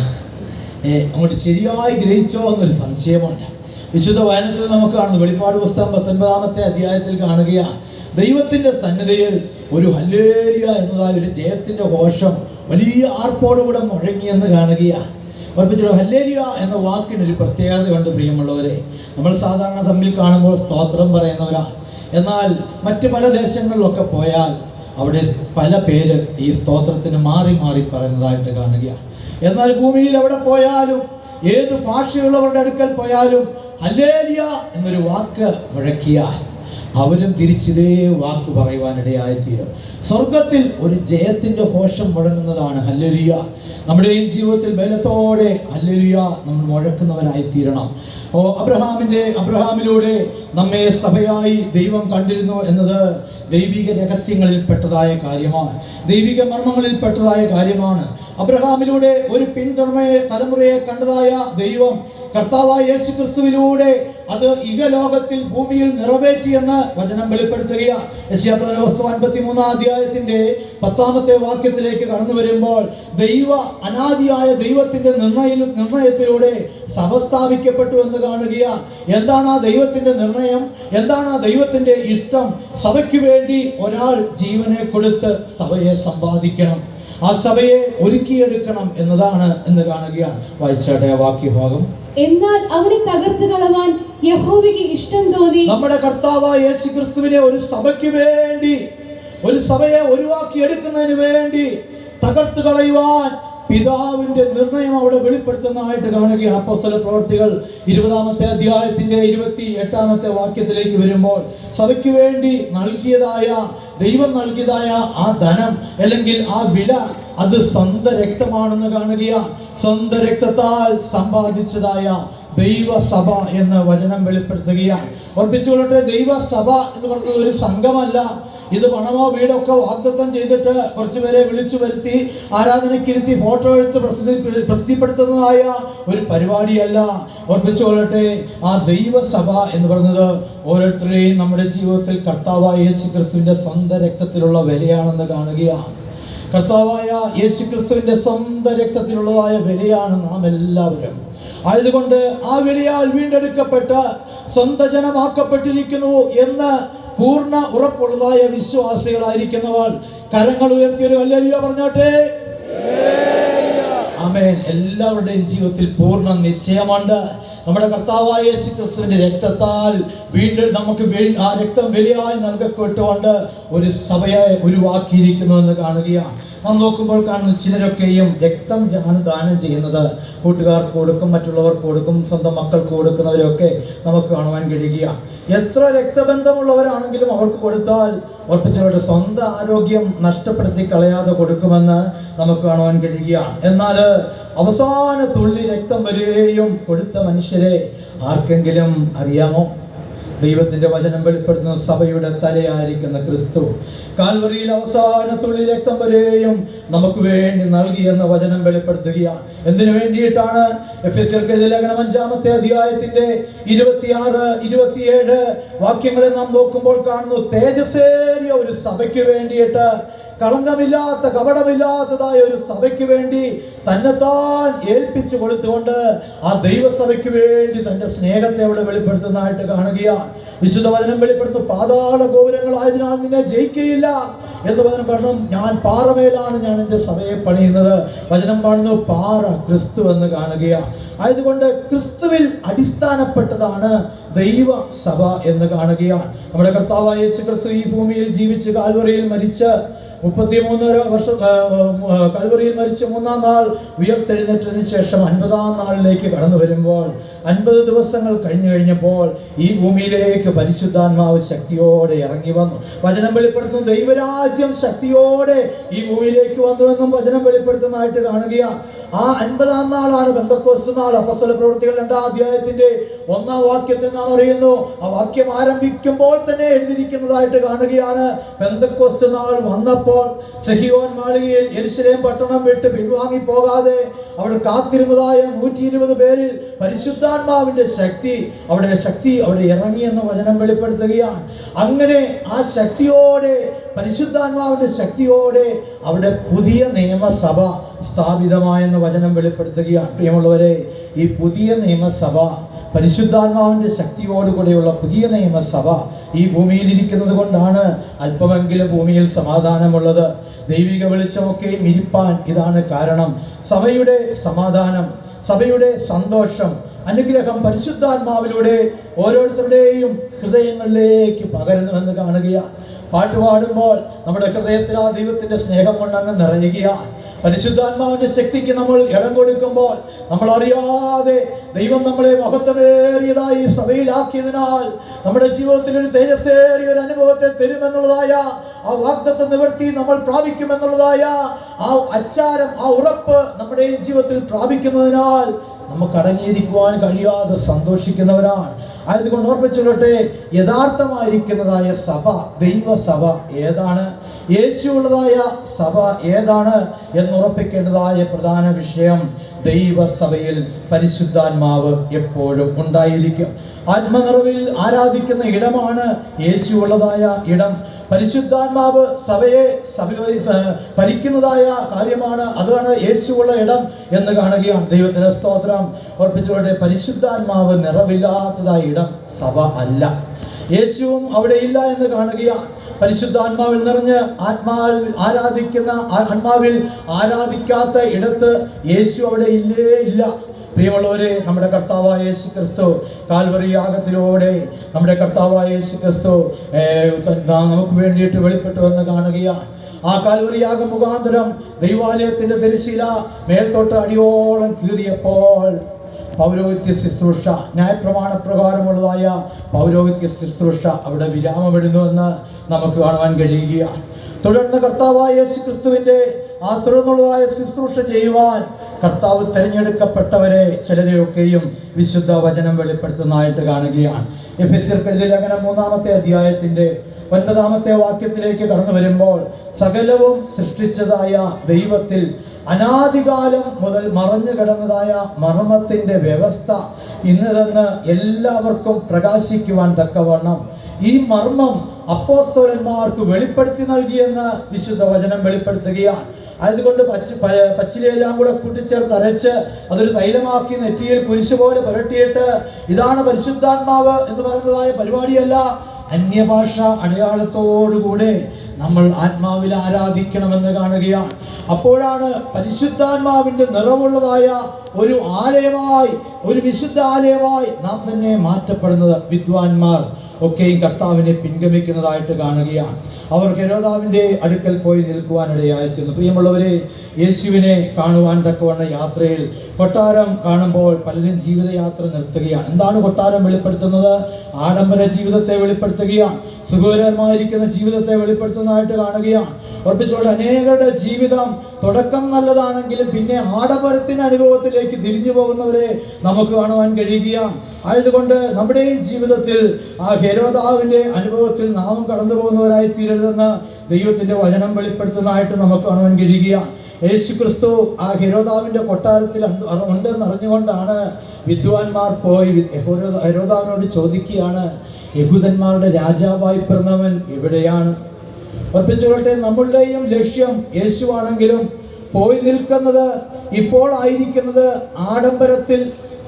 അങ്ങോട്ട് ശരിയായി ഗ്രഹിച്ചോ എന്നൊരു സംശയമുണ്ട്. വിശുദ്ധ വചനത്തിൽ നമുക്ക് കാണുന്നു, വെളിപ്പാട് പുസ്തകം 19-ാമത്തെ അധ്യായത്തിൽ കാണുകയാണ്, ദൈവത്തിന്റെ സന്നിധിയിൽ ഒരു ഹല്ലേലൂയ എന്നതായ ഒരു ജയത്തിന്റെ ഘോഷം വലിയ ആർപ്പോടുകൂടെ മുഴങ്ങിയെന്ന് കാണുകയാണ്. ഉറപ്പിച്ചോ, ഹല്ലേലൂയ എന്ന വാക്കിനൊരു പ്രത്യേകതയുണ്ട് പ്രിയമുള്ളവരെ. നമ്മൾ സാധാരണ തമ്മിൽ കാണുമ്പോൾ സ്തോത്രം പറയുന്നവരാണ്. എന്നാൽ മറ്റ് പല ദേശങ്ങളിലൊക്കെ പോയാൽ അവിടെ പല പേര് ഈ സ്തോത്രത്തിന് മാറി മാറി പറയുന്നതായിട്ട് കാണുകയാണ്. എന്നാൽ ഭൂമിയിൽ എവിടെ പോയാലും ഏത് ഭാഷയുള്ളവരുടെ അടുക്കൽ പോയാലും ഹല്ലേലൂയ എന്നൊരു വാക്ക് മുഴക്കിയാൽ അവരും തിരിച്ചിതേ വാക്ക് പറയുവാനിടയായിത്തീരും. സ്വർഗത്തിൽ ഒരു ജയത്തിന്റെ ഘോഷം മുഴങ്ങുന്നതാണ് ഹല്ലേലൂയ. നമ്മുടെ ഈ ജീവിതത്തിൽ ബലത്തോടെ ഹല്ലേലൂയ നമ്മൾ മുഴക്കുന്നവരായിത്തീരണം. അബ്രഹാമിലൂടെ നമ്മെ സഭയായി ദൈവം കണ്ടിരുന്നു എന്നത് ദൈവിക രഹസ്യങ്ങളിൽപ്പെട്ടതായ കാര്യമാണ്, ദൈവിക മർമ്മങ്ങളിൽപ്പെട്ടതായ കാര്യമാണ്. അബ്രഹാമിലൂടെ ഒരു തലമുറയെ കണ്ടതായ ദൈവം കർത്താവായ യേശു ക്രിസ്തുവിലൂടെ അത് ഇഹലോകത്തിൽ ഭൂമിയിൽ നിറവേറ്റിയെന്ന് വചനം വെളിപ്പെടുത്തുകയാണ്. യെശയ്യാ 53 അധ്യായത്തിന്റെ 10 വാക്യത്തിലേക്ക് കടന്നു വരുമ്പോൾ അനാദിയായ ദൈവത്തിന്റെ നിർണയത്തിലൂടെ സഭ സ്ഥാപിക്കപ്പെട്ടു എന്ന് കാണുകയാണ്. എന്താണ് ആ ദൈവത്തിന്റെ നിർണയം? എന്താണ് ആ ദൈവത്തിന്റെ ഇഷ്ടം? സഭയ്ക്ക് വേണ്ടി ഒരാൾ ജീവനെ കൊടുത്ത് സഭയെ സമ്പാദിക്കണം, ആ സഭയെ ഒരുക്കിയെടുക്കണം എന്നതാണ് എന്ന് കാണുകയാണ്. വായിച്ചാട്ടെ ആ വാക്യഭാഗം. എന്നാൽ അവനെ തകർത്ത് കളവാൻ യഹോവയ്ക്ക് ഇഷ്ടം തോന്നി. നമ്മുടെ കർത്താവായ യേശു ക്രിസ്തുവിനെ ഒരു സഭയ്ക്ക് വേണ്ടി, ഒരു സഭയെ ഒഴിവാക്കി എടുക്കുന്നതിന് വേണ്ടി തകർത്ത് കളയുവാൻ പിതാവിന്റെ നിർണയം അവിടെ വെളിപ്പെടുത്തുന്നതായിട്ട് കാണുകയാണ്. അപ്പോസ്തല പ്രവൃത്തികൾ 20 അധ്യായത്തിന്റെ 28 വാക്യത്തിലേക്ക് വരുമ്പോൾ സഭയ്ക്ക് വേണ്ടി ദൈവം നൽകിയതായ ആ ധനം അല്ലെങ്കിൽ ആ വില അത് സ്വന്തം രക്തമാണെന്ന് കാണുകയാണ്. സ്വന്തം രക്തത്താൽ സമ്പാദിച്ചതായ ദൈവസഭ എന്ന് വചനം വെളിപ്പെടുത്തുകയാണ്. ഓർപ്പിച്ചുകൊള്ളട്ടെ, ദൈവസഭ എന്ന് പറയുന്നത് ഒരു സംഘമല്ല. ഇത് പണമോ വീടൊക്കെ വാഗ്ദത്തം ചെയ്തിട്ട് കുറച്ചുപേരെ വിളിച്ചു വരുത്തി ആരാധനയ്ക്കിരുത്തി ഫോട്ടോ എടുത്ത് പ്രസിദ്ധപ്പെടുത്തുന്നതായ ഒരു പരിപാടിയല്ല. ഓർപ്പിച്ചുകൊള്ളട്ടെ, ആ ദൈവസഭ എന്ന് പറയുന്നത് ഓരോരുത്തരുടെയും നമ്മുടെ ജീവിതത്തിൽ കർത്താവായ യേശു ക്രിസ്തുവിന്റെ സ്വന്തം രക്തത്തിലുള്ള വിലയാണെന്ന് കാണുകയാണ്. കർത്താവായ യേശു ക്രിസ്തുവിന്റെ സ്വന്തം രക്തത്തിലുള്ളതായ വിലയാണ് നാം എല്ലാവരും. ആയതുകൊണ്ട് ആ വിലയാൽ വീണ്ടെടുക്കപ്പെട്ട് സ്വന്തം ജനമാക്കപ്പെട്ടിരിക്കുന്നു എന്ന് പൂർണ്ണ ഉറപ്പുള്ളതായ വിശ്വാസികളായിരിക്കുന്നവർ കരങ്ങൾ ഉയർത്തിയൊരു ഹല്ലേലൂയ പറഞ്ഞോട്ടെ. ആമേൻ. എല്ലാവരുടെയും ജീവിതത്തിൽ പൂർണ്ണ നിശ്ചയമുണ്ട്. നമ്മുടെ കർത്താവായ യേശു ക്രിസ്തുവിന്റെ രക്തത്താൽ വീണ്ടും നമുക്ക് ആ രക്തം വിലയായി നൽകപ്പെട്ടുകൊണ്ട് ഒരു സഭയെ ഉരുവാക്കിയിരിക്കുന്നു എന്ന് കാണുകയാണ്. നാം നോക്കുമ്പോൾ കാണുന്ന ചിലരൊക്കെയും രക്തം ദാനം ചെയ്യുന്നത് കൂട്ടുകാർക്ക് കൊടുക്കും, മറ്റുള്ളവർക്ക് കൊടുക്കും, സ്വന്തം മക്കൾക്ക് കൊടുക്കുന്നവരൊക്കെ നമുക്ക് കാണുവാൻ കഴിയുകയാണ്. എത്ര രക്തബന്ധമുള്ളവരാണെങ്കിലും അവർക്ക് കൊടുത്താൽ ഉറപ്പിച്ചവരുടെ സ്വന്തം ആരോഗ്യം നഷ്ടപ്പെടുത്തി കളയാതെ കൊടുക്കുമെന്ന് നമുക്ക് കാണുവാൻ കഴിയുകയാണ്. എന്നാൽ അവസാന തുള്ളി രക്തം വരെയും കൊടുത്ത മനുഷ്യരെ ആർക്കെങ്കിലും അറിയാമോ? ദൈവത്തിന്റെ വചനം വെളിപ്പെടുത്തുന്ന സഭയുടെ തലയായിരിക്കുന്ന ക്രിസ്തു കാൽവറിയിൽ അവസാന തുള്ളി രക്തം വരെയും നമുക്ക് വേണ്ടി നൽകിയെന്ന വചനം വെളിപ്പെടുത്തുകയാണ്. എന്തിനു വേണ്ടിയിട്ടാണ്? എഫെസ്യർക്ക് എഴുതിയ ലേഖനം 5 അധ്യായത്തിന്റെ 26-27 വാക്യങ്ങളെ നാം നോക്കുമ്പോൾ കാണുന്നു, തേജസ്സേറിയ ഒരു സഭയ്ക്ക് വേണ്ടിയിട്ട്, കളങ്കമില്ലാത്ത കപടമില്ലാത്തതായ ഒരു സഭയ്ക്ക് വേണ്ടി തന്നെത്താൻ ഏൽപ്പിച്ചു കൊടുത്തുകൊണ്ട് ആ ദൈവസഭയ്ക്ക് വേണ്ടി തന്റെ സ്നേഹത്തെ അവിടെ വെളിപ്പെടുത്തുന്നതായിട്ട് കാണുകയാണ്. വിശുദ്ധ വചനം വെളിപ്പെടുത്തുന്നു, പാതാള ഗോപുരങ്ങളായതിനാൽ നിന്നെ ജയിക്കുകയില്ല എന്ന് വചനം പറഞ്ഞു. ഞാൻ പാറമേലാണ് ഞാൻ എൻ്റെ സഭയെ പണിയുന്നത്. വചനം കാണുന്നു പാറ ക്രിസ്തു എന്ന് കാണുകയാണ്. ആയതുകൊണ്ട് ക്രിസ്തുവിൽ അടിസ്ഥാനപ്പെട്ടതാണ് ദൈവ സഭ എന്ന് കാണുകയാണ്. നമ്മുടെ കർത്താവായ യേശു ക്രിസ്തു ഈ ഭൂമിയിൽ ജീവിച്ച് കാൽവറിയിൽ മരിച്ച് 33 വർഷം കൽവറിയിൽ മരിച്ച് 3-ാം നാൾ ഉയർത്തെഴുന്നേറ്റതിന് ശേഷം 50-ാം നാളിലേക്ക് കടന്നു വരുമ്പോൾ 50 ദിവസങ്ങൾ കഴിഞ്ഞപ്പോൾ ഈ ഭൂമിയിലേക്ക് പരിശുദ്ധാത്മാവ് ശക്തിയോടെ ഇറങ്ങി വന്നു. വചനം വെളിപ്പെടുത്തുന്നു, ദൈവരാജ്യം ശക്തിയോടെ ഈ ഭൂമിയിലേക്ക് വന്നുവെന്നും വചനം വെളിപ്പെടുത്തുന്നതായിട്ട് കാണുകയാണ്. ആ 50-ാം നാളാണ് പെന്തക്കോസ്ത് നാൾ. അപ്പോസ്തല പ്രവൃത്തികൾ 2-ാം അധ്യായത്തിന്റെ 1-ാം വാക്യത്തിൽ നാം അറിയുന്നു, ആ വാക്യം ആരംഭിക്കുമ്പോൾ തന്നെ എഴുതിയിരിക്കുന്നതായിട്ട് കാണുകയാണ്. പെന്തക്കോസ്ത് നാൾ വന്നപ്പോൾ സഹിയോൻ മാളികയിൽ യെരൂശലേം പട്ടണം വിട്ട് പിൻവാങ്ങി പോകാതെ അവിടെ കാത്തിരുന്നതായ 120 പേരിൽ പരിശുദ്ധാത്മാവിന്റെ ശക്തി അവിടെ ഇറങ്ങിയെന്ന് വചനം വെളിപ്പെടുത്തുകയാണ്. അങ്ങനെ ആ ശക്തിയോടെ, പരിശുദ്ധാത്മാവിന്റെ ശക്തിയോടെ അവിടെ പുതിയ നിയമസഭ സ്ഥാപിതമായെന്ന് വചനം വെളിപ്പെടുത്തുകയാണ്. പ്രിയമുള്ളവരെ, ഈ പുതിയ നിയമസഭ, പരിശുദ്ധാത്മാവിന്റെ ശക്തിയോടുകൂടെയുള്ള പുതിയ നിയമസഭ ഈ ഭൂമിയിൽ ഇരിക്കുന്നത് കൊണ്ടാണ് അല്പമെങ്കിലും ഭൂമിയിൽ സമാധാനമുള്ളത്. ദൈവിക വെളിച്ചമൊക്കെ ഇരിപ്പാൻ ഇതാണ് കാരണം. സഭയുടെ സമാധാനം, സഭയുടെ സന്തോഷം, അനുഗ്രഹം പരിശുദ്ധാത്മാവിലൂടെ ഓരോരുത്തരുടെയും ഹൃദയങ്ങളിലേക്ക് പകരുന്നുവെന്ന് കാണുകയാണ്. പാട്ടുപാടുമ്പോൾ നമ്മുടെ ഹൃദയത്തിൽ ആ ദൈവത്തിന്റെ സ്നേഹം കൊണ്ടങ്ങ് നിറയുകയാണ്. പരിശുദ്ധാത്മാവിന്റെ ശക്തിക്ക് നമ്മൾ ഇടം കൊടുക്കുമ്പോൾ നമ്മൾ അറിയാതെ ദൈവം നമ്മളെ മഹത്വമേറിയതായി സഭയിലാക്കിയതിനാൽ നമ്മുടെ ജീവിതത്തിൽ ഒരു തേജസ്സേറിയ ഒരു അനുഭവത്തെ തരുമെന്നുള്ളതായ ആ വാഗ്ദത്ത നിവർത്തി നമ്മൾ പ്രാപിക്കുമെന്നുള്ളതായ ആ അച്ചാരം, ആ ഉറപ്പ് നമ്മുടെ ഈ ജീവിതത്തിൽ പ്രാപിക്കുന്നതിനാൽ നമുക്ക് അടങ്ങിയിരിക്കുവാൻ കഴിയാതെ സന്തോഷിക്കുന്നവരാണ്. ആയതുകൊണ്ട് ഓർപ്പിച്ചുകൊള്ളട്ടെ, യഥാർത്ഥമായിരിക്കുന്നതായ സഭ, ദൈവസഭ ഏതാണ്, യേശുവുള്ളതായ സഭ ഏതാണ് എന്നുറപ്പിക്കേണ്ടതായ പ്രധാന വിഷയം ദൈവസഭയിൽ പരിശുദ്ധാത്മാവ് എപ്പോഴും ഉണ്ടായിരിക്കും. ആത്മനിറവിൽ ആരാധിക്കുന്ന ഇടമാണ് യേശുവുള്ളതായ ഇടം. പരിശുദ്ധാത്മാവ് സഭയെ ഭരിക്കുന്നതായ കാര്യമാണ്, അതാണ് യേശുവുള്ള ഇടം എന്ന് കാണുകയാണ്. ദൈവത്തിന് സ്തോത്രം. ഓർപ്പിച്ചുകൊണ്ട് പരിശുദ്ധാത്മാവ് നിറവില്ലാത്തതായ ഇടം സഭ അല്ല. യേശുവും അവിടെ ഇല്ല എന്ന് കാണുകയാണ്. പരിശുദ്ധാത്മാവിൽ നിറഞ്ഞ് ആത്മാവിൽ ആരാധിക്കാത്ത ഇടത്ത് യേശു അവിടെ ഇല്ലേ ഇല്ല. പ്രിയമുള്ളവരെ, നമ്മുടെ കർത്താവായ യേശു ക്രിസ്തു കാൽവറി യാഗത്തിലൂടെ നമ്മുടെ കർത്താവായ യേശു ക്രിസ്തു നമുക്ക് വേണ്ടിയിട്ട് വെളിപ്പെട്ടു എന്ന് കാണുകയാണ്. ആ കാൽവറി യാഗം മുഖാന്തരം ദൈവാലയത്തിന്റെ തിരശ്ശീല മേൽത്തോട്ട് അടിയോളം കീറിയപ്പോൾ പൗരോഹിത്യ ശുശ്രൂഷ, ന്യായപ്രമാണ പ്രകാരമുള്ളതായ പൗരോഹിത്യ ശുശ്രൂഷ അവിടെ വിരാമമിടുന്നുവെന്ന് നമുക്ക് കാണുവാൻ കഴിയുകയാണ്. തുടർന്ന് കർത്താവായ യേശു ക്രിസ്തുവിൻ്റെ ആ തുടർന്നുള്ളതായ ശുശ്രൂഷ ചെയ്യുവാൻ കർത്താവ് തിരഞ്ഞെടുക്കപ്പെട്ടവരെ ചിലരെയൊക്കെയും വിശുദ്ധ വചനം വെളിപ്പെടുത്തുന്നതായിട്ട് കാണുകയാണ്. എഫെസ്യർക്ക് എഴുതിയ ലേഖനം 3-ാമത്തെ അധ്യായത്തിൻ്റെ 9-ാമത്തെ വാക്യത്തിലേക്ക് കടന്നു വരുമ്പോൾ, സകലവും സൃഷ്ടിച്ചതായ ദൈവത്തിൽ അനാദികാലം മുതൽ മറഞ്ഞു കിടന്നതായ മർമ്മത്തിൻ്റെ വ്യവസ്ഥ ഇന്നതെന്ന് എല്ലാവർക്കും പ്രകാശിക്കുവാൻ തക്കവണ്ണം ഈ മർമ്മം അപ്പോസ്തലന്മാർക്ക് വെളിപ്പെടുത്തി നൽകിയെന്ന് വിശുദ്ധ വചനം വെളിപ്പെടുത്തുകയാണ്. അതുകൊണ്ട് പച്ചിലയെല്ലാം കൂടെ കൂട്ടിച്ചേർത്ത് അരച്ച് അതൊരു തൈലമാക്കി നെറ്റിയിൽ കുരിശ് പോലെ പുരട്ടിയിട്ട് ഇതാണ് പരിശുദ്ധാത്മാവ് എന്ന് പറയുന്നതായ പരിപാടിയല്ല. അന്യഭാഷ അടയാളത്തോടുകൂടെ നമ്മൾ ആത്മാവിൽ ആരാധിക്കണമെന്ന് കാണുകയാണ്. അപ്പോഴാണ് പരിശുദ്ധാത്മാവിൻ്റെ നിറവുള്ളതായ ഒരു ആലയമായി, ഒരു വിശുദ്ധ ആലയമായി നാം തന്നെ മാറ്റപ്പെടുന്നത്. വിദ്വാൻമാർ ഒക്കെയും കർത്താവിനെ പിൻഗമിക്കുന്നതായിട്ട് കാണുകയാണ്. അവർ ഹെരോദാവിൻ്റെ അടുക്കൽ പോയി നിൽക്കുവാനിടയായിത്തീർന്നു. പ്രിയമുള്ളവരെ, യേശുവിനെ കാണുവാൻ തക്കവണ്ണ യാത്രയിൽ കൊട്ടാരം കാണുമ്പോൾ പലരും ജീവിതയാത്ര നിർത്തുകയാണ്. എന്താണ് കൊട്ടാരം വെളിപ്പെടുത്തുന്നത്? ആഡംബര ജീവിതത്തെ വെളിപ്പെടുത്തുകയാണ്. സുഖകരമായിരിക്കുന്ന ജീവിതത്തെ വെളിപ്പെടുത്തുന്നതായിട്ട് കാണുകയാണ്. ഉറപ്പിച്ചുകൊണ്ട് അനേകരുടെ ജീവിതം തുടക്കം നല്ലതാണെങ്കിലും പിന്നെ ആഡംബരത്തിൻ്റെ അനുഭവത്തിലേക്ക് തിരിഞ്ഞു പോകുന്നവരെ നമുക്ക് കാണുവാൻ കഴിയുകയാണ്. ആയതുകൊണ്ട് നമ്മുടെ ഈ ജീവിതത്തിൽ ആ ഹെരോദാവിൻ്റെ അനുഭവത്തിൽ നാം കടന്നു പോകുന്നവരായി തീരരുതെന്ന് ദൈവത്തിൻ്റെ വചനം വെളിപ്പെടുത്തുന്നതായിട്ട് നമുക്ക് കാണുവാൻ കഴിയുകയാണ്. യേശു ക്രിസ്തു ആ ഹെരോദാവിൻ്റെ കൊട്ടാരത്തിൽ ഉണ്ടെന്ന് അറിഞ്ഞുകൊണ്ടാണ് വിദ്വാൻമാർ പോയി ഹെരോദാവിനോട് ചോദിക്കുകയാണ്, യഹൂദന്മാരുടെ രാജാവായി പിറന്നവൻ എവിടെയാണ്? ഉറപ്പിച്ചുകൊള്ളട്ടെ, നമ്മളുടെയും ലക്ഷ്യം യേശുവാണെങ്കിലും പോയി നിൽക്കുന്നത്, ഇപ്പോൾ ആയിരിക്കുന്നത് ആഡംബരത്തിൽ,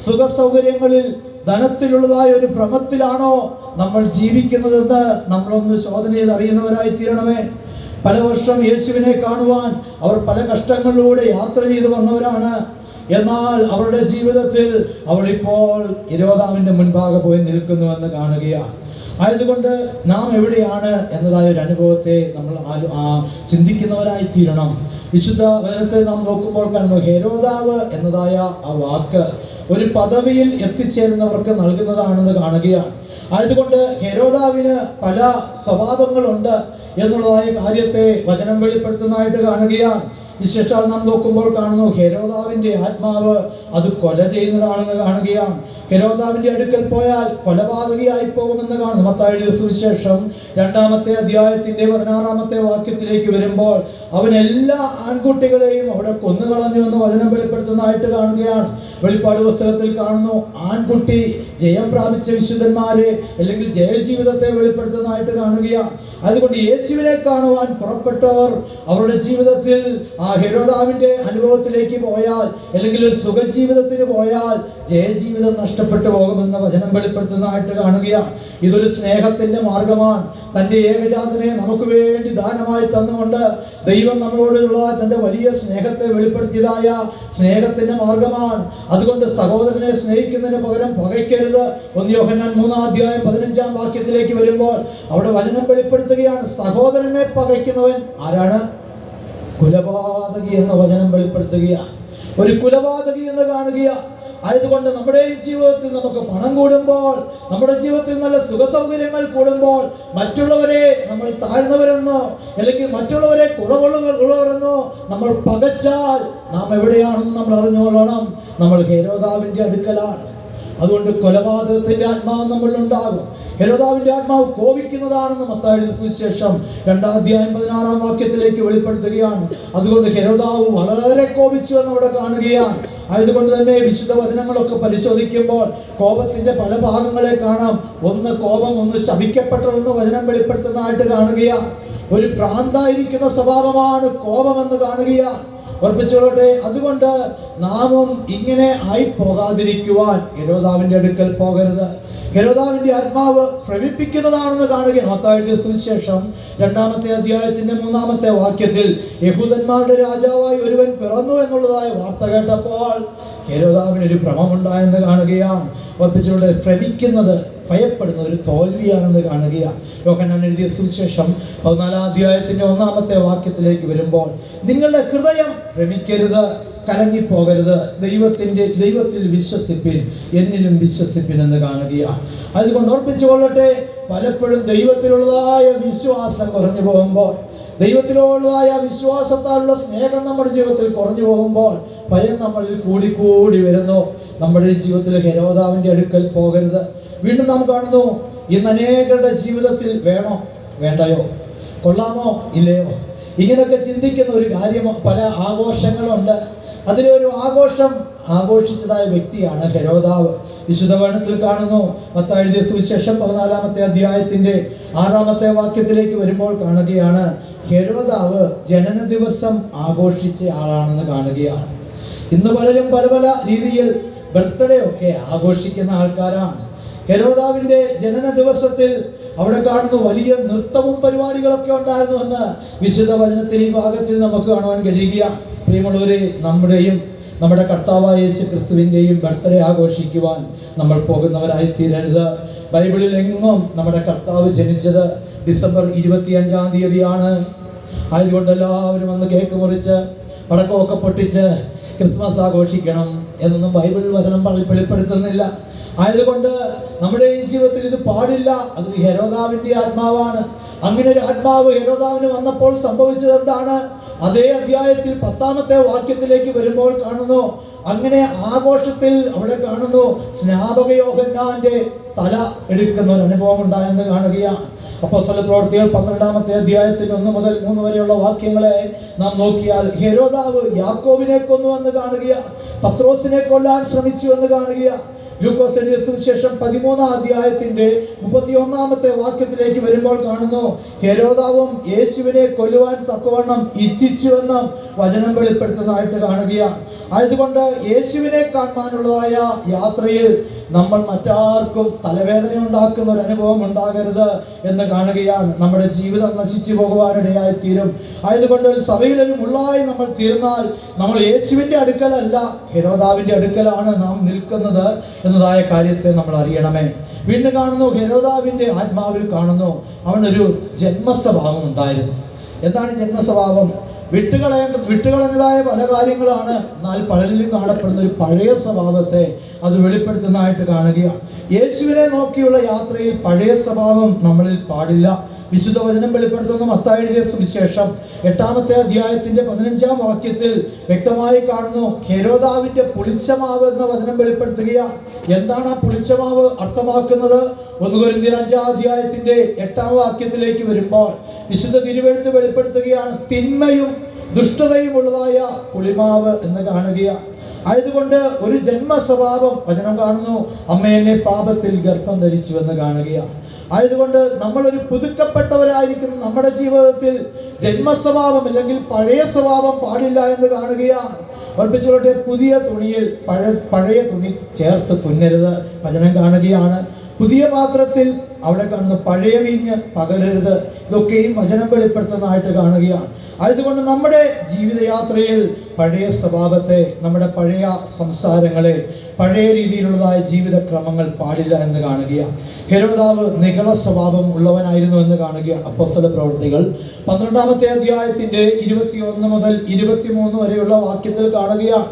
സുഖ സൗകര്യങ്ങളിൽ, ധനത്തിലുള്ളതായ ഒരു ഭ്രമത്തിലാണോ നമ്മൾ ജീവിക്കുന്നതെന്ന് നമ്മളൊന്ന് ശോധന ചെയ്ത് അറിയുന്നവരായി തീരണമേ. പല വർഷം യേശുവിനെ കാണുവാൻ അവർ പല കഷ്ടങ്ങളിലൂടെ യാത്ര ചെയ്തു വന്നവരാണ്. എന്നാൽ അവരുടെ ജീവിതത്തിൽ അവൾ ഇപ്പോൾ ഹെരോദാവിൻ്റെ മുൻപാകെ പോയി നിൽക്കുന്നുവെന്ന് കാണുകയാണ്. ആയതുകൊണ്ട് നാം എവിടെയാണ് എന്നതായ ഒരു അനുഭവത്തെ നമ്മൾ ചിന്തിക്കുന്നവരായി തീരണം. വിശുദ്ധ വചനത്തെ നാം നോക്കുമ്പോൾ കാണുന്നു, ഹെരോദാവ് എന്നതായ ആ വാക്ക് ഒരു പദവിയിൽ എത്തിച്ചേരുന്നവർക്ക് നൽകുന്നതാണെന്ന് കാണുകയാണ്. ആയതുകൊണ്ട് ഹെരോദാവിന് പല സ്വഭാവങ്ങളുണ്ട് എന്നുള്ളതായ കാര്യത്തെ വചനം വെളിപ്പെടുത്തുന്നതായിട്ട് കാണുകയാണ്. വിശേഷാൽ നാം നോക്കുമ്പോൾ കാണുന്നു, ഹെരോദാവിൻ്റെ ആത്മാവ് അത് കൊല ചെയ്യുന്നതാണെന്ന് കാണുകയാണ്. ഹെരോദാവിൻ്റെ അടുക്കൽ പോയാൽ കൊലപാതകിയായി പോകുമെന്ന് കാണുന്നു. മത്തായി എഴുതിയ സുവിശേഷം 2-ാമത്തെ അധ്യായത്തിൻ്റെ 16-ാമത്തെ വാക്യത്തിലേക്ക് വരുമ്പോൾ അവൻ എല്ലാ ആൺകുട്ടികളെയും അവിടെ കൊന്നുകളഞ്ഞു എന്ന് വചനം വെളിപ്പെടുത്തുന്നതായിട്ട് കാണുകയാണ്. വെളിപ്പാട് പുസ്തകത്തിൽ കാണുന്നു, ആൺകുട്ടി ജയം പ്രാപിച്ച വിശുദ്ധന്മാരെ അല്ലെങ്കിൽ ജയജീവിതത്തെ വെളിപ്പെടുത്തുന്നതായിട്ട് കാണുകയാണ്. അതുകൊണ്ട് യേശുവിനെ കാണുവാൻ പുറപ്പെട്ടവർ അവരുടെ ജീവിതത്തിൽ ആ ഹെരോദാവിൻ്റെ അനുഭവത്തിലേക്ക് പോയാൽ അല്ലെങ്കിൽ ഒരു സുഖജീവിതത്തിന് പോയാൽ ജയജീവിതം നഷ്ടപ്പെട്ടു പോകുമെന്ന് വചനം വെളിപ്പെടുത്തുന്നതായിട്ട് കാണുകയാണ്. ഇതൊരു സ്നേഹത്തിൻ്റെ മാർഗമാണ്. തൻ്റെ ഏകജാതനെ നമുക്ക് വേണ്ടി ദാനമായി തന്നുകൊണ്ട് ദൈവം നമ്മളോടുള്ള തൻ്റെ വലിയ സ്നേഹത്തെ വെളിപ്പെടുത്തിയതായ സ്നേഹത്തിൻ്റെ മാർഗമാണ്. അതുകൊണ്ട് സഹോദരനെ സ്നേഹിക്കുന്നതിന് പകരം പകയ്ക്കരുത്. 1 യോഹന്നാൻ 3-ാം അധ്യായം 15-ാം വാക്യത്തിലേക്ക് വരുമ്പോൾ അവിടെ വചനം വെളിപ്പെടുത്തുകയാണ്, സഹോദരനെ പകയ്ക്കുന്നവൻ ആരാണ്? കുലപാതകി എന്ന വചനം വെളിപ്പെടുത്തുകയാണ്. ഒരു കുലപാതകി എന്ന് കാണുകയാണ്. ആയതുകൊണ്ട് നമ്മുടെ ഈ ജീവിതത്തിൽ നമുക്ക് പണം കൂടുമ്പോൾ, നമ്മുടെ ജീവിതത്തിൽ നല്ല സുഖസൗകര്യങ്ങൾ കൂടുമ്പോൾ മറ്റുള്ളവരെ നമ്മൾ താഴ്ന്നവരെന്നോ അല്ലെങ്കിൽ മറ്റുള്ളവരെ കുറവുള്ളവരെന്നോ നമ്മൾ പകച്ചാൽ നാം എവിടെയാണെന്ന് നമ്മൾ അറിഞ്ഞുകൊള്ളണം. നമ്മൾ ഹെരോദാവിൻ്റെ അടുക്കലാണ്. അതുകൊണ്ട് കൊലപാതകത്തിന്റെ ആത്മാവ് നമ്മളിലുണ്ടാകും. ഹെരോദാവിന്റെ ആത്മാവ് കോപിക്കുന്നതാണെന്ന് മത്തായിയുടെ സുവിശേഷം 2-ാം അധ്യായം 16-ാം വാക്യത്തിലേക്ക് വെളിപ്പെടുത്തുകയാണ്. അതുകൊണ്ട് ഹെരോദാവ് വളരെ കോപിച്ചു എന്ന് അവിടെ കാണുകയാണ്. ആയതുകൊണ്ട് തന്നെ വിശുദ്ധ വചനങ്ങളൊക്കെ പരിശോധിക്കുമ്പോൾ കോപത്തിന്റെ പല ഭാഗങ്ങളെ കാണാം. ഒന്ന് കോപം, ഒന്ന് ശപിക്കപ്പെട്ടതെന്ന് വചനം വെളിപ്പെടുത്തുന്നതായിട്ട് കാണുകയാണ്. ഒരു ഭ്രാന്തായിരിക്കുന്ന സ്വഭാവമാണ് കോപമെന്ന് കാണുകയാണ്. ഓർപ്പിച്ചോട്ടെ, അതുകൊണ്ട് നാമും ഇങ്ങനെ ആയി പോകാതിരിക്കുവാൻ ഹെരോദാവിന്റെ അടുക്കൽ പോകരുത്. ഹെരോദാവിന്റെ ആത്മാവ് ഭ്രമിപ്പിക്കുന്നതാണെന്ന് കാണുകയാണ്. മത്തായിയുടെ സുവിശേഷം 2-ാമത്തെ അധ്യായത്തിന്റെ 3-ാമത്തെ വാക്യത്തിൽ യഹൂദന്മാരുടെ രാജാവായി ഒരുവൻ പിറന്നു എന്നുള്ളതായ വാർത്ത കേട്ടപ്പോൾ ഹെരോദാവിനൊരു ഭ്രമമുണ്ടായെന്ന് കാണുകയാണ്. ഓർപ്പിച്ചോട്ടെ, ഭ്രമിക്കുന്നത്, ഭയപ്പെടുന്ന ഒരു തോൽവിയാണെന്ന് കാണുകയാണ്. യോഹന്നാൻ എഴുതിയ സുവിശേഷം 14-ാം അധ്യായത്തിന്റെ 1-ാമത്തെ വാക്യത്തിലേക്ക് വരുമ്പോൾ നിങ്ങളുടെ ഹൃദയം ഭ്രമിക്കരുത്, കലങ്ങിപ്പോകരുത്, ദൈവത്തിൽ വിശ്വസിപ്പിൻ, എന്നിലും വിശ്വസിപ്പിൻ എന്ന് കാണുകയാണ്. അതുകൊണ്ട് ഓർപ്പിച്ചുകൊള്ളട്ടെ, പലപ്പോഴും ദൈവത്തിലുള്ളതായ വിശ്വാസം കുറഞ്ഞു പോകുമ്പോൾ, ദൈവത്തിലുള്ളതായ വിശ്വാസത്താലുള്ള സ്നേഹം നമ്മുടെ ജീവിതത്തിൽ കുറഞ്ഞു പോകുമ്പോൾ ഭയം നമ്മളിൽ കൂടിക്കൂടി വരുന്നു. നമ്മുടെ ജീവിതത്തിൽ ഹെരോദാവിന്റെ അടുക്കൽ പോകരുത്. വീണ്ടും നാം കാണുന്നു, ഇന്ന് അനേകരുടെ ജീവിതത്തിൽ വേണോ വേണ്ടയോ, കൊള്ളാമോ ഇല്ലയോ, ഇങ്ങനെയൊക്കെ ചിന്തിക്കുന്ന ഒരു കാര്യമോ. പല ആഘോഷങ്ങളുണ്ട്. അതിലൊരു ആഘോഷം ആഘോഷിച്ചതായ വ്യക്തിയാണ് ഹെരോദാവ്. വിശുദ്ധ വേദത്തിൽ കാണുന്നു, മത്തായിയുടെ സുവിശേഷം 14-ാമത്തെ അധ്യായത്തിന്റെ 6-ാമത്തെ വാക്യത്തിലേക്ക് വരുമ്പോൾ കാണുകയാണ്, ഹെരോദാവ് ജനന ദിവസം ആഘോഷിച്ച ആളാണെന്ന് കാണുകയാണ്. ഇന്ന് പലരും പല പല രീതിയിൽ ബർത്ത്ഡേ ഒക്കെ ആഘോഷിക്കുന്ന ആൾക്കാരാണ്. ഹെരോദാവിന്റെ ജനന ദിവസത്തിൽ അവിടെ കാണുന്നു വലിയ നൃത്തവും പരിപാടികളൊക്കെ ഉണ്ടായിരുന്നു എന്ന് വിശുദ്ധ വചനത്തിൽ ഈ ഭാഗത്തിൽ നമുക്ക് കാണുവാൻ കഴിയുകയാണ്. പ്രിയമുള്ളവരെ, നമ്മുടെ കർത്താവായ യേശു ക്രിസ്തുവിൻ്റെയും ബർത്ത്ഡേ ആഘോഷിക്കുവാൻ നമ്മൾ പോകുന്നവരായി തീരരുത്. ബൈബിളിൽ എങ്ങും നമ്മുടെ കർത്താവ് ജനിച്ചത് ഡിസംബർ 25-ാം തീയതിയാണ്. ആയതുകൊണ്ട് എല്ലാവരും വന്ന് കേക്ക് മുറിച്ച് പടക്കമൊക്കെ പൊട്ടിച്ച് ക്രിസ്മസ് ആഘോഷിക്കണം എന്നൊന്നും ബൈബിൾ വചനം വെളിപ്പെടുത്തുന്നില്ല. ആയതുകൊണ്ട് നമ്മുടെ ഈ ജീവിതത്തിൽ ഇത് പാടില്ല. അത് ഹെരോദാവിന്റെ ആത്മാവാണ്. അങ്ങനെ ഒരു ആത്മാവ് ഹെരോദാവിന് വന്നപ്പോൾ സംഭവിച്ചത് എന്താണ്? അതേ അധ്യായത്തിൽ 10-ാമത്തെ വാക്യത്തിലേക്ക് വരുമ്പോൾ കാണുന്നു, അങ്ങനെ ആഘോഷത്തിൽ അവിടെ കാണുന്നു സ്നാപക യോഹന്നാന്റെ തല എടുക്കുന്ന ഒരു അനുഭവം ഉണ്ടായെന്ന് കാണുകയാണ്. അപ്പോസ്തല പ്രവൃത്തികൾ 12-ാമത്തെ അധ്യായത്തിൽ 1 മുതൽ 3 വരെയുള്ള വാക്യങ്ങളെ നാം നോക്കിയാൽ ഹെരോദാവ് യാക്കോബിനെ കൊന്നു എന്ന് കാണുകയാണ്. പത്രോസിനെ കൊല്ലാൻ ശ്രമിച്ചു എന്ന് കാണുകയാണ്. ലൂക്കോസ് എഴുതിയ സുവിശേഷം 13-ാം അധ്യായത്തിന്റെ 31-ാമത്തെ വാക്യത്തിലേക്ക് വരുമ്പോൾ കാണുന്നു, ഹെരോദാവും യേശുവിനെ കൊല്ലുവാൻ തക്കവണ്ണം ഇച്ഛിച്ചുവെന്നും വചനം വെളിപ്പെടുത്തുന്നതായിട്ട് കാണുകയാണ്. ആയതുകൊണ്ട് യേശുവിനെ കാണാനുള്ളതായ യാത്രയിൽ നമ്മൾ മറ്റാർക്കും തലവേദന ഉണ്ടാക്കുന്ന ഒരു അനുഭവം ഉണ്ടാകരുത് എന്ന് കാണുകയാണ്. നമ്മുടെ ജീവിതം നശിച്ചു പോകുവാനിടയായി തീരും. ആയതുകൊണ്ട് ഒരു സഭയിലൊരു മുള്ളായി നമ്മൾ തീർന്നാൽ നമ്മൾ യേശുവിൻ്റെ അടുക്കലല്ല, ഹെരോദാവിൻ്റെ അടുക്കലാണ് നാം നിൽക്കുന്നത് എന്നതായ കാര്യത്തെ നമ്മൾ അറിയണമേ. വീണ്ടും കാണുന്നു, ഹെരോദാവിൻ്റെ ആത്മാവിൽ കാണുന്നു അവനൊരു ജന്മസ്വഭാവം ഉണ്ടായിരുന്നു. എന്താണ് ജന്മസ്വഭാവം? വിട്ടുകളഞ്ഞതായ പല കാര്യങ്ങളാണ്. എന്നാൽ പലരിലും കാണപ്പെടുന്ന ഒരു പഴയ സ്വഭാവത്തെ അത് വെളിപ്പെടുത്തുന്നതായിട്ട് കാണുകയാണ്. യേശുവിനെ നോക്കിയുള്ള യാത്രയിൽ പഴയ സ്വഭാവം നമ്മളിൽ പാടില്ല. വിശുദ്ധ വചനം വെളിപ്പെടുത്തുന്ന മത്തായി എഴുതിയ സുവിശേഷം 8-ാമത്തെ അധ്യായത്തിന്റെ 15-ാം വാക്യത്തിൽ വ്യക്തമായി കാണുന്നു, ഹെരോദാവിന്റെ പുളിച്ചമാവ് എന്ന വചനം വെളിപ്പെടുത്തുകയാണ്. എന്താണ് ആ പുളിച്ചമാവ് അർത്ഥമാക്കുന്നത്? 1 കൊരിന്ത്യർ 5-ാം അധ്യായത്തിന്റെ 8-ാം വാക്യത്തിലേക്ക് വരുമ്പോൾ വിശുദ്ധ തിരുവെഴുത്ത് വെളിപ്പെടുത്തുകയാണ്, തിന്മയും ദുഷ്ടതയും ഉള്ളതായ പുളിമാവ് എന്ന് കാണുകയാണ്. ആയതുകൊണ്ട് ഒരു ജന്മ സ്വഭാവം വചനം കാണുന്നു, അമ്മ എന്നെ പാപത്തിൽ ഗർഭം ധരിച്ചു എന്ന് കാണുകയാണ്. ആയതുകൊണ്ട് നമ്മളൊരു പുതുക്കപ്പെട്ടവരായിരിക്കുന്ന നമ്മുടെ ജീവിതത്തിൽ ജന്മസ്വഭാവം അല്ലെങ്കിൽ പഴയ സ്വഭാവം പാടില്ല എന്ന് കാണുകയാണ്. ഓർപ്പിച്ചോട്ടെ, പുതിയ തുണിയിൽ പഴയ തുണി ചേർത്ത് തുന്നരുത് വചനം കാണുകയാണ്. പുതിയ പാത്രത്തിൽ അവിടെ കാണുന്ന പഴയ വീഞ്ഞ് പകരരുത്. ഇതൊക്കെയും വചനം വെളിപ്പെടുത്തുന്നതായിട്ട് കാണുകയാണ്. ആയതുകൊണ്ട് നമ്മുടെ ജീവിതയാത്രയിൽ പഴയ സ്വഭാവത്തെ, നമ്മുടെ പഴയ സംസാരങ്ങളെ, പഴയ രീതിയിലുള്ളതായ ജീവിതക്രമങ്ങൾ പാടില്ല എന്ന് കാണുകയാണ്. ഹെരോദാവ് നിഗള സ്വഭാവം ഉള്ളവനായിരുന്നു എന്ന് കാണുകയാണ്. അപ്പോസ്തല പ്രവൃത്തികൾ 12-ാമത്തെ അധ്യായത്തിന്റെ 21 മുതൽ 23 വരെയുള്ള വാക്യത്തിൽ കാണുകയാണ്.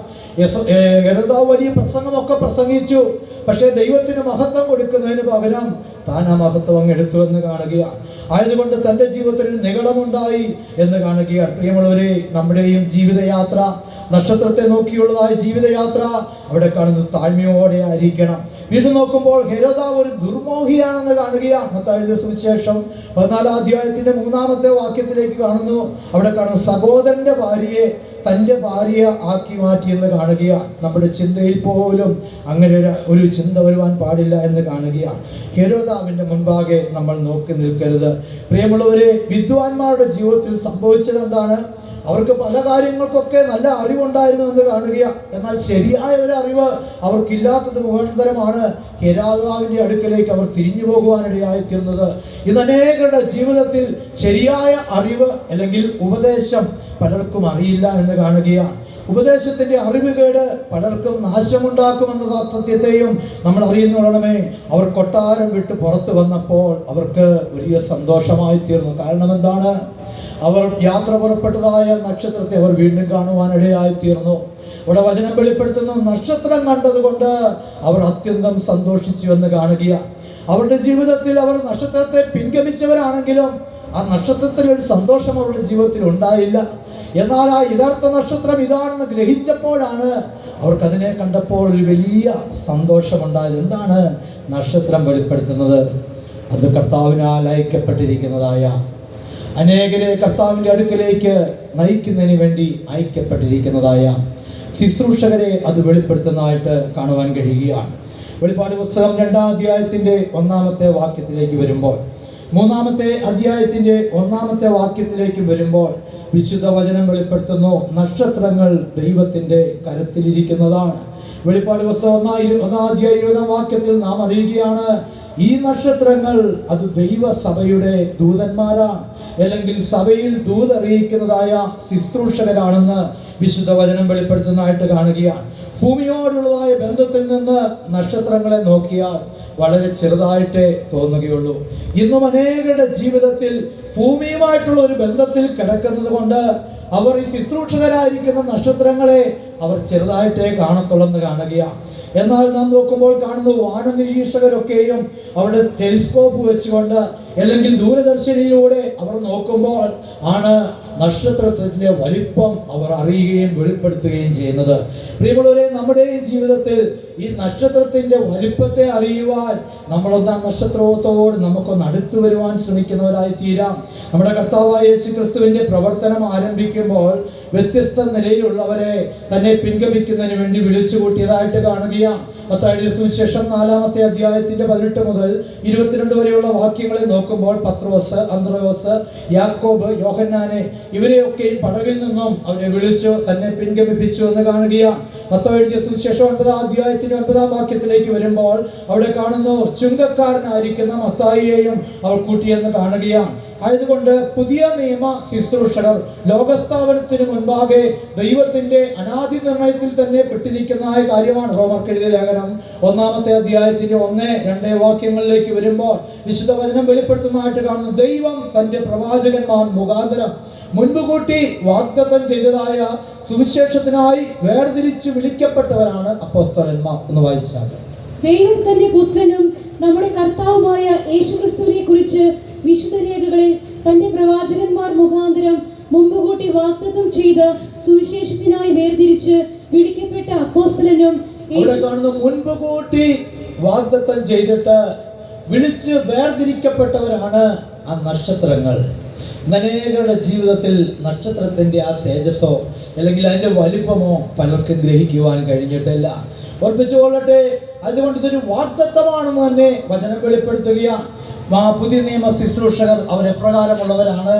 ഹെരോദാവ് വലിയ പ്രസംഗമൊക്കെ പ്രസംഗിച്ചു. പക്ഷേ ദൈവത്തിന് മഹത്വം കൊടുക്കുന്നതിന് പകരം താൻ ആ മഹത്വം അങ്ങ് എടുത്തു എന്ന് കാണുകയാണ്. ആയതുകൊണ്ട് തൻ്റെ ജീവിതത്തിൽ ഒരു നിഗളമുണ്ടായി എന്ന് കാണുകയാണ്. പ്രിയമുള്ളവരെ, നമ്മുടെയും ജീവിതയാത്ര, നക്ഷത്രത്തെ നോക്കിയുള്ളതായ ജീവിതയാത്ര അവിടെ കാണുന്നത് താഴ്മയോടെ ആയിരിക്കണം. വീണ്ടും നോക്കുമ്പോൾ ഹെരോദാവ് ഒരു ദുർമോഹിയാണെന്ന് കാണുകയാണ്. മത്തായി എഴുതിയ സുവിശേഷം 14-ാം അധ്യായത്തിന്റെ 3-ാമത്തെ വാക്യത്തിലേക്ക് കാണുന്നു. അവിടെ കാണുന്നു സഹോദരന്റെ ഭാര്യയെ തൻ്റെ ഭാര്യ ആക്കി മാറ്റിയെന്ന് കാണുകയാണ്. നമ്മുടെ ചിന്തയിൽ പോലും അങ്ങനെ ഒരു ചിന്ത വരുവാൻ പാടില്ല എന്ന് കാണുകയാണ്. ഹെരോദാവിൻ്റെ മുൻപാകെ നമ്മൾ നോക്കി നിൽക്കരുത്. പ്രിയമുള്ളവരെ, വിദ്വാൻമാരുടെ ജീവിതത്തിൽ സംഭവിച്ചത് എന്താണ്? അവർക്ക് പല കാര്യങ്ങൾക്കൊക്കെ നല്ല അറിവുണ്ടായിരുന്നു എന്ന് കാണുകയാണ്. എന്നാൽ ശരിയായ ഒരു അറിവ് അവർക്കില്ലാത്തത് മുഖാന്തരമാണ് ഹെരോദാവിൻ്റെ അടുക്കലേക്ക് അവർ തിരിഞ്ഞു പോകുവാനിടയായിത്തീർന്നത്. ഇന്ന് അനേകരുടെ ജീവിതത്തിൽ ശരിയായ അറിവ് അല്ലെങ്കിൽ ഉപദേശം പലർക്കും അറിയില്ല എന്ന് കാണുകയാണ്. ഉപദേശത്തിന്റെ അറിവുകേട് പലർക്കും നാശമുണ്ടാക്കുമെന്ന സത്യത്തെയും നമ്മൾ അറിയുന്നോളമേ. അവർ കൊട്ടാരം വിട്ട് പുറത്തു വന്നപ്പോൾ അവർക്ക് വലിയ സന്തോഷമായി തീർന്നു. കാരണം എന്താണ്? അവർ യാത്ര പുറപ്പെട്ടതായ നക്ഷത്രത്തെ അവർ വീണ്ടും കാണുവാനിടയായി തീർന്നു. ഇവിടെ വചനം വെളിപ്പെടുത്തുന്നു, നക്ഷത്രം കണ്ടതുകൊണ്ട് അവർ അത്യന്തം സന്തോഷിച്ചു എന്ന് കാണുകയാണ്. അവരുടെ ജീവിതത്തിൽ അവർ നക്ഷത്രത്തെ പിൻഗമിച്ചവരാണെങ്കിലും ആ നക്ഷത്രത്തിൽ ഒരു സന്തോഷം അവരുടെ ജീവിതത്തിൽ ഉണ്ടായില്ല. എന്നാൽ ആ യഥാർത്ഥ നക്ഷത്രം ഇതാണെന്ന് ഗ്രഹിച്ചപ്പോഴാണ് അവർക്കതിനെ കണ്ടപ്പോൾ ഒരു വലിയ സന്തോഷമുണ്ടായത്. എന്താണ് നക്ഷത്രം വെളിപ്പെടുത്തുന്നത്? അത് കർത്താവിനാൽ അയക്കപ്പെട്ടിരിക്കുന്നതായ അനേകരെ കർത്താവിൻ്റെ അടുക്കലേക്ക് നയിക്കുന്നതിന് വേണ്ടി അയക്കപ്പെട്ടിരിക്കുന്നതായ ശുശ്രൂഷകരെ അത് വെളിപ്പെടുത്തുന്നതായിട്ട് കാണുവാൻ കഴിയുകയാണ്. വെളിപ്പാട് പുസ്തകം 2-ാം അധ്യായത്തിൻ്റെ 1-ാമത്തെ വാക്യത്തിലേക്ക് വരുമ്പോൾ, 3-ാമത്തെ അധ്യായത്തിൻ്റെ 1-ാമത്തെ വാക്യത്തിലേക്ക് വരുമ്പോൾ വിശുദ്ധ വചനം വെളിപ്പെടുത്തുന്നു, നക്ഷത്രങ്ങൾ ദൈവത്തിൻ്റെ കരത്തിലിരിക്കുന്നതാണ്. വെളിപ്പാട് പുസ്തകം 1-ാം അധ്യായം 20-ാം വാക്യത്തിൽ നാം അറിയുകയാണ്, ഈ നക്ഷത്രങ്ങൾ അത് ദൈവസഭയുടെ ദൂതന്മാരാണ്, അല്ലെങ്കിൽ സഭയിൽ ദൂതറിയിക്കുന്നതായ ശുശ്രൂഷകരാണെന്ന് വിശുദ്ധ വചനം വെളിപ്പെടുത്തുന്നതായിട്ട് കാണുകയാണ്. ഭൂമിയോടുള്ളതായ ബന്ധത്തിൽ നിന്ന് നക്ഷത്രങ്ങളെ നോക്കിയാൽ വളരെ ചെറുതായിട്ടേ തോന്നുകയുള്ളൂ. ഇന്നും അനേകരുടെ ജീവിതത്തിൽ ഭൂമിയുമായിട്ടുള്ള ഒരു ബന്ധത്തിൽ കിടക്കുന്നത് കൊണ്ട് അവർ ഈ ശുശ്രൂഷകരായിരിക്കുന്ന നക്ഷത്രങ്ങളെ അവർ ചെറുതായിട്ടേ കാണത്തുള്ളെന്ന് കാണുകയാണ്. എന്നാൽ നാം നോക്കുമ്പോൾ കാണുന്നു, വാനനിരീക്ഷകരൊക്കെയും അവരുടെ ടെലിസ്കോപ്പ് വെച്ചുകൊണ്ട് അല്ലെങ്കിൽ ദൂരദർശനിയിലൂടെ അവർ നോക്കുമ്പോൾ ആണ് നക്ഷത്രത്തിന്റെ വലിപ്പം അവർ അറിയുകയും വെളിപ്പെടുത്തുകയും ചെയ്യുന്നത്. പ്രിയമുള്ളവരെ, നമ്മുടെ ജീവിതത്തിൽ ഈ നക്ഷത്രത്തിന്റെ വലിപ്പത്തെ അറിയുവാൻ നമ്മളൊന്ന് ആ നക്ഷത്രത്തോട് നമുക്കൊന്ന് അടുത്തു വരുവാൻ ശ്രമിക്കുന്നവരായി തീരാം. നമ്മുടെ കർത്താവായ യേശു ക്രിസ്തുവിന്റെ പ്രവർത്തനം ആരംഭിക്കുമ്പോൾ വ്യത്യസ്ത നിലയിലുള്ളവരെ തന്നെ പിൻഗമിക്കുന്നതിന് വേണ്ടി വിളിച്ചു കൂട്ടിയതായിട്ട് കാണുകയാണ്. മത്തായി സുവിശേഷം 4-ാമത്തെ അധ്യായത്തിന്റെ 18 മുതൽ 22 വരെയുള്ള വാക്യങ്ങളെ നോക്കുമ്പോൾ പത്രോസ്, അന്ത്രയോസ്, യാക്കോബ്, യോഹന്നാനെ ഇവരെയൊക്കെയും പടകിൽ നിന്നും അവരെ വിളിച്ചു തന്നെ പിൻഗമിപ്പിച്ചു എന്ന് കാണുകയാണ്. മത്തായി സുവിശേഷം 9-ാം അധ്യായത്തിന്റെ 9-ാം വാക്യത്തിലേക്ക് വരുമ്പോൾ അവിടെ കാണുന്നു, ചുങ്കക്കാരനായിരിക്കുന്ന മത്തായിയെയും അവർ കൂട്ടിയെന്ന് കാണുകയാണ്. ആയതുകൊണ്ട് പുതിയ നിയമ ശുശ്രൂഷകർ ലോകസ്ഥാപനത്തിന് മുൻപാകെ ദൈവത്തിന്റെ അനാദി നിർണയത്തിൽ തന്നെ പെട്ടിരിക്കുന്ന കാര്യമാണ്. റോമർക്ക് എഴുതിയ ലേഖനം 1-ാമത്തെ അധ്യായത്തിന്റെ 1-2 വാക്യങ്ങളിലേക്ക് വരുമ്പോൾ വിശുദ്ധ വചനം വെളിപ്പെടുത്തുന്നതായിട്ട് കാണുന്നു, ദൈവം തന്റെ പ്രവാചകന്മാർ മുഖാന്തരം മുൻപ് കൂട്ടി വാഗ്ദത്തം ചെയ്തതായ സുവിശേഷത്തിനായി വേർതിരിച്ച് വിളിക്കപ്പെട്ടവരാണ് അപ്പോസ്തലന്മാർ എന്ന് വായിച്ചാൽ. ദൈവം തന്റെ പുത്രനും നമ്മുടെ കർത്താവുമായ യേശുക്രിസ്തുവിനെ കുറിച്ച് വിശുദ്ധ രേഖകളിൽ തന്റെ പ്രവാചകന്മാർ മുഖാന്തരം മുമ്പുകൂട്ടി വാഗ്ദത്തം ചെയ്ത സുവിശേഷത്തിനായി വേർതിരിച്ച് വിളിക്കപ്പെട്ട അപ്പോസ്തലനും മുൻപ് കൂട്ടി വാഗ്ദത്തം ചെയ്തിട്ട് വിളിച്ച് വേർതിരിക്കപ്പെട്ടവരാണ് ആ നക്ഷത്രങ്ങൾ. അനേകരുടെ ജീവിതത്തിൽ നക്ഷത്രത്തിന്റെ ആ തേജസ്സോ അല്ലെങ്കിൽ അതിന്റെ വലിപ്പമോ പലർക്കും ഗ്രഹിക്കുവാൻ കഴിഞ്ഞിട്ടില്ല. ഓർപ്പിച്ചുകൊള്ളട്ടെ, അതുകൊണ്ട് ഇതൊരു വാഗ്ദത്തമാണെന്ന് തന്നെ വചനം വെളിപ്പെടുത്തുകയാണ്. പുതിയ നിയമ ശുശ്രൂഷകർ അവരെപ്രകാരമുള്ളവരാണ്.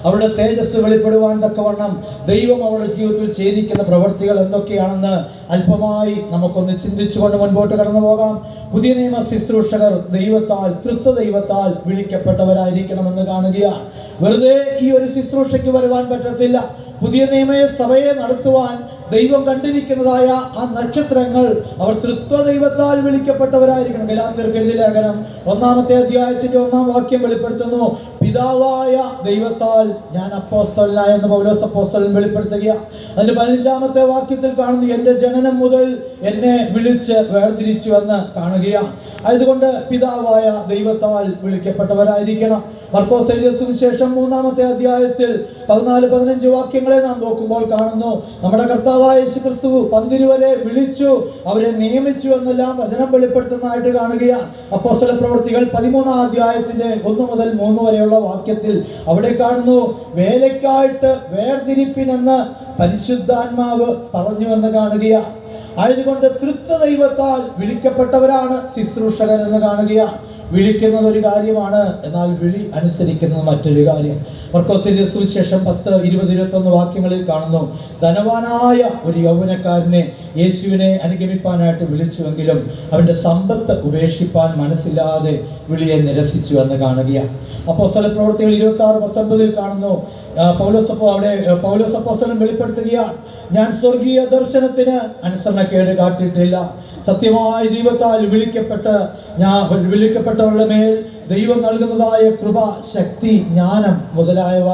അവരുടെ തേജസ് വെളിപ്പെടുവാൻ തക്കവണ്ണം ദൈവം അവരുടെ ജീവിതത്തിൽ ചെയ്തിരിക്കുന്ന പ്രവൃത്തികൾ എന്തൊക്കെയാണെന്ന് അല്പമായി നമുക്കൊന്ന് ചിന്തിച്ചുകൊണ്ട് മുൻപോട്ട് കടന്നു പോകാം. പുതിയ നിയമ ശുശ്രൂഷകർ ദൈവത്താൽ, തൃത്വ ദൈവത്താൽ വിളിക്കപ്പെട്ടവരായിരിക്കണമെന്ന് കാണുകയാണ്. വെറുതെ ഈ ഒരു ശുശ്രൂഷയ്ക്ക് വരുവാൻ പറ്റത്തില്ല. പുതിയ നിയമ സഭയെ നടത്തുവാൻ ദൈവം കണ്ടിരിക്കുന്നതായ ആ നക്ഷത്രങ്ങൾ അവർ തൃത്വ ദൈവത്താൽ വിളിക്കപ്പെട്ടവരായിരിക്കണം. ഗലാത്യർക്ക് എഴുതിയ ലേഖനം 1-ാമത്തെ അധ്യായത്തിന്റെ 1-ാം വാക്യം വെളിപ്പെടുത്തുന്നു, പിതാവായ ദൈവത്താൽ ഞാൻ അപ്പോസ്തലനായ എന്ന് പൗലോസ് അപ്പോസ്തലൻ വെളിപ്പെടുത്തുകയാണ്. അതിന്റെ 15-ാമത്തെ വാക്യത്തിൽ കാണുന്നു, എന്റെ ജനനം മുതൽ എന്നെ വിളിച്ച് വേർതിരിച്ചു എന്ന് കാണുകയാണ്. അതുകൊണ്ട് പിതാവായ ദൈവത്താൽ വിളിക്കപ്പെട്ടവരായിരിക്കണം. മർക്കോസ് എഴുതിയ സുവിശേഷം 3-ാമത്തെ അധ്യായത്തിൽ 14-15 വാക്യങ്ങളെ നാം നോക്കുമ്പോൾ കാണുന്നു, നമ്മുടെ കർത്താവ് കർത്താവായ യേശുക്രിസ്തു 12 വരെ വിളിച്ചു, അവരെ നിയമിച്ചു എന്നെല്ലാം വചനം വെളിപ്പെടുത്തുന്നതായിട്ട് കാണുകയാണ്. അപ്പോസ്തല പ്രവൃത്തികൾ 13-ാം അധ്യായത്തിന്റെ 1 മുതൽ 3 വരെയുള്ള വാക്യത്തിൽ അവിടെ കാണുന്നു, വേലയ്ക്കായിട്ട് വേർതിരിപ്പിനെന്ന് പരിശുദ്ധാത്മാവ് പറഞ്ഞു എന്ന് കാണുകയാണ്. ആയതുകൊണ്ട് തൃത്വ ദൈവത്താൽ വിളിക്കപ്പെട്ടവരാണ് ശുശ്രൂഷകർ എന്ന് കാണുകയാണ്. വിളിക്കുന്നത് ഒരു കാര്യമാണ്, എന്നാൽ വിളി അനുസരിക്കുന്നത് മറ്റൊരു കാര്യം. മർക്കോസിന്റെ സുവിശേഷം 10, 20, 21 വാക്യങ്ങളിൽ കാണുന്നു, ധനവാനായ ഒരു യൗവനക്കാരനെ യേശുവിനെ അനുഗമിപ്പാനായിട്ട് വിളിച്ചുവെങ്കിലും അവൻ്റെ സമ്പത്ത് ഉപേക്ഷിപ്പാൻ മനസ്സില്ലാതെ വിളിയെ നിരസിച്ചു എന്ന് കാണുകയാണ്. അപ്പോസ്തല പ്രവൃത്തികൾ 26:19 കാണുന്നു, പൗലോസ് അപ്പോസ്തലൻ വെളിപ്പെടുത്തുകയാണ്, ഞാൻ സ്വർഗീയ ദർശനത്തിന് അനുസരണക്കേട് കാട്ടിയിട്ടില്ല. സത്യമായ ദൈവത്താൽ വിളിക്കപ്പെട്ടവരുടെ മേൽ ദൈവം നൽകുന്നതായ കൃപ, ശക്തി, ജ്ഞാനം മുതലായവ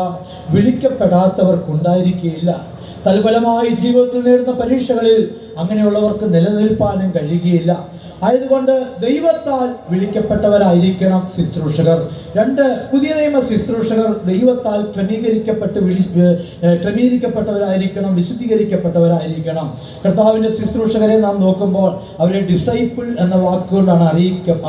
വിളിക്കപ്പെടാത്തവർക്കുണ്ടായിരിക്കുകയില്ല. തൽഫലമായി ജീവിതത്തിൽ നേടുന്ന പരീക്ഷകളിൽ അങ്ങനെയുള്ളവർക്ക് നിലനിൽപ്പാനും കഴിയുകയില്ല. ആയതുകൊണ്ട് ദൈവത്താൽ വിളിക്കപ്പെട്ടവരായിരിക്കണം ശുശ്രൂഷകർ. 2, പുതിയ നിയമ ശുശ്രൂഷകർ ദൈവത്താൽ ക്രമീകരിക്കപ്പെട്ടവരായിരിക്കണം, വിശുദ്ധീകരിക്കപ്പെട്ടവരായിരിക്കണം. കർത്താവിൻ്റെ ശുശ്രൂഷകരെ നാം നോക്കുമ്പോൾ അവരെ ഡിസൈപ്പിൾ എന്ന വാക്കുകൊണ്ടാണ്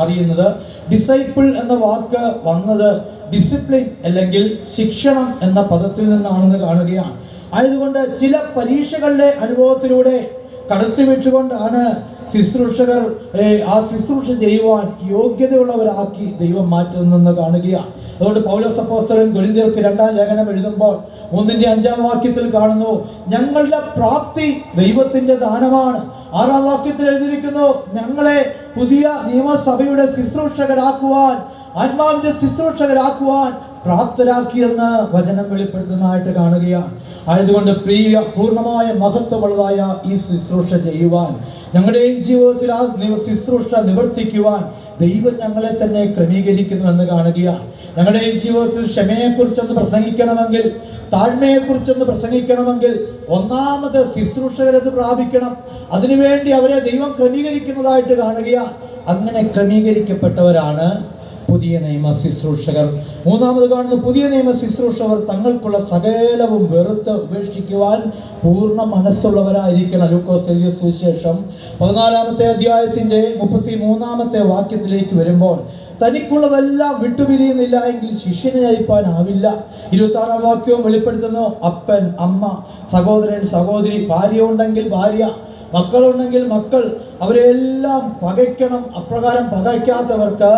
അറിയുന്നത്. ഡിസൈപ്പിൾ എന്ന വാക്ക് വന്നത് ഡിസിപ്ലിൻ അല്ലെങ്കിൽ ശിക്ഷണം എന്ന പദത്തിൽ നിന്നാണെന്ന് കാണുകയാണ്. ആയതുകൊണ്ട് ചില പരീക്ഷകളുടെ അനുഭവത്തിലൂടെ കടത്തിവിട്ടുകൊണ്ടാണ് ശുശ്രൂഷകർ ആ ശുശ്രൂഷ ചെയ്യുവാൻ യോഗ്യതയുള്ളവരാക്കി ദൈവം മാറ്റുന്നെന്ന് കാണുകയാണ്. അതുകൊണ്ട് പൗലോസ് അപ്പോസ്തലൻ കൊരിന്ത്യർക്ക് 2-ാം ലേഖനം എഴുതുമ്പോൾ 3-ന്റെ 5-ാം വാക്യത്തിൽ കാണുന്നു, ഞങ്ങളുടെ പ്രാപ്തി ദൈവത്തിൻ്റെ ദാനമാണ്. 6-ാം വാക്യത്തിൽ എഴുതിയിരിക്കുന്നു, ഞങ്ങളെ പുതിയ നിയമസഭയുടെ ശുശ്രൂഷകരാക്കുവാൻ, ആത്മാവിൻ്റെ ശുശ്രൂഷകരാക്കുവാൻ പ്രാപ്തരാക്കിയെന്ന് വചനം വെളിപ്പെടുത്തുന്നതായിട്ട് കാണുകയാണ്. ആയതുകൊണ്ട് പൂർണ്ണമായ മഹത്വമുള്ളതായ ഈ ശുശ്രൂഷ ചെയ്യുവാൻ, ഞങ്ങളുടെ ജീവിതത്തിൽ ആ ശുശ്രൂഷ നിവർത്തിക്കുവാൻ ദൈവം ഞങ്ങളെ തന്നെ ക്രമീകരിക്കുന്നു എന്ന് കാണുകയാണ്. ഞങ്ങളുടെ ജീവിതത്തിൽ ക്ഷമയെക്കുറിച്ചൊന്ന് പ്രസംഗിക്കണമെങ്കിൽ, താഴ്മയെക്കുറിച്ചൊന്ന് പ്രസംഗിക്കണമെങ്കിൽ ഒന്നാമത് ശുശ്രൂഷകരത് പ്രാപിക്കണം. അതിനുവേണ്ടി അവരെ ദൈവം ക്രമീകരിക്കുന്നതായിട്ട് കാണുകയാണ്. അങ്ങനെ ക്രമീകരിക്കപ്പെട്ടവരാണ് പുതിയ നിയമ ശുശ്രൂഷകർ. 3-ാമത് കാണുന്ന പുതിയ നിയമ ശുശ്രൂഷകർ തങ്ങൾക്കുള്ള സകലവും വെറുത്ത് ഉപേക്ഷിക്കുവാൻ പൂർണ്ണ മനസ്സുള്ളവരായിരിക്കണം. ലൂക്കോസ് എഴുതിയ സുവിശേഷം 14-ാമത്തെ അധ്യായത്തിന്റെ 33-ാമത്തെ വാക്യത്തിലേക്ക് വരുമ്പോൾ, തനിക്കുള്ളതെല്ലാം വിട്ടുപിരിയുന്നില്ല എങ്കിൽ ശിഷ്യനെ അയപ്പാനാവില്ല. 26-ാം വാക്യവും വെളിപ്പെടുത്തുന്നു, അപ്പൻ, അമ്മ, സഹോദരൻ, സഹോദരി, ഭാര്യ ഉണ്ടെങ്കിൽ ഭാര്യ, മക്കളുണ്ടെങ്കിൽ മക്കൾ, അവരെല്ലാം പകയ്ക്കണം. അപ്രകാരം പകയ്ക്കാത്തവർക്ക്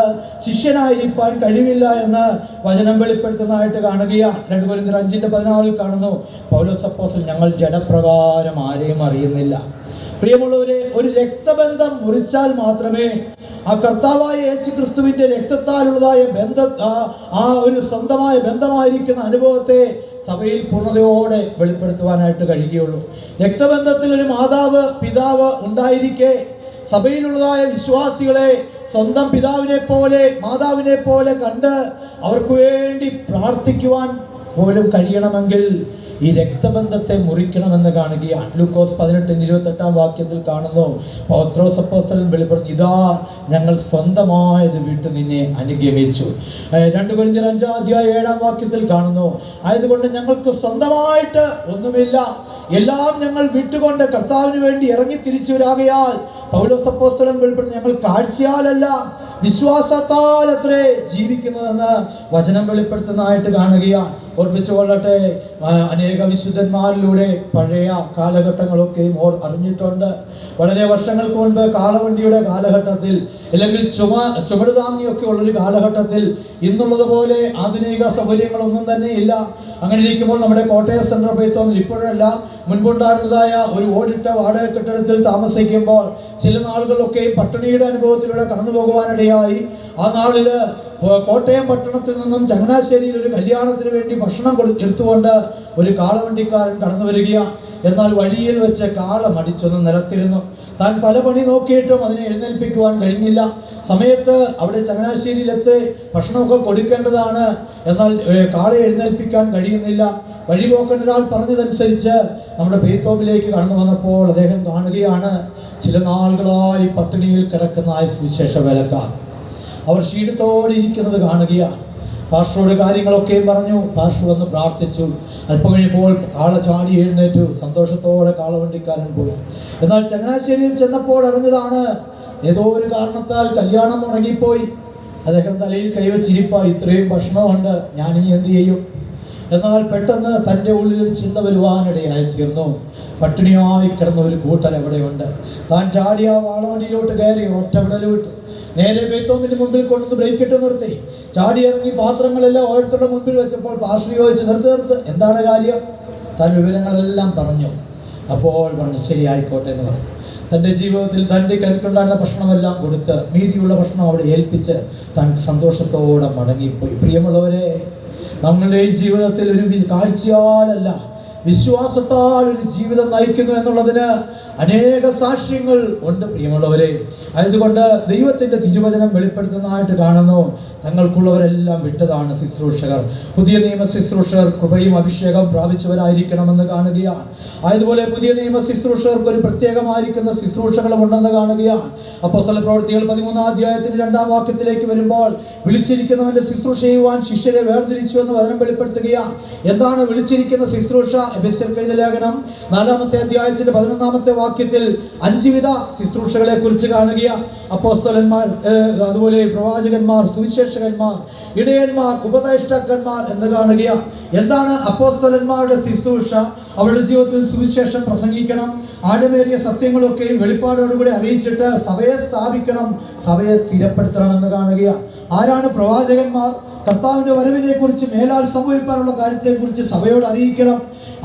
ശിഷ്യനായിരിക്കാൻ കഴിവില്ല എന്ന് വചനം വെളിപ്പെടുത്തുന്നതായിട്ട് കാണുകയാണ്. 2 കൊരിന്ത്യർ 5:14 കാണുന്നു, പൗലോസ് അപ്പോസ്തലൻ ഞങ്ങൾ ജഡപ്രകാരം ആരെയും അറിയുന്നില്ല. പ്രിയമുള്ളവരെ, ഒരു രക്തബന്ധം മുറിച്ചാൽ മാത്രമേ ആ കർത്താവായ യേശുക്രിസ്തുവിന്റെ രക്തത്താലുള്ളതായ ആ ഒരു സ്വന്തമായ ബന്ധമായിരിക്കുന്ന അനുഭവത്തെ സഭയിൽ പൂർണ്ണതയോടെ വെളിപ്പെടുത്തുവാനായിട്ട് കഴിയുകയുള്ളൂ. രക്തബന്ധത്തിൽ ഒരു മാതാവ്, പിതാവ് ഉണ്ടായിരിക്കെ സഭയിലുള്ളതായ വിശ്വാസികളെ സ്വന്തം പിതാവിനെ പോലെ, മാതാവിനെ പോലെ കണ്ട് അവർക്ക് വേണ്ടി പ്രാർത്ഥിക്കുവാൻ പോലും കഴിയണമെങ്കിൽ ഈ രക്തബന്ധത്തെ മുറിക്കണമെന്ന് കാണുകയാണ്. ലൂക്കോസ് 18:28 വാക്യത്തിൽ കാണുന്നു, പത്രോസ് അപ്പോസ്തലൻ വെളിപ്പെടുന്നു, ഇതാ ഞങ്ങൾ സ്വന്തമായത് വിട്ടു നിന്നെ അനുഗമിച്ചു. 2 കൊരിന്ത്യർ 5-ാം അധ്യായം 7-ാം വാക്യത്തിൽ കാണുന്നു, ആയതുകൊണ്ട് ഞങ്ങൾക്ക് സ്വന്തമായിട്ട് ഒന്നുമില്ല, എല്ലാം ഞങ്ങൾ വിട്ടുകൊണ്ട് കർത്താവിന് വേണ്ടി ഇറങ്ങി തിരിച്ചുവരാകയാൽ പൗലോസ് അപ്പോസ്തലൻ വെളിപ്പെടുന്നു, ഞങ്ങൾ കാഴ്ചയാലല്ല വിശ്വാസത്താൽ അത്രേ ജീവിക്കുന്നതെന്ന് വചനം വെളിപ്പെടുത്തുന്നതായിട്ട് കാണുകയാണ്. ഓർമ്മിച്ചുകൊള്ളട്ടെ, അനേക വിശുദ്ധന്മാരിലൂടെ പഴയ കാലഘട്ടങ്ങളൊക്കെയും അറിഞ്ഞിട്ടുണ്ട്. വളരെ വർഷങ്ങൾക്ക് മുൻപ് കാളവണ്ടിയുടെ കാലഘട്ടത്തിൽ, അല്ലെങ്കിൽ ചുമടുതാങ്ങിയൊക്കെ ഉള്ളൊരു കാലഘട്ടത്തിൽ ഇന്നുള്ളതുപോലെ ആധുനിക സൗകര്യങ്ങളൊന്നും തന്നെ ഇല്ല. അങ്ങനെ ഇരിക്കുമ്പോൾ നമ്മുടെ കോട്ടയം സെൻട്രൽ പൈത്തോമിൽ ഇപ്പോഴല്ല, മുൻപുണ്ടായിരുന്നതായ ഒരു ഓടിട്ട വാടക കെട്ടിടത്തിൽ താമസിക്കുമ്പോൾ ചില നാളുകളൊക്കെ പട്ടിണിയുടെ അനുഭവത്തിലൂടെ കടന്നു പോകുവാനിടയായി. ആ നാളില് കോട്ടയം പട്ടണത്തിൽ നിന്നും ചങ്ങനാശ്ശേരിയിൽ ഒരു കല്യാണത്തിന് വേണ്ടി ഭക്ഷണം എടുത്തുകൊണ്ട് ഒരു കാളവണ്ടിക്കാരൻ കടന്നു വരികയാണ്. എന്നാൽ വഴിയിൽ വെച്ച് കാള മടിച്ചൊന്ന് നിലത്തിരുന്നു. താൻ പല പണി നോക്കിയിട്ടും അതിനെ എഴുന്നേൽപ്പിക്കുവാൻ കഴിഞ്ഞില്ല. സമയത്ത് അവിടെ ചങ്ങനാശ്ശേരിയിലെത്തി ഭക്ഷണമൊക്കെ കൊടുക്കേണ്ടതാണ്, എന്നാൽ കാളെ എഴുന്നേൽപ്പിക്കാൻ കഴിയുന്നില്ല. വഴിപോക്കൻ ഒരാൾ പറഞ്ഞതനുസരിച്ച് നമ്മുടെ പെയ്ത്തോമിലേക്ക് കടന്നു വന്നപ്പോൾ അദ്ദേഹം കാണുകയാണ്, ചില നാളുകളായി പട്ടിണിയിൽ കിടക്കുന്ന ആ സുവിശേഷ വേലക്കാർ അവർ ക്ഷീണത്തോടെ ഇരിക്കുന്നത് കാണുകയാണ്. പാസ്റ്ററോട് കാര്യങ്ങളൊക്കെയും പറഞ്ഞു. പാസ്റ്റർ വന്ന് പ്രാർത്ഥിച്ചു. അല്പം കഴിഞ്ഞപ്പോൾ കാള ചാടി എഴുന്നേറ്റു, സന്തോഷത്തോടെ കാളവണ്ടിക്കാരൻ പോയി. എന്നാൽ ചങ്ങനാശ്ശേരിയിൽ ചെന്നപ്പോൾ അറിഞ്ഞതാണ്, ഏതോ ഒരു കാരണത്താൽ കല്യാണം മുടങ്ങിപ്പോയി. അദ്ദേഹം തലയിൽ കൈവച്ചിരിപ്പായി, ഇത്രയും ഭക്ഷണമുണ്ട്, ഞാൻ ഇനി എന്ത് ചെയ്യും? എന്നാൽ പെട്ടെന്ന് തൻ്റെ ഉള്ളിലൊരു ചിന്ത വരുവാനിടയായി തീർന്നു. പട്ടിണിയായി കിടന്ന ഒരു കൂട്ടർ എവിടെയുണ്ട്. താൻ ചാടി ആ വാളവണ്ടിയിലോട്ട് കയറി ഒറ്റ വിടലോട്ട് നേരെ ബേത്തോമിൻ്റെ മുമ്പിൽ കൊണ്ടുവന്ന് ബ്രേക്കിട്ട് നിർത്തി. ചാടി ഇറങ്ങി പാത്രങ്ങളെല്ലാം ഓരോരുത്തരുടെ മുമ്പിൽ വെച്ചപ്പോൾ പാർശ്വ ചോദിച്ച്, നിർത്ത്, എന്താണ് കാര്യം? താൻ വിവരങ്ങളെല്ലാം പറഞ്ഞു. അപ്പോൾ പറഞ്ഞു, ശരി, ആയിക്കോട്ടെ എന്ന് പറഞ്ഞു. തൻ്റെ ജീവിതത്തിൽ തൻ്റെ കരുക്കുണ്ടായിരുന്ന ഭക്ഷണമെല്ലാം കൊടുത്ത് മീതിയുള്ള ഭക്ഷണം അവിടെ ഏൽപ്പിച്ച് താൻ സന്തോഷത്തോടെ മടങ്ങിപ്പോയി. പ്രിയമുള്ളവരെ, നമ്മളുടെ ഈ ജീവിതത്തിൽ ഒരു കാഴ്ചയാലല്ല, വിശ്വാസത്താൽ ഒരു ജീവിതം നയിക്കുന്നു എന്നുള്ളതിന് അനേക സാക്ഷ്യങ്ങൾ ഉണ്ട് പ്രിയമുള്ളവരെ. അതുകൊണ്ട് ദൈവത്തിൻ്റെ തിരുവചനം വെളിപ്പെടുത്തുന്നതായിട്ട് കാണുന്നു. തങ്ങൾക്കുള്ളവരെല്ലാം വിട്ടതാണ് ശുശ്രൂഷകർ. പുതിയ നിയമ ശുശ്രൂഷകർ കൃപയും അഭിഷേകം പ്രാപിച്ചവരായിരിക്കണമെന്ന് കാണുകയാണ്. അതുപോലെ പുതിയ നിയമ ശുശ്രൂഷകർക്ക് ഒരു പ്രത്യേകമായിരിക്കുന്ന ശുശ്രൂഷകളും ഉണ്ടെന്ന് കാണുകയാണ്. അപ്പോസ്തല പ്രവൃത്തികൾ 13-ാം അധ്യായത്തിന്റെ 2-ാം വാക്യത്തിലേക്ക് വരുമ്പോൾ, വിളിച്ചിരിക്കുന്നവന്റെ ശുശ്രൂഷ ചെയ്യുവാൻ ശിഷ്യരെ വേർതിരിച്ചു എന്ന് വചനം വെളിപ്പെടുത്തുകയാണ്. എന്താണ് വിളിച്ചിരിക്കുന്ന ശുശ്രൂഷ? എഫെസ്യർക്ക് എഴുതിയ ലേഖനം 4-ാമത്തെ അധ്യായത്തിന്റെ 11-ാമത്തെ വാക്യത്തിൽ 5 വിധ ശുശ്രൂഷകളെ കുറിച്ച് കാണുകയാണ്. അപ്പോസ്തലന്മാർ, അതുപോലെ പ്രവാചകന്മാർ, സുവിശേഷകന്മാർ, ഇടയന്മാർ, ഉപദേഷ്ടാക്കന്മാർ എന്ന് കാണുകയാണ്. എന്താണ് അപ്പോസ്തലന്മാരുടെ ശുശ്രൂഷ? അവരുടെ ജീവിതത്തിൽ സുവിശേഷം പ്രസംഗിക്കണം, ആഴമേറിയ സത്യങ്ങളൊക്കെയും വെളിപ്പാടോടുകൂടി അറിയിച്ചിട്ട് സഭയെ സ്ഥാപിക്കണം, സഭയെ സ്ഥിരപ്പെടുത്തണം എന്ന് കാണുകയാണ്. ആരാണ് പ്രവാചകന്മാർ? കർത്താവിന്റെ വരവിനെ കുറിച്ച്, മേലാൽ സംഭവിക്കാനുള്ള കാര്യത്തെക്കുറിച്ച് സഭയോട് അറിയിക്കണം.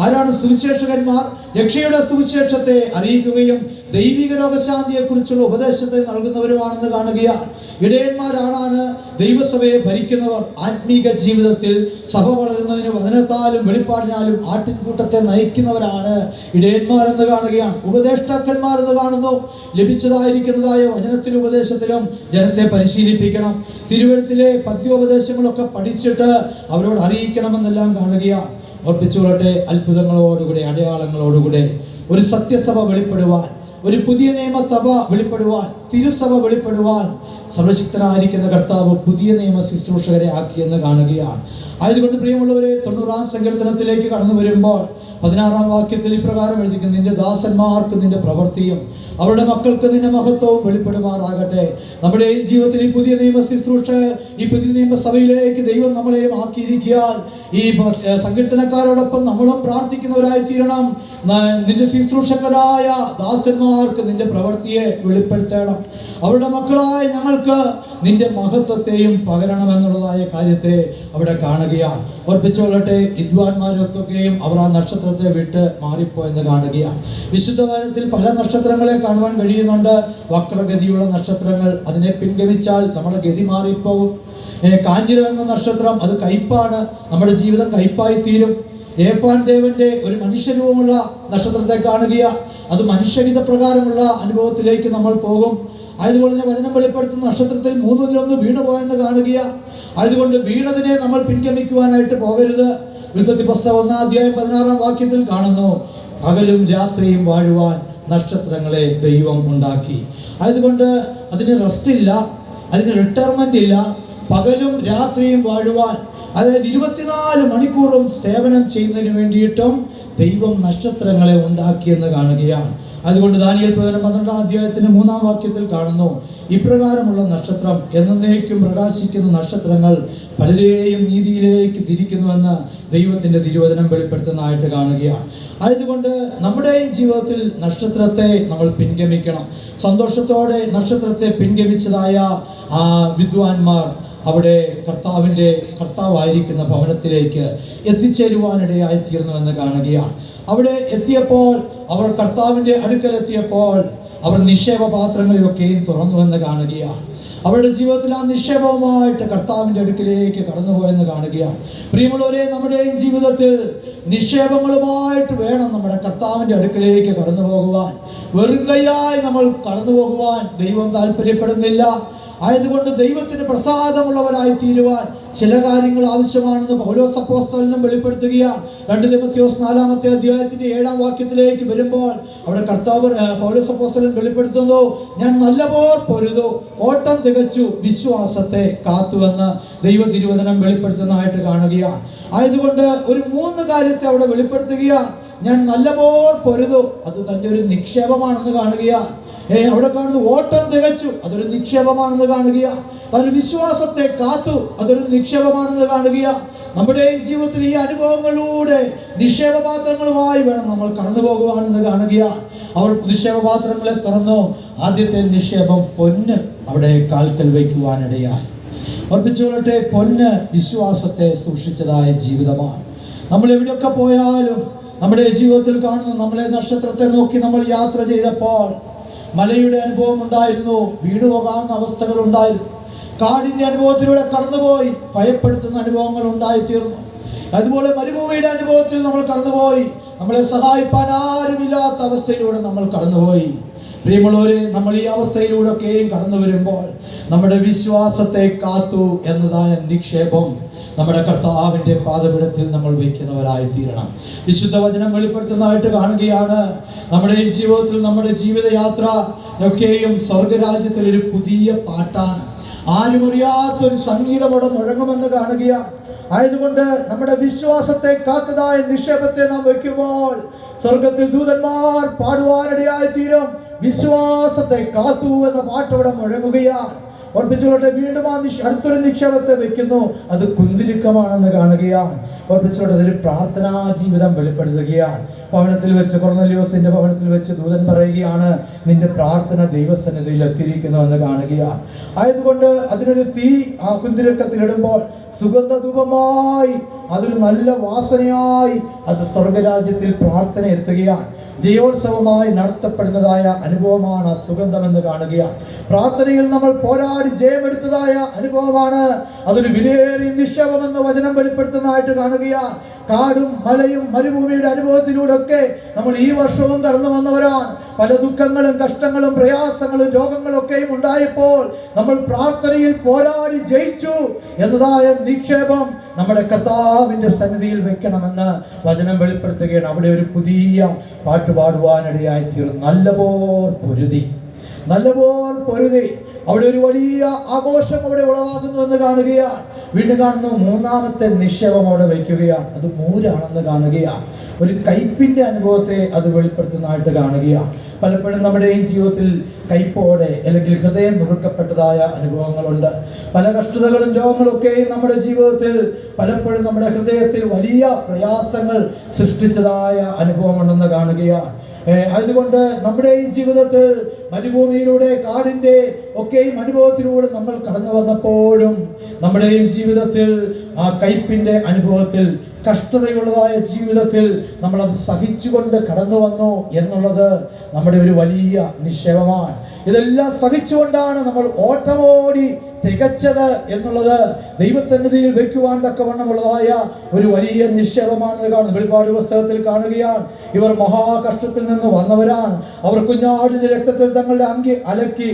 ആരാണ് സുവിശേഷകന്മാർ? രക്ഷയുടെ സുവിശേഷത്തെ അറിയിക്കുകയും ദൈവിക രോഗശാന്തിയെക്കുറിച്ചുള്ള ഉപദേശത്തെ നൽകുന്നവരുമാണെന്ന് കാണുകയാണ്. ഇടയന്മാരാണ് ദൈവസഭയെ ഭരിക്കുന്നവർ. ആത്മീക ജീവിതത്തിൽ സഭ വളരുന്നതിന് വചനത്താലും വെളിപ്പാടിനാലും ആട്ടിൻകൂട്ടത്തെ നയിക്കുന്നവരാണ് ഇടയന്മാരെന്ന് കാണുകയാണ്. ഉപദേഷ്ടാക്കന്മാരെന്ന് കാണുന്നു. ലഭിച്ചതായിരിക്കുന്നതായ വചനത്തിലും ഉപദേശത്തിലും ജനത്തെ പരിശീലിപ്പിക്കണം. തിരുവഴുത്തിലെ പദ്യോപദേശങ്ങളൊക്കെ പഠിച്ചിട്ട് അവരോട് അറിയിക്കണമെന്നെല്ലാം കാണുകയാണ്. ഓർപ്പിച്ചുകൊള്ളട്ടെ, അത്ഭുതങ്ങളോടുകൂടെ, അടയാളങ്ങളോടുകൂടെ ഒരു സത്യസഭ വെളിപ്പെടുവാൻ, ഒരു പുതിയ നിയമസഭ വെളിപ്പെടുവാൻ, തിരുസഭ വെളിപ്പെടുവാൻ സർവശക്തനായിരിക്കുന്ന കർത്താവ് പുതിയ നിയമ ശുശ്രൂഷകരെ ആക്കിയെന്ന് കാണുകയാണ്. അതുകൊണ്ട് പ്രിയമുള്ളവരെ, 90-ാം സങ്കീർത്തനത്തിലേക്ക് കടന്നു വരുമ്പോൾ 16-ാം വാക്യത്തിൽ ഇപ്രകാരം എഴുതിക്കുന്നു, നിന്റെ ദാസന്മാർക്ക് നിന്റെ പ്രവൃത്തിയും അവരുടെ മക്കൾക്ക് നിന്റെ മഹത്വവും വെളിപ്പെടുമാറാകട്ടെ. നമ്മുടെ ഈ ജീവിതത്തിൽ ഈ പുതിയ നിയമ ശുശ്രൂഷ, ഈ പുതിയ നിയമസഭയിലേക്ക് ദൈവം നമ്മളെയും ആക്കിയിരിക്കാൻ ഈ സങ്കീർത്തനക്കാരോടൊപ്പം നമ്മളും പ്രാർത്ഥിക്കുന്നവരായി തീരണം. നിന്റെ ശുശ്രൂഷകരായ ദാസന്മാർക്ക് നിന്റെ പ്രവൃത്തിയെ വെളിപ്പെടുത്തണം. അവരുടെ മക്കളായ ഞങ്ങൾക്ക് നിന്റെ മഹത്വത്തെയും പകരണമെന്നുള്ളതായ കാര്യത്തെ അവിടെ കാണുകയാണ്. ഓർപ്പിച്ചുകൊള്ളട്ടെ, വിദ്വാൻമാരൊക്കെയും അവർ ആ നക്ഷത്രത്തെ വിട്ട് മാറിപ്പോയെന്ന് കാണുകയാണ്. വിശുദ്ധ വചനത്തിൽ പല നക്ഷത്രങ്ങളെ കാണുവാൻ കഴിയുന്നുണ്ട്. വക്രഗതിയുള്ള നക്ഷത്രങ്ങൾ, അതിനെ പിൻഗമിച്ചാൽ നമ്മുടെ ഗതി മാറിപ്പോകും. കാഞ്ഞിരം എന്ന നക്ഷത്രം, അത് കയ്പാണ്, നമ്മുടെ ജീവിതം കയ്പായി തീരും. ഏപ്പാൻ ദേവന്റെ ഒരു മനുഷ്യരൂപമുള്ള നക്ഷത്രത്തെ കാണുകയാണ്. അത് മനുഷ്യഹിത പ്രകാരമുള്ള അനുഭവത്തിലേക്ക് നമ്മൾ പോകും. അതുപോലെ തന്നെ വചനം വെളിപ്പെടുത്തുന്ന നക്ഷത്രത്തിൽ 3-ൽ 1 വീണുപോയെന്ന് കാണുക. അതുകൊണ്ട് വീണതിനെ നമ്മൾ പിൻഗമിക്കുവാനായിട്ട് പോകരുത്. ഉൽപ്പത്തി പുസ്തകം 1-ാം അധ്യായം 16-ാം വാക്യത്തിൽ കാണുന്നു, പകലും രാത്രിയും വാഴുവാൻ നക്ഷത്രങ്ങളെ ദൈവം ഉണ്ടാക്കി. അതുകൊണ്ട് അതിന് റെസ്റ്റ് ഇല്ല, അതിന് റിട്ടയർമെന്റ് ഇല്ല. പകലും രാത്രിയും വാഴുവാൻ, അതായത് 24 മണിക്കൂറും സേവനം ചെയ്യുന്നതിന് വേണ്ടിയിട്ടും ദൈവം നക്ഷത്രങ്ങളെ ഉണ്ടാക്കിയെന്ന് കാണുകയാണ്. അതുകൊണ്ട് ദാനിയേൽ പ്രവചനം 12-ാം അധ്യായത്തിന്റെ 3-ാം വാക്യത്തിൽ കാണുന്നു, ഇപ്രകാരമുള്ള നക്ഷത്രം, എന്നേക്കും പ്രകാശിക്കുന്ന നക്ഷത്രങ്ങൾ പലരെയും നീതിയിലേക്ക് തിരിക്കുന്നുവെന്ന് ദൈവത്തിന്റെ തിരുവചനം വെളിപ്പെടുത്തുന്നതായിട്ട് കാണുകയാണ്. അതുകൊണ്ട് നമ്മുടെ ജീവിതത്തിൽ നക്ഷത്രത്തെ നമ്മൾ പിൻഗമിക്കണം. സന്തോഷത്തോടെ നക്ഷത്രത്തെ പിൻഗമിച്ചതായ ആ വിദ്വാൻമാർ അവിടെ കർത്താവായിരിക്കുന്ന ഭവനത്തിലേക്ക് എത്തിച്ചേരുവാനിടയായി തീർന്നുവെന്ന് കാണുകയാണ്. അവിടെ എത്തിയപ്പോൾ, അവർ കർത്താവിൻ്റെ അടുക്കലെത്തിയപ്പോൾ അവർ നിക്ഷേപ പാത്രങ്ങളെയൊക്കെയും തുറന്നുവെന്ന് കാണുകയാണ്. അവരുടെ ജീവിതത്തിൽ ആ നിക്ഷേപവുമായിട്ട് കർത്താവിൻ്റെ അടുക്കിലേക്ക് കടന്നുപോയെന്ന് കാണുകയാണ്. പ്രിയമുള്ളവരെ, നമ്മുടെ ഈ ജീവിതത്തിൽ നിക്ഷേപങ്ങളുമായിട്ട് വേണം നമ്മുടെ കർത്താവിൻ്റെ അടുക്കിലേക്ക് കടന്നു പോകുവാൻ. വെറും കൈയായി നമ്മൾ കടന്നു പോകുവാൻ ദൈവം താല്പര്യപ്പെടുന്നില്ല. ആയതുകൊണ്ട് ദൈവത്തിന് പ്രസാദമുള്ളവരായി തീരുവാൻ ചില കാര്യങ്ങൾ ആവശ്യമാണെന്ന് പൗലോസ് അപ്പോസ്തലനും വെളിപ്പെടുത്തുകയാണ്. 2 തിമോഥെയോസ് 4-ാമത്തെ അധ്യായത്തിന്റെ 7-ാം വാക്യത്തിലേക്ക് വരുമ്പോൾ അവിടെ കർത്താവ് പൗലോസ് അപ്പോസ്തലൻ വെളിപ്പെടുത്തുന്നു, ഞാൻ നല്ലപോൽ പൊരുതു, ഓട്ടം തികച്ചു, വിശ്വാസത്തെ കാത്തുവെന്ന് ദൈവ തിരുവചനം വെളിപ്പെടുത്തുന്നതായിട്ട് കാണുകയാണ്. ആയതുകൊണ്ട് ഒരു 3 കാര്യത്തെ അവിടെ വെളിപ്പെടുത്തുകയാണ്. ഞാൻ നല്ലപോലെ പൊരുതു, അത് തൻ്റെ ഒരു നിക്ഷേപമാണെന്ന് കാണുകയാണ്. അവിടെ കാണുന്നത് ഓട്ടം തികച്ചു, അതൊരു നിക്ഷേപമാണെന്ന് കാണുകയാണ്. അതിന് വിശ്വാസത്തെ കാത്തു, അതൊരു നിക്ഷേപമാണെന്ന് കാണുകയാണ്. നമ്മുടെ ജീവിതത്തിൽ ഈ അനുഭവങ്ങളിലൂടെ നിക്ഷേപപാത്രങ്ങളുമായി വേണം നമ്മൾ കടന്നു പോകുവാനെന്ന് കാണുകയാണ്. അവർ നിക്ഷേപപാത്രങ്ങളെ തുറന്നു. ആദ്യത്തെ നിക്ഷേപം പൊന്ന് അവിടെ കാൽക്കൽ വയ്ക്കുവാനിടയായി. ഓർപ്പിച്ചുകൊള്ളട്ടെ, പൊന്ന് വിശ്വാസത്തെ സൂക്ഷിച്ചതായ ജീവിതമാണ്. നമ്മൾ എവിടെയൊക്കെ പോയാലും നമ്മുടെ ജീവിതത്തിൽ കാണുന്നു, നമ്മളെ നക്ഷത്രത്തെ നോക്കി നമ്മൾ യാത്ര ചെയ്തപ്പോൾ മലയുടെ അനുഭവം ഉണ്ടായിരുന്നു, വീട് പോകാവുന്ന അവസ്ഥകൾ ഉണ്ടായിരുന്നു. കാടിൻ്റെ അനുഭവത്തിലൂടെ കടന്നുപോയി ഭയപ്പെടുത്തുന്ന അനുഭവങ്ങൾ ഉണ്ടായിത്തീർന്നു. അതുപോലെ മരുഭൂമിയുടെ അനുഭവത്തിൽ നമ്മൾ കടന്നുപോയി, നമ്മളെ സഹായിപ്പാൻ ആരുമില്ലാത്ത അവസ്ഥയിലൂടെ നമ്മൾ കടന്നുപോയി. പ്രിയമുള്ളവരെ, നമ്മൾ ഈ അവസ്ഥയിലൂടെയൊക്കെയും കടന്നു വരുമ്പോൾ നമ്മുടെ വിശ്വാസത്തെ കാത്തു എന്നതായ നിക്ഷേപം നമ്മുടെ കർത്താവിൻ്റെ പാദപീഠത്തിൽ നമ്മൾ വയ്ക്കുന്നവരായി തീരണം. വിശുദ്ധ വചനം വെളിപ്പെടുത്തുന്നതായിട്ട് കാണുകയാണ്. നമ്മുടെ ഈ ജീവിതത്തിൽ നമ്മുടെ ജീവിതയാത്ര ഒക്കെയും സ്വർഗരാജ്യത്തിൽ ഒരു പുതിയ പാട്ടാണ്. ആരും അറിയാത്തൊരു സംഗീതം അവിടെ മുഴങ്ങുമെന്ന് കാണുകയാണ്. ആയതുകൊണ്ട് നമ്മുടെ വിശ്വാസത്തെ കാത്തതായ നിക്ഷേപത്തെ നാം വയ്ക്കുമ്പോൾ സ്വർഗത്തിൽ ദൂതന്മാർ പാടുവാനിടയായി തീരും. വിശ്വാസത്തെ കാത്തു എന്ന പാട്ടവിടെ മുഴങ്ങുകയാണ്. ഓർപ്പിച്ചുകൊള്ളട്ടെ, വീണ്ടും അടുത്തൊരു നിക്ഷേപത്തെ വെക്കുന്നു, അത് കുന്തിരിക്കമാണെന്ന് കാണുകയാണ്. ഓർപ്പിച്ചുകൊള്ളട്ടെ, അതൊരു പ്രാർത്ഥനാ ജീവിതം വെളിപ്പെടുത്തുകയാണ്. ഭവനത്തിൽ വെച്ച്, കൊർന്നലിയോസിന്റെ ഭവനത്തിൽ വെച്ച് ദൂതൻ പറയുകയാണ്, നിന്റെ പ്രാർത്ഥന ദൈവസന്നിധിയിൽ എത്തിയിരിക്കുന്നുവെന്ന് കാണുകയാണ്. ആയതുകൊണ്ട് അതിനൊരു തീ ആ കുന്തിരിക്കത്തിലിടുമ്പോൾ സുഗന്ധധൂപമായി, അതൊരു നല്ല വാസനയായി അത് സ്വർഗരാജ്യത്തിൽ പ്രാർത്ഥന എത്തുകയാണ്. ജയോത്സവമായി നടത്തപ്പെടുന്നതായ അനുഭവമാണ് സുഗന്ധമെന്ന് കാണുകയാണ്. പ്രാർത്ഥനയിൽ നമ്മൾ പോരാടി ജയമെടുത്തതായ അനുഭവമാണ്. അതൊരു വിലയേറിയ നിക്ഷേപമെന്ന് വചനം വെളിപ്പെടുത്തുന്നതായിട്ട് കാണുകയാണ്. കാടും മലയും മരുഭൂമിയുടെ അനുഭവത്തിലൂടെ ഒക്കെ നമ്മൾ ഈ വർഷവും കടന്നു വന്നവരാണ്. പല ദുഃഖങ്ങളും കഷ്ടങ്ങളും പ്രയാസങ്ങളും രോഗങ്ങളൊക്കെയും ഉണ്ടായപ്പോൾ നമ്മൾ പ്രാർത്ഥനയിൽ പോരാടി ജയിച്ചു എന്നതായ നിക്ഷേപം നമ്മുടെ കർത്താവിൻ്റെ സന്നിധിയിൽ വെക്കണമെന്ന് വചനം വെളിപ്പെടുത്തുകയാണ്. അവിടെ ഒരു പുതിയ പാട്ട് പാടുവാനിടയായി തീർന്നു. നല്ലപോലെ പൊരുതി അവിടെ ഒരു വലിയ ആഘോഷം അവിടെ ഉളവാകുന്നു എന്ന് കാണുകയാണ്. വീണ്ടും കാണുന്നു, 3ാമത്തെ നിക്ഷേപം അവിടെ വയ്ക്കുകയാണ്. അത് മൂരാണെന്ന് കാണുകയാണ്. ഒരു കയ്പിൻ്റെ അനുഭവത്തെ അത് വെളിപ്പെടുത്തുന്നതായിട്ട് കാണുകയാണ്. പലപ്പോഴും നമ്മുടെ ഈ ജീവിതത്തിൽ കയ്പോടെ അല്ലെങ്കിൽ ഹൃദയം നുറുക്കപ്പെട്ടതായ അനുഭവങ്ങളുണ്ട്. പല കഷ്ടതകളും രോഗങ്ങളൊക്കെയും നമ്മുടെ ജീവിതത്തിൽ പലപ്പോഴും നമ്മുടെ ഹൃദയത്തിൽ വലിയ പ്രയാസങ്ങൾ സൃഷ്ടിച്ചതായ അനുഭവമുണ്ടെന്ന് കാണുകയാണ്. അതുകൊണ്ട് നമ്മുടെ ഈ ജീവിതത്തിൽ മരുഭൂമിയിലൂടെ കാടിൻ്റെ ഒക്കെയും അനുഭവത്തിലൂടെ നമ്മൾ കടന്നു വന്നപ്പോഴും നമ്മുടെ ഈ ജീവിതത്തിൽ ആ കയ്പിൻ്റെ അനുഭവത്തിൽ കഷ്ടതയുള്ളതായ ജീവിതത്തിൽ നമ്മളത് സഹിച്ചുകൊണ്ട് കടന്നു വന്നു എന്നുള്ളത് നമ്മുടെ ഒരു വലിയ നിക്ഷേപമാണ്. ഇതെല്ലാം സഹിച്ചുകൊണ്ടാണ് നമ്മൾ ഓട്ടമോടി തികച്ചത് എന്നുള്ളത് ദൈവസന്നിധിയിൽ വെക്കുവാൻ തക്കവണ്ണമുള്ളതായ ഒരു വലിയ നിക്ഷേപമാണെന്ന് കാണുന്നു. വെളിപ്പാട് പുസ്തകത്തിൽ കാണുകയാണ്, ഇവർ മഹാകഷ്ടത്തിൽ നിന്ന് വന്നവരാണ്. അവർ കുഞ്ഞാടിന്റെ രക്തത്തിൽ തങ്ങളുടെ അങ്കി അലക്കി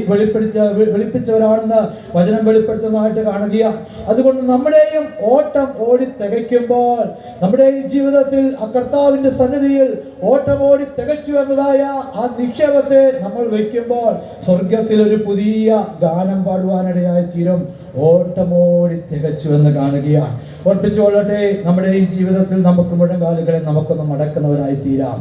വെളിപ്പിച്ചവരാണെന്ന് വചനം വെളിപ്പെടുത്തുന്നതായിട്ട് കാണുകയാണ്. അതുകൊണ്ട് നമ്മുടെയും ഓട്ടം ഓടി തികയ്ക്കുമ്പോൾ നമ്മുടെ ഈ ജീവിതത്തിൽ ആ കർത്താവിന്റെ സന്നിധിയിൽ ഓട്ടം ഓടി തികച്ചു എന്നതായ ആ നിക്ഷേപത്തെ നമ്മൾ വയ്ക്കുമ്പോൾ സ്വർഗത്തിൽ ഒരു പുതിയ ഗാനം പാടുവാനിടയായി തീരും. ഓട്ടമോടി തികച്ചു എന്ന് കാണുകയാണ്. ഓർപ്പിച്ചുകൊള്ളട്ടെ, നമ്മുടെ ഈ ജീവിതത്തിൽ നമുക്ക് മുഴങ്കാലുകളെ നമുക്കൊന്ന് മടക്കുന്നവരായി തീരാം.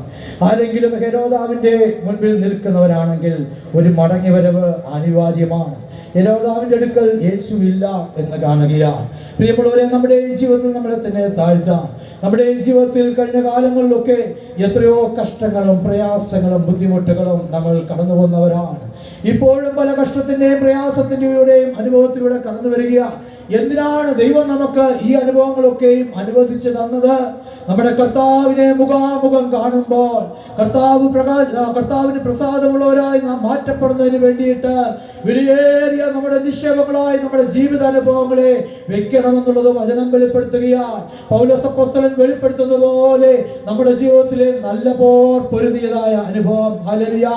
ആരെങ്കിലും ഹെരോദാവിന്റെ മുൻപിൽ നിൽക്കുന്നവരാണെങ്കിൽ ഒരു മടങ്ങിവരവ് അനിവാര്യമാണ്. ഹെരോദാവിന്റെ അടുക്കൽ യേശുവില്ല എന്ന് കാണുകയാണ്. പ്രിയമുള്ളവരെ, നമ്മുടെ ഈ ജീവിതത്തിൽ നമ്മളെ തന്നെ താഴ്ത്താം. നമ്മുടെ ഈ ജീവിതത്തിൽ കഴിഞ്ഞ കാലങ്ങളിലൊക്കെ എത്രയോ കഷ്ടങ്ങളും പ്രയാസങ്ങളും ബുദ്ധിമുട്ടുകളും നമ്മൾ കടന്നു പോകുന്നവരാണ്. ഇപ്പോഴും പല കഷ്ടത്തിൻ്റെയും പ്രയാസത്തിൻ്റെയും അനുഭവത്തിലൂടെ കടന്നു വരികയാണ്. എന്തിനാണ് ദൈവം നമുക്ക് ഈ അനുഭവങ്ങളൊക്കെയും തന്നത്? നമ്മുടെ കർത്താവിനെ മുഖാമുഖം കാണുമ്പോൾ കർത്താവിന് പ്രസാദമുള്ളവരായി നാം മാറ്റപ്പെടുന്നതിന് വേണ്ടിയിട്ട് വിലയേറിയ നമ്മുടെ നിക്ഷേപങ്ങളായി നമ്മുടെ ജീവിതാനുഭവങ്ങളെ വെക്കണമെന്നുള്ളത് വചനം വെളിപ്പെടുത്തുകയാണ്. പൗലോസ് അപ്പോസ്തലൻ വെളിപ്പെടുത്തുന്ന പോലെ നമ്മുടെ ജീവിതത്തിലെ നല്ല പൊരുതിയതായ അനുഭവം, ഹല്ലേലൂയ,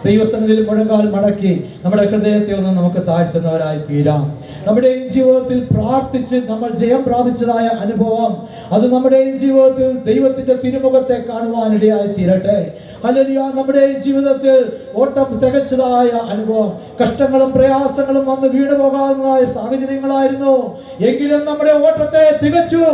ദൈവസന്നിധിയിൽ മുഴങ്കാൽ മടക്കി നമ്മുടെ ഹൃദയത്തെ ഒന്ന് നമുക്ക് താഴ്ത്തുന്നവരായി തീരാം. നമ്മുടെ ഈ ജീവിതത്തിൽ പ്രാർത്ഥിച്ച് നമ്മൾ ജയം പ്രാപിച്ചതായ അനുഭവം, അത് നമ്മുടെ ഈ ജീവിതത്തിൽ ദൈവത്തിന്റെ തിരുമുഖത്തെ കാണുവാനിടയായി തീരട്ടെ. ഹല്ലേലൂയ. നമ്മുടെ ഈ ജീവിതത്തിൽ ഓട്ടം തികച്ചതായ അനുഭവം, കഷ്ടങ്ങൾ കഷ്ടങ്ങളും പ്രയാസങ്ങളും വന്ന് വീണു പോകാവുന്നതായ സാഹചര്യങ്ങളായിരുന്നു. എങ്കിലും നമ്മുടെ ഓട്ടത്തെ തികച്ചു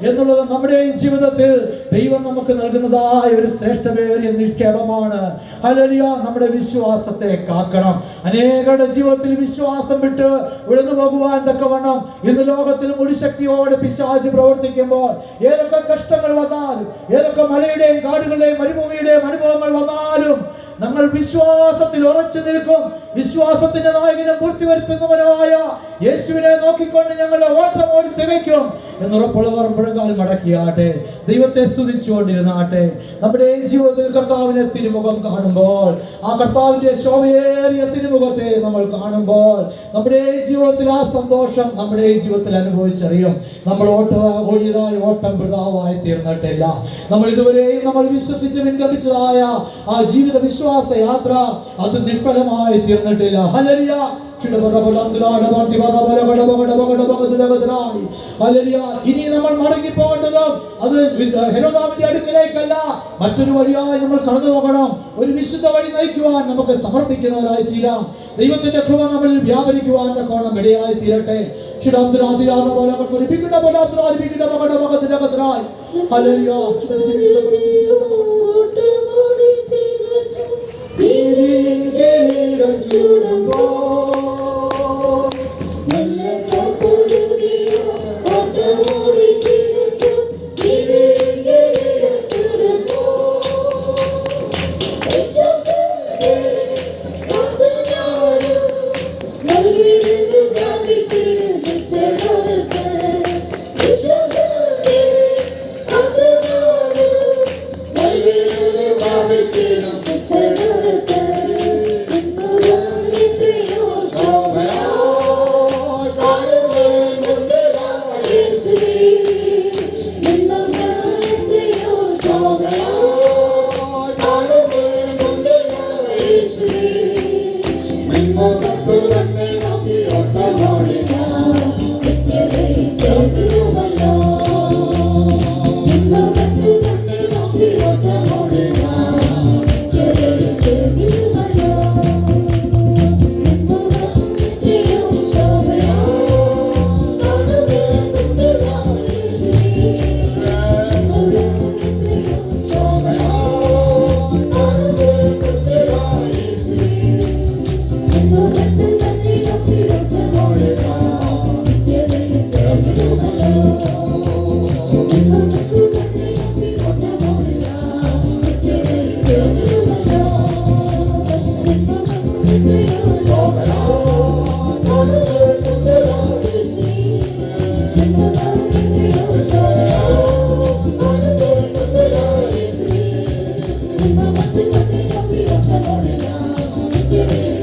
എന്നുള്ളത് നമ്മുടെ ജീവിതത്തിൽ ദൈവം നമുക്ക് നൽകുന്നതായ ഒരു ശ്രേഷ്ഠമേറിയ നിക്ഷേപമാണ്. ഹല്ലേലൂയ. നമ്മുടെ വിശ്വാസത്തെ കാക്കണം. അനേകരുടെ ജീവിതത്തിൽ വിശ്വാസം വിട്ട് ഉഴന്നു പോകുവാൻ തക്കവണ്ണം ഇന്ന് ലോകത്തിൽ മുഴുശക്തിയോടെ പിശാച് പ്രവർത്തിക്കുമ്പോൾ ഏതൊക്കെ കഷ്ടങ്ങൾ വന്നാലും, ഏതൊക്കെ മലയുടെയും കാടുകളുടെയും മരുഭൂമിയുടെയും അനുഭവങ്ങൾ വന്നാലും നമ്മൾ വിശ്വാസത്തിൽ ഉറച്ചു നിൽക്കും. വിശ്വാസത്തിന്റെ നായകനും പൂർത്തിവരുത്തുന്നവനുമായ യേശുവിനെ നോക്കിക്കൊണ്ട് ഞങ്ങളുടെ ഓട്ടം ഓടി തികയ്ക്കും എന്നുറപ്പുള്ളവർ മുഴങ്കാൽ മടക്കിയാട്ടെ, ദൈവത്തെ സ്തുതിച്ചുകൊണ്ടിരുന്നാട്ടെ. നമ്മുടെ ജീവിതത്തിൽ കർത്താവിനെ തിരുമുഖം കാണുമ്പോൾ, ആ കർത്താവിന്റെ ശോഭയേറിയ തിരുമുഖത്തെ നമ്മൾ കാണുമ്പോൾ നമ്മുടെ ജീവിതത്തിൽ ആ സന്തോഷം നമ്മുടെ ജീവിതത്തിൽ അനുഭവിച്ചറിയും. നമ്മൾ ഓടിയതായ ഓട്ടം വൃഥാവായി തീർന്നിട്ടില്ല. നമ്മൾ ഇതുവരെയും നമ്മൾ വിശ്വസിച്ച് വിൻഗമിച്ചതായ ആ ജീവിത വിശ്വാസ യാത്ര അത് നിഷ്ഫലമായി തീർന്നിട്ടില്ല. ഹല്ലേലൂയ. ഇനി നമ്മൾ മടങ്ങി പോകേണ്ടതും അത് ഹെരോദാവിന്റെ അടുക്കലേക്കല്ല, മറ്റൊരു വഴിയായി നമ്മൾ കടന്നു പോകണം. ഒരു വിശുദ്ധ വഴി നയിക്കുവാൻ നമുക്ക് സമർപ്പിക്കുന്നവരായി തീരാം. ദൈവത്തിന്റെ കൃപ നമ്മളിൽ വ്യാപരിക്കുവാൻ തക്കോണം ഇടയായി തീരട്ടെ. Thank you.